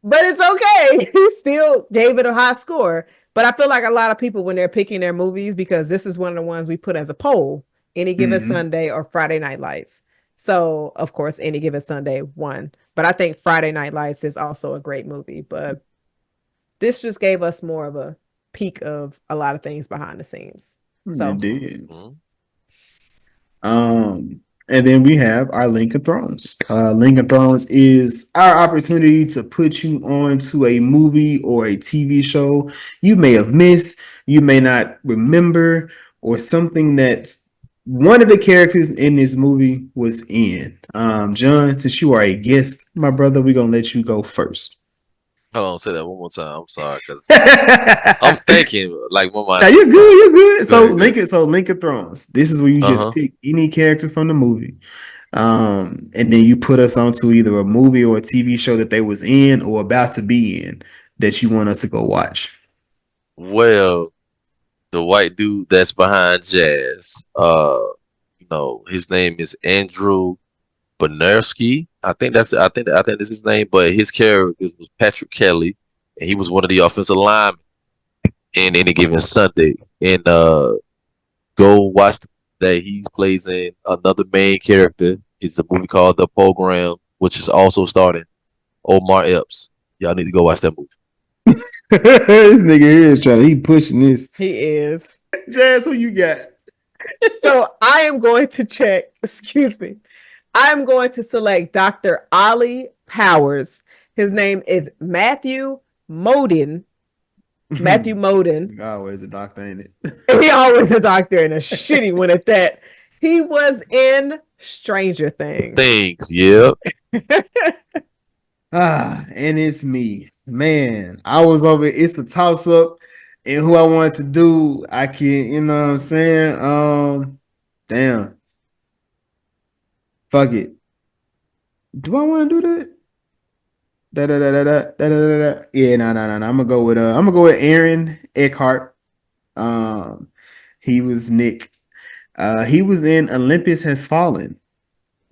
But it's okay. He still gave it a high score. But I feel like a lot of people when they're picking their movies, because this is one of the ones we put as a poll, Any Given Mm-hmm. Sunday or Friday Night Lights. So of course, Any Given Sunday won. But I think Friday Night Lights is also a great movie. But this just gave us more of a peek of a lot of things behind the scenes. It So did. Mhm. And then we have our Lincoln Thrones. Lincoln Thrones is our opportunity to put you on to a movie or a TV show you may have missed, you may not remember, or something that one of the characters in this movie was in. John, since you are a guest, my brother, we're gonna let you go first. Hold on, say that one more time. I'm sorry, cause I'm Now thinking like my mind you're just good, gone. you're good. Go ahead, go ahead. So Lincoln Thrones. This is where you just Uh-huh. pick any character from the movie. And then you put us onto either a movie or a TV show that they was in or about to be in that you want us to go watch. Well, the white dude that's behind Jazz, his name is Andrew Bernarski. I think this is his name, but his character was Patrick Kelly, and he was one of the offensive linemen in Any Given Sunday. And go watch that he plays in another main character. It's a movie called The Program, which is also starring Omar Epps. Y'all need to go watch that movie. This nigga here is he pushing this. He is. Jazz, who you got? So I am going to check. Excuse me. I'm going to select Dr. Ollie Powers. His name is Matthew Modin. Matthew Modin. Always a doctor, ain't it? He always a doctor and a shitty one at that. He was in Stranger Things. Yeah. And it's me. Man, I was over. It's a toss up, and who I wanted to do, I can, you know what I'm saying? Damn. Fuck it. Do I want to do that? Yeah, no. I'm gonna go with Aaron Eckhart. He was Nick. He was in Olympus Has Fallen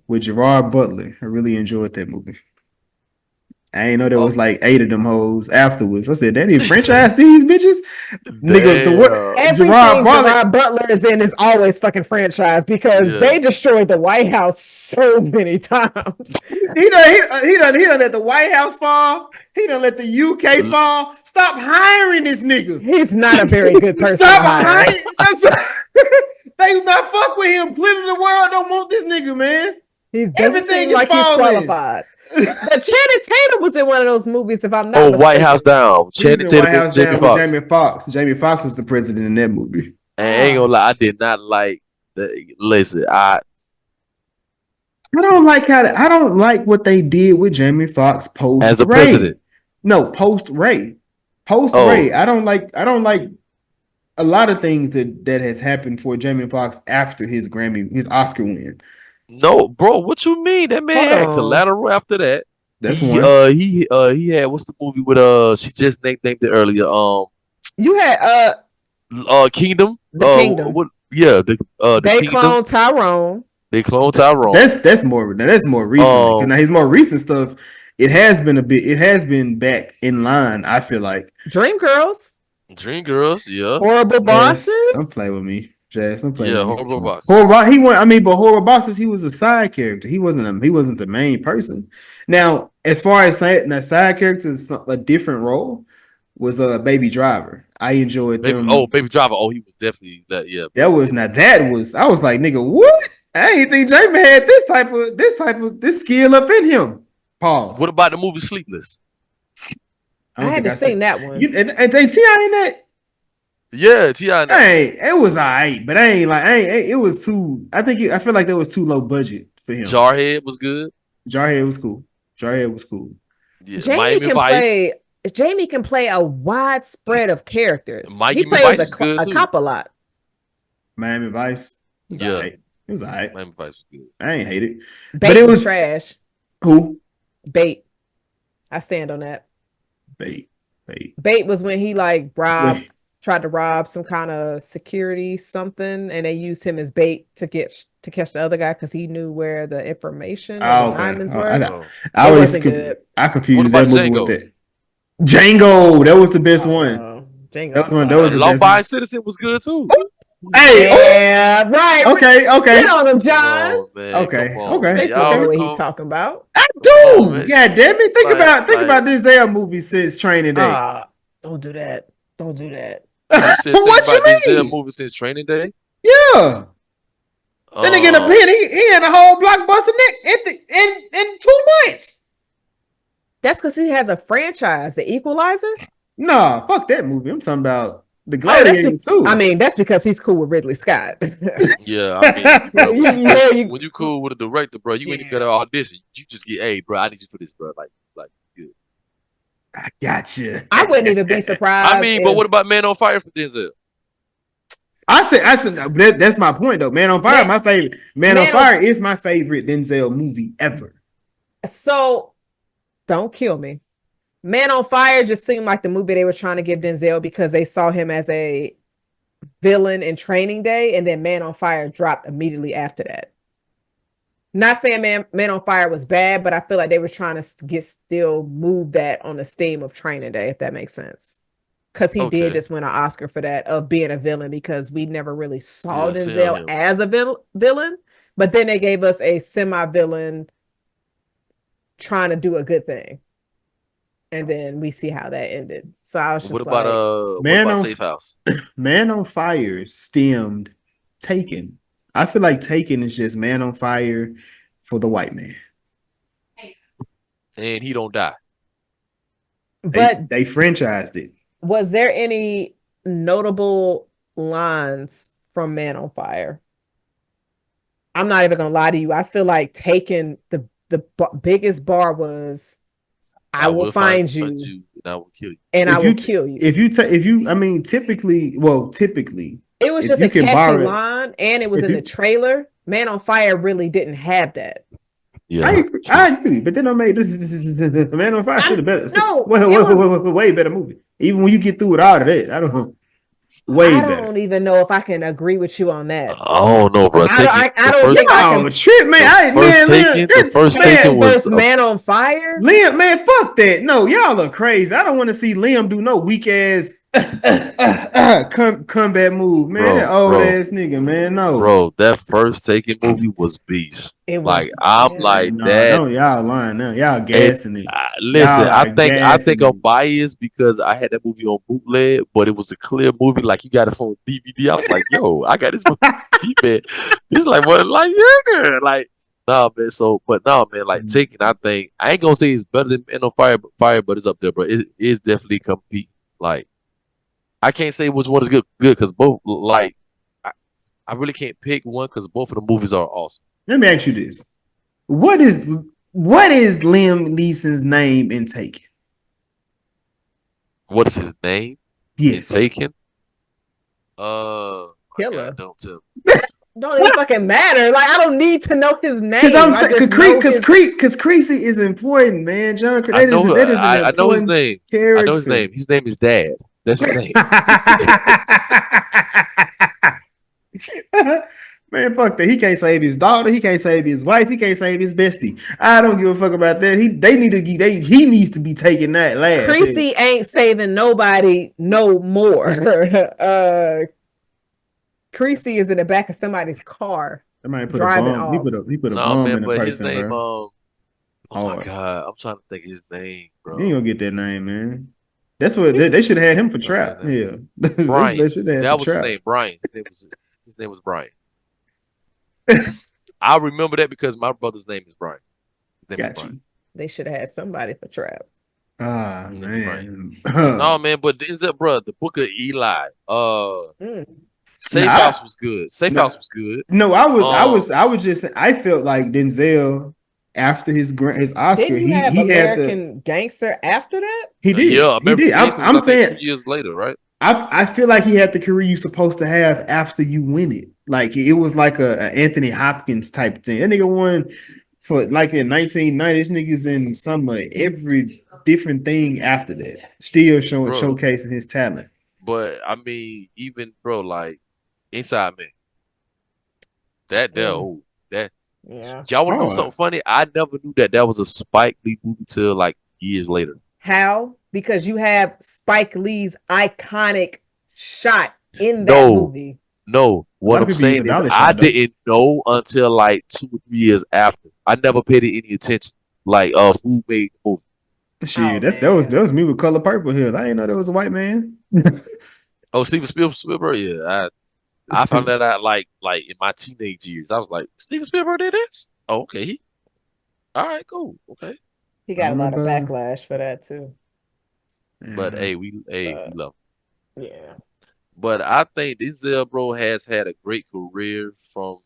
with Gerard Butler. I really enjoyed that movie. I ain't know there was like 8 of them hoes afterwards. I said, they need franchise these bitches. Nigga, everything Gerard Butler is in is always fucking franchise because they destroyed the White House so many times. He done let the White House fall. He done let the UK fall. Stop hiring this nigga. He's not a very good person. Stop hiring. I'm sorry. They do not fuck with him. Plenty of the world don't want this nigga, man. Everything is like he's qualified. But Channing Tatum was in one of those movies, if I'm not mistaken. White House Down. Channing Tatum and Jamie Foxx. Jamie Foxx was the president in that movie. And I ain't gonna lie, I did not like the. Listen, I don't like what they did with Jamie Foxx post as a Ray. president. No, post Ray. Ray. I don't like a lot of things that has happened for Jamie Foxx after his Oscar win. No, bro, what you mean? That man had Collateral after that. That's one. He had what's the movie with she just named it earlier. You had Kingdom. The Kingdom. They cloned Tyrone. They cloned Tyrone. That's more recent. Now his more recent stuff, it has been back in line, I feel like. Dreamgirls, yeah. Horrible Bosses. Don't play with me. Jazz, don't play. Yeah, Horrible Bosses. Horrible Bosses, he was a side character. He wasn't the main person. Now, as far as saying that side character is a different role, was Baby Driver. I enjoyed them. Oh, Baby Driver. Oh, he was definitely that. Yeah. I was like, nigga, what? I ain't think Jamie had this skill up in him. Pause. What about the movie Sleepless? I haven't seen that one. And T.I. in that. Yeah, T.I. It was alright, but it was too. I feel like that was too low budget for him. Jarhead was good. Jarhead was cool. Yeah, Jamie can play a wide spread of characters. He plays a cop a lot. Miami Vice. It was alright. Miami Vice was good. I ain't hate it. But it was trash. Who? Bait. I stand on that. Bait was when he tried to rob some kind of security something, and they used him as bait to catch the other guy because he knew where the information and the diamonds were. I confused that movie with that. Django, that was the best one. Django. That was the Law best Abiding Citizen was good too. Hey, yeah, right. Okay. Get on him, John. Oh, man, Okay. They still know what he's talking about. I do. God damn it. Think about this Denzel movie since Training Day. Don't do that. You said, what you mean? Denzel movie since Training Day? Yeah. Then they get a pen. He had a whole blockbuster in 2 months. That's because he has a franchise, The Equalizer. Nah, fuck that movie. I'm talking about The Gladiator too. I mean, that's because he's cool with Ridley Scott. Yeah, I mean, when you cool with a director, bro, you ain't even got to audition. You just get, hey, bro, I need you for this, bro. Like good. I gotcha. I wouldn't even be surprised. I mean, but what about Man on Fire for Denzel? I said that's my point though. Man on Fire, my favorite. Man on Fire is my favorite Denzel movie ever. So, don't kill me. Man on Fire just seemed like the movie they were trying to give Denzel because they saw him as a villain in Training Day, and then Man on Fire dropped immediately after that. Not saying Man on Fire was bad, but I feel like they were trying to still move that on the steam of Training Day, if that makes sense. Because he did just win an Oscar for that, of being a villain, because we never really saw Denzel as a villain, but then they gave us a semi-villain trying to do a good thing. And then we see how that ended. So I was just what about Safe House? Man on Fire stemmed Taken. I feel like Taken is just Man on Fire for the white man. And he don't die. But they franchised it. Was there any notable lines from Man on Fire? I'm not even gonna lie to you. I feel like Taken, the biggest bar was, I will find you and I will kill you. And I will kill you. Typically, it was just a catchy line, and it was in the trailer. Man on Fire really didn't have that. Yeah, I agree, but then I made this Man on Fire should have better. No, way better movie. Even when you get through with all of that, I don't even know if I can agree with you on that. I don't know, bro. I don't think I can. Trip, man. The first Taken was Man on Fire. Liam, man, fuck that. No, y'all look crazy. I don't want to see Liam do no weak ass comeback move, man. That old ass nigga, man. No, bro, that first Taken movie was beast. It was, like I'm like no, that. No, y'all lying now. Y'all gassing it. Listen, I think I'm biased because I had that movie on bootleg, but it was a clear movie. Like you got it from DVD. I was like, yo, I got this movie. Man. It's like what, like yeah, like. Nah, man. Man. Like Taken, I think I ain't gonna say it's better than Man on Fire, but it's up there, bro. It is definitely compete. Like I can't say which one is good because both. Like I really can't pick one because both of the movies are awesome. Let me ask you this: What is Liam Neeson's name in Taken? What is his name? Yes, in Taken. Killer. Don't tell me. Don't even fucking matter. Like I don't need to know his name. Because I'm saying, because Creasy is important, man. John, I know his name. Character. I know his name. His name is Dad. That's his name. Man, fuck that. He can't save his daughter. He can't save his wife. He can't save his bestie. I don't give a fuck about that. He needs to be taking that last. Creasy ain't saving nobody no more. Creasy is in the back of somebody's car. Somebody put driving a bomb. off. He put a bomb in a person. His name, bro. oh my god, I'm trying to think his name, bro. You ain't gonna get that name, man. That's what they should have had him for Trap. Yeah, Brian. That was his name. Brian. His name was Brian. I remember that because my brother's name is Brian. They should have had somebody for Trap. Ah, man. No, man, but Denzel, bro, the Book of Eli. Safe House was good. House was good. No, I felt like Denzel after his Oscar, didn't you have American Gangster after that? He did. Yeah, he did. I'm saying 2 years later, right? I feel like he had the career you're supposed to have after you win it. Like it was like a Anthony Hopkins type thing. That nigga won for like in 1990s. Niggas in some every different thing after that. Still showcasing his talent. But I mean, even bro, like Inside Man. That y'all want to know something funny? I never knew that was a Spike Lee movie till like years later. How? Because you have Spike Lee's iconic shot in that movie. No, what I'm saying is I didn't know until like 2 or 3 years after. I never paid it any attention. Like, who made the movie? Shit, that was me with Color Purple here. I didn't know there was a white man. Oh, Steven Spielberg. Yeah, I found that out like in my teenage years. I was like, Steven Spielberg did this? Oh, okay. All right, cool. Okay. He got a lot of backlash for that too. But hey, we love him. Yeah. But I think Denzel, bro, has had a great career from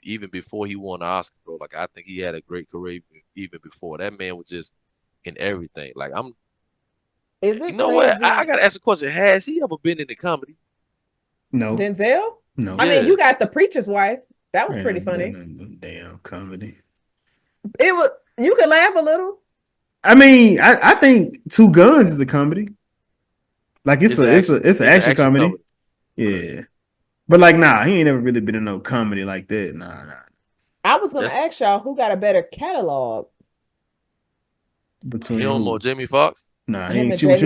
even before he won the Oscar, bro. Like I think he had a great career even before. That man was just in everything. Like Is it? You know what? I gotta ask a question. Has he ever been in the comedy? No. Denzel? No. I mean, you got The Preacher's Wife. That was pretty funny. Damn comedy. It was. You could laugh a little. I mean, I think Two Guns is a comedy. Like it's an action comedy. Yeah. But like, nah, he ain't never really been in no comedy like that. Nah. I was gonna ask y'all who got a better catalog. Between You don't who? know Jamie Foxx? Nah, Him and she wasn't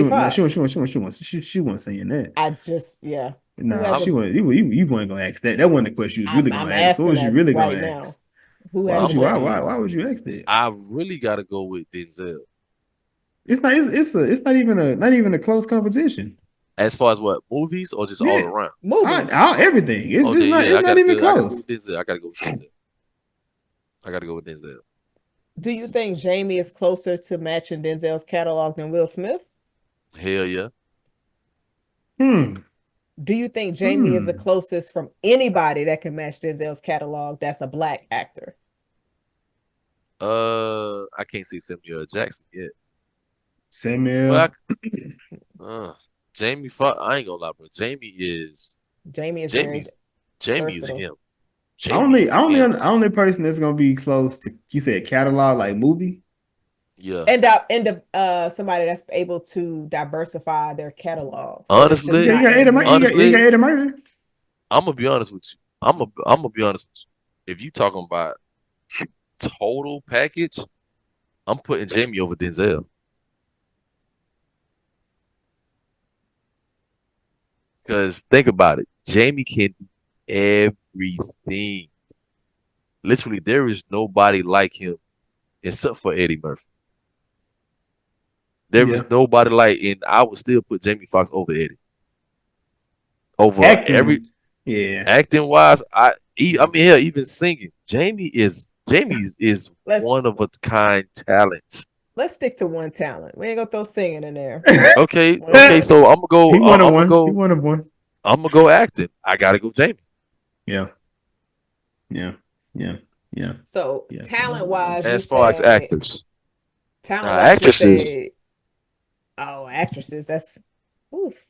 saying that. I just yeah. Nah, she wasn't. You weren't gonna ask that. That wasn't the question you was really I'm gonna ask. What asking was you that really right gonna now. ask? Who Well, has I'm more? Why would you ask that? I really gotta go with Denzel. It's not even a close competition. As far as what, movies or just all Yeah. around? Movies? Everything. It's Then, not yeah, it's not even I gotta go close. with Denzel. I gotta go with Denzel. Do you think Jamie is closer to matching Denzel's catalog than Will Smith? Hell yeah. Do you think Jamie is the closest from anybody that can match Denzel's catalog that's a black actor? I can't see Samuel Jackson yet. Samuel. Jamie Foxx. I ain't gonna lie, bro. Jamie is Jamie's him. Only person that's gonna be close to, you said catalog, like movie. Yeah. And somebody that's able to diversify their catalog. So honestly, you got Eddie Murphy. I'm gonna be honest with you. I'm gonna be honest with you. If you talking about total package, I'm putting Jamie over Denzel. Because think about it, Jamie can do everything. Literally, there is nobody like him except for Eddie Murphy. There is nobody like, and I would still put Jamie Foxx over Eddie. Over acting wise, I mean, hell, even singing. Jamie is one of a kind talent. Let's stick to one talent. We ain't gonna throw singing in there. Okay. So I'm gonna go. He one of one. I'm gonna go acting. I gotta go Jamie. Yeah. So talent wise, as far as actors, actresses. Actresses. That's oof.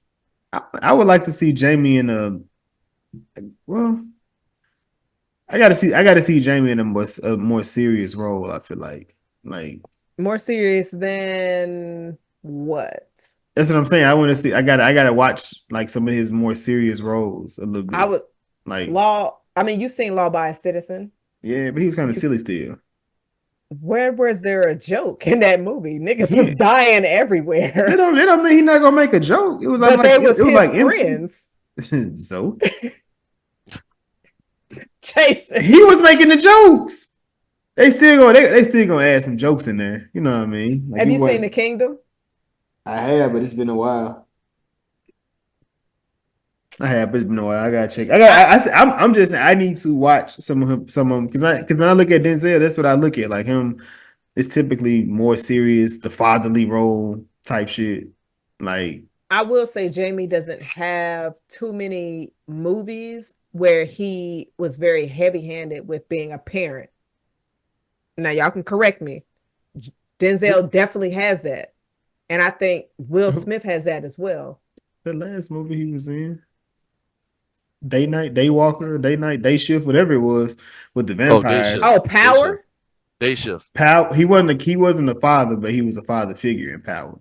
I would like to see Jamie in a. Well, I gotta see Jamie in a more serious role. I feel like more serious than what? That's what I'm saying. I want to see. I gotta watch like some of his more serious roles a little bit. I would like Law. I mean, you've seen Law Abiding Citizen. Yeah, but he was kind of silly still. Where was there a joke in that movie? Niggas was dying everywhere. They don't mean he's not gonna make a joke. It was like, but they was his like friends. So Jason, he was making the jokes. They still gonna add some jokes in there. You know what I mean? Like, have you seen The Kingdom? I have, but it's been a while. I gotta check. I'm just saying I need to watch some of them because when I look at Denzel, that's what I look at. Like him, it's typically more serious, the fatherly role type shit. Like I will say, Jamie doesn't have too many movies where he was very heavy-handed with being a parent. Now y'all can correct me. Denzel definitely has that, and I think Will Smith has that as well. The last movie he was in. Day night, day walker, day night, day shift, whatever it was with the vampires. Power. Day shift. Power. He wasn't a father, but he was a father figure in Power.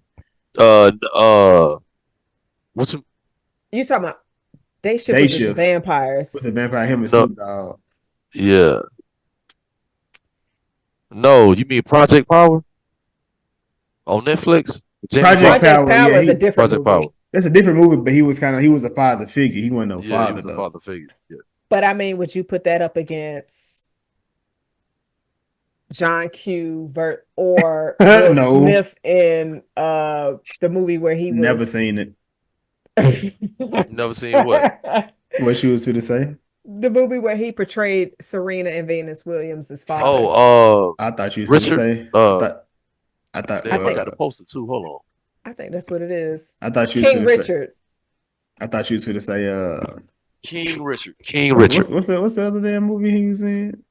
What's you talking about? Day shift with the vampires. With the vampire, him and Snoop Dogg. Yeah. No, you mean Project Power on Netflix? Project Power is a different movie. Power. That's a different movie, but he was a father figure. He wasn't father. He was a father figure. Yeah. But I mean, would you put that up against John Q. or Will Smith in the movie where he was? Never seen it. Never seen what? What she was going to say? The movie where he portrayed Serena and Venus Williams' father. I thought you was going to say. I got a poster too. Hold on. I think that's what it is. I thought you King Richard. I thought you was going to say King Richard. King Richard. What's the other damn movie he was in?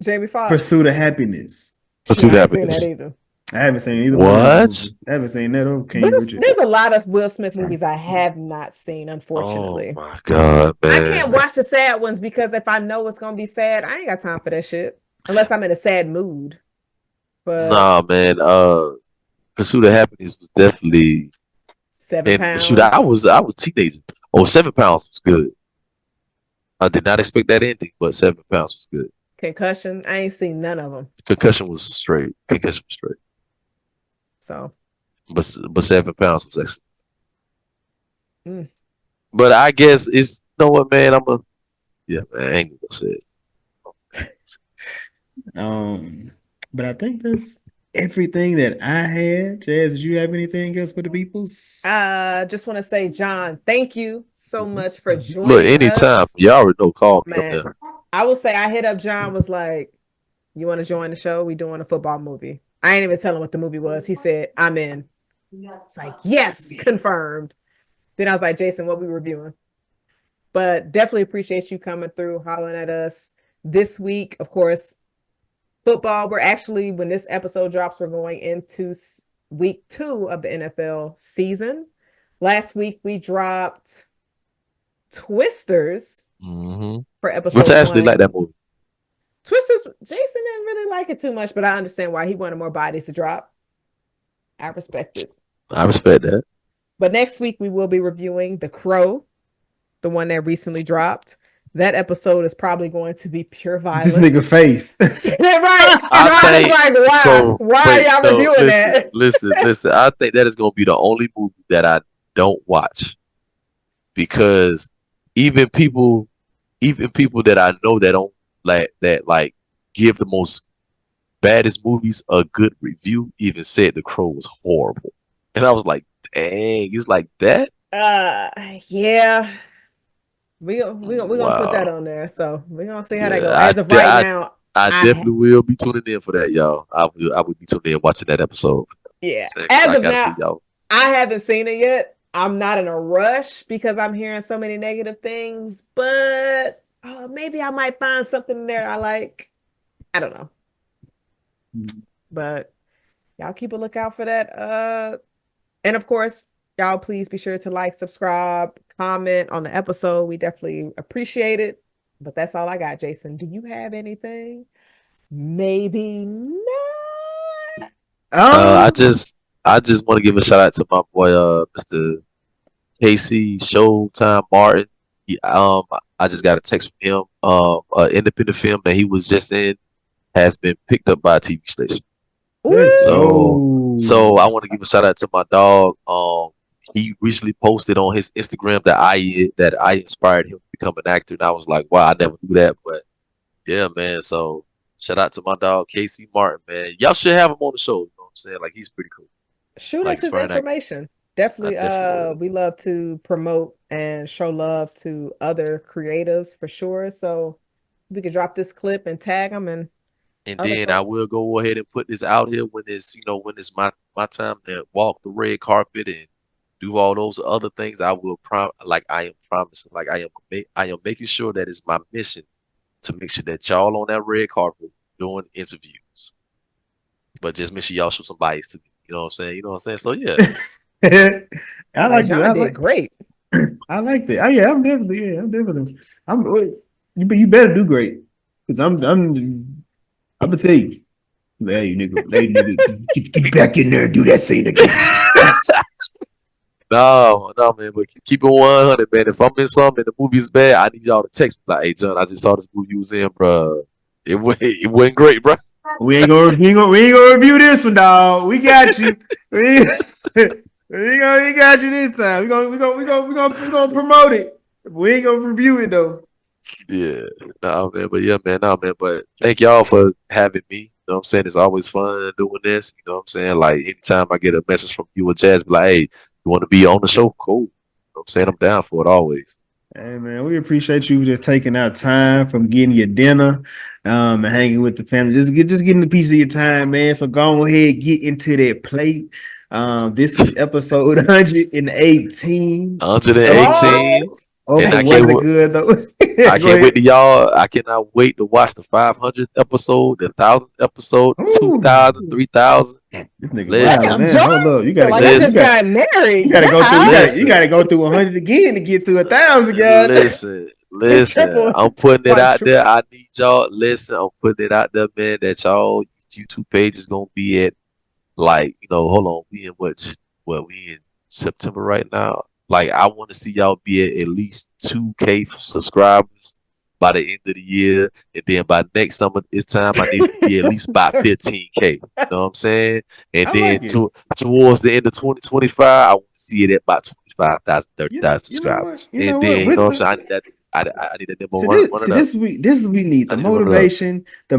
Jamie Foxx. Pursuit of Happiness. Pursuit of Happiness. That either. I haven't seen either. What? I haven't seen that or King Richard. There's a lot of Will Smith movies I have not seen, unfortunately. Oh my God, man. I can't watch the sad ones because if I know it's gonna be sad, I ain't got time for that shit. Unless I'm in a sad mood. But nah, man. Pursuit of Happiness was definitely 7 pounds. Shoot, I was teenager. 7 pounds was good. I did not expect that ending, but 7 pounds was good. Concussion. I ain't seen none of them. Concussion was straight. So, But 7 pounds was excellent. mm. But I guess it's, you know what, man, man, I ain't gonna say it. But I think that's everything that I had. Jazz, did you have anything else for the peoples? Just want to say, John, thank you so much for joining Look, anytime. us. You already know, call me up Man, there. I will say I hit up John, was like, you want to join the show? We doing a football movie. I ain't even tell him what the movie was. He said, I'm in. It's like, yes, confirmed. Then I was like, Jason, what we reviewing? But definitely appreciate you coming through, hollering at us. This week, of course, football. We're actually, when this episode drops, we're going into week 2 of the NFL season. Last week, we dropped Twisters for episode Which I actually 1. like that movie. Twisters, Jason didn't really like it too much, but I understand why. He wanted more bodies to drop. I respect it. I respect that. But next week, we will be reviewing The Crow, the one that recently dropped. That episode is probably going to be pure violence. This nigga face. Right? I think, like, why? so, why are y'all reviewing that? Listen. I think that is going to be the only movie that I don't watch, because even people that I know that don't like give the most baddest movies a good review even said The Crow was horrible, and I was like, dang, it's like that. Yeah. We're gonna put that on there. So we're gonna see how that goes. As of now, I definitely will be tuning in for that, y'all. I will be tuning in watching that episode. Yeah. As of now, I haven't seen it yet. I'm not in a rush because I'm hearing so many negative things, but maybe I might find something in there I like. I don't know. But y'all keep a lookout for that. And of course, y'all please be sure to like, subscribe, comment on the episode. We definitely appreciate it. But that's all I got, Jason. Do you have anything? Maybe not. I just want to give a shout out to my boy, Mr. KC Showtime Martin. I just got a text from him. An independent film that he was just in has been picked up by a TV station. So I want to give a shout out to my dog. He recently posted on his Instagram that I inspired him to become an actor, and I was like, wow, I never knew that, but yeah, man. So shout out to my dog KC Martin, man. Y'all should have him on the show. You know what I'm saying? Like, he's pretty cool. Shoot us his information. Definitely, we love to promote and show love to other creatives for sure. So we could drop this clip and tag them, and then I will go ahead and put this out here when it's my time to walk the red carpet and do all those other things. I will I am promising, like I am making sure that it's my mission to make sure that y'all on that red carpet doing interviews. But just make sure y'all show some bias to me. You know what I'm saying? So yeah. I like that. I did great. I like that. Oh yeah, I'm definitely. You better do great, because I'm gonna tell you. Hey, you nigga, get back in there and do that scene again. No, man, but keep it 100, man. If I'm in something and the movie is bad, I need y'all to text me like, hey, John, I just saw this movie you was in, bro. It wasn't great, bro. We ain't gonna review this one, dog. We got you. we got you this time. We gonna promote it. We ain't gonna review it though. Yeah, man. But thank y'all for having me. You know what I'm saying? It's always fun doing this. You know what I'm saying? Like, anytime I get a message from you or Jazz, be like, hey, you want to be on the show? Cool. You know what I'm saying? I'm down for it always. Hey man, we appreciate you just taking out time from getting your dinner, and hanging with the family. Just getting a piece of your time, man. So go ahead, get into that plate. This was episode 118. 118. Okay, was it good though? I can't wait to y'all. I cannot wait to watch the 500th episode, the 1000th episode, 2,000, 3,000. Hold up, you gotta got married. You gotta go through 100 again to get to 1,000, guys. Listen. I'm putting it out there. I need y'all. Listen, I'm putting it out there, man. That y'all YouTube page is gonna be at, like, hold on. We in what? We in September right now. Like, I want to see y'all be at least 2K subscribers by the end of the year, and then by next summer this time I need it to be at least about 15K. You know what I'm saying? And I then like it. towards the end of 2025, I want to see it at about 25,000, You, 30,000 you know what? subscribers. You And know what? then you With know what I'm the saying? I need that. I need that number see one this, see running up. this we need I the need to run it up.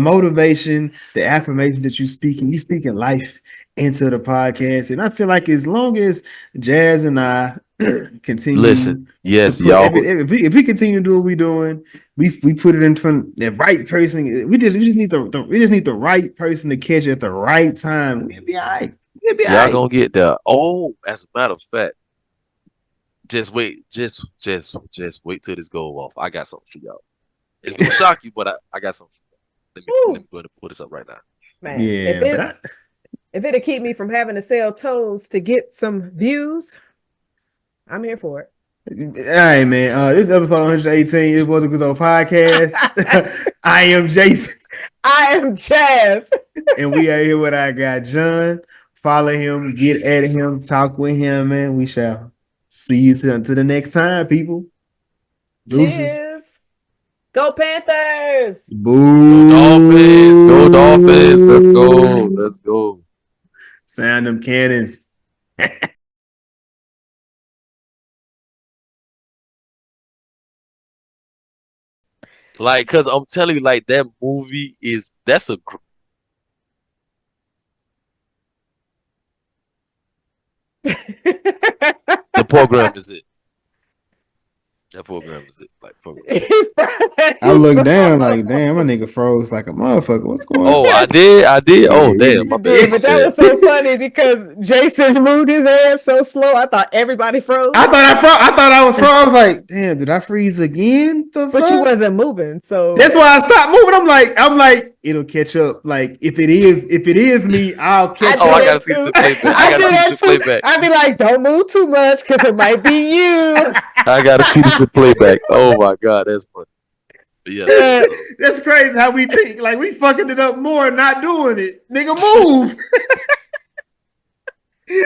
motivation, the affirmation that you speaking life into the podcast. And I feel like as long as Jazz and I Listen, continue to yes, put y'all. if we continue to do what we're doing, we put it in front of the right person. We just need the right person to catch at the right time. We'll be all right. We'll be all Y'all right. gonna get there. Oh, as a matter of fact, just wait, just wait till this go off. I got something for y'all. It's gonna shock you, but I got something for y'all. Let me go ahead and pull this up right now. Man, Yeah, if it'll keep me from having to sell toes to get some views, I'm here for it. all right, man. This is episode 118 is WasItGoodTho podcast. I am Jason. I am Jazz. And we are here with our guy John. Follow him, get at him, talk with him, man. We shall see you until the next time, people. Deuces. Cheers. Go Panthers. Boo. Go Dolphins! Go Dolphins! Let's go! Let's go! Sound them cannons. Like, cause I'm telling you, like that movie that's a. The program is it. That program is it. Like program. I looked down like, damn, my nigga froze like a motherfucker. What's going on? Oh, I did. Oh, damn, my You bad. did, but that was so funny because Jason moved his ass so slow. I thought everybody froze. I thought I was froze. I was like, damn, did I freeze again? But you wasn't moving, so that's why I stopped moving. I'm like, it'll catch up. Like if it is me, I'll catch up. I gotta see the playback. I gotta see the playback. I'd be like, don't move too much because it might be you. I gotta see this in playback. Oh my god, that's funny. But yeah, that's crazy how we think. Like we fucking it up more, not doing it. Nigga, move.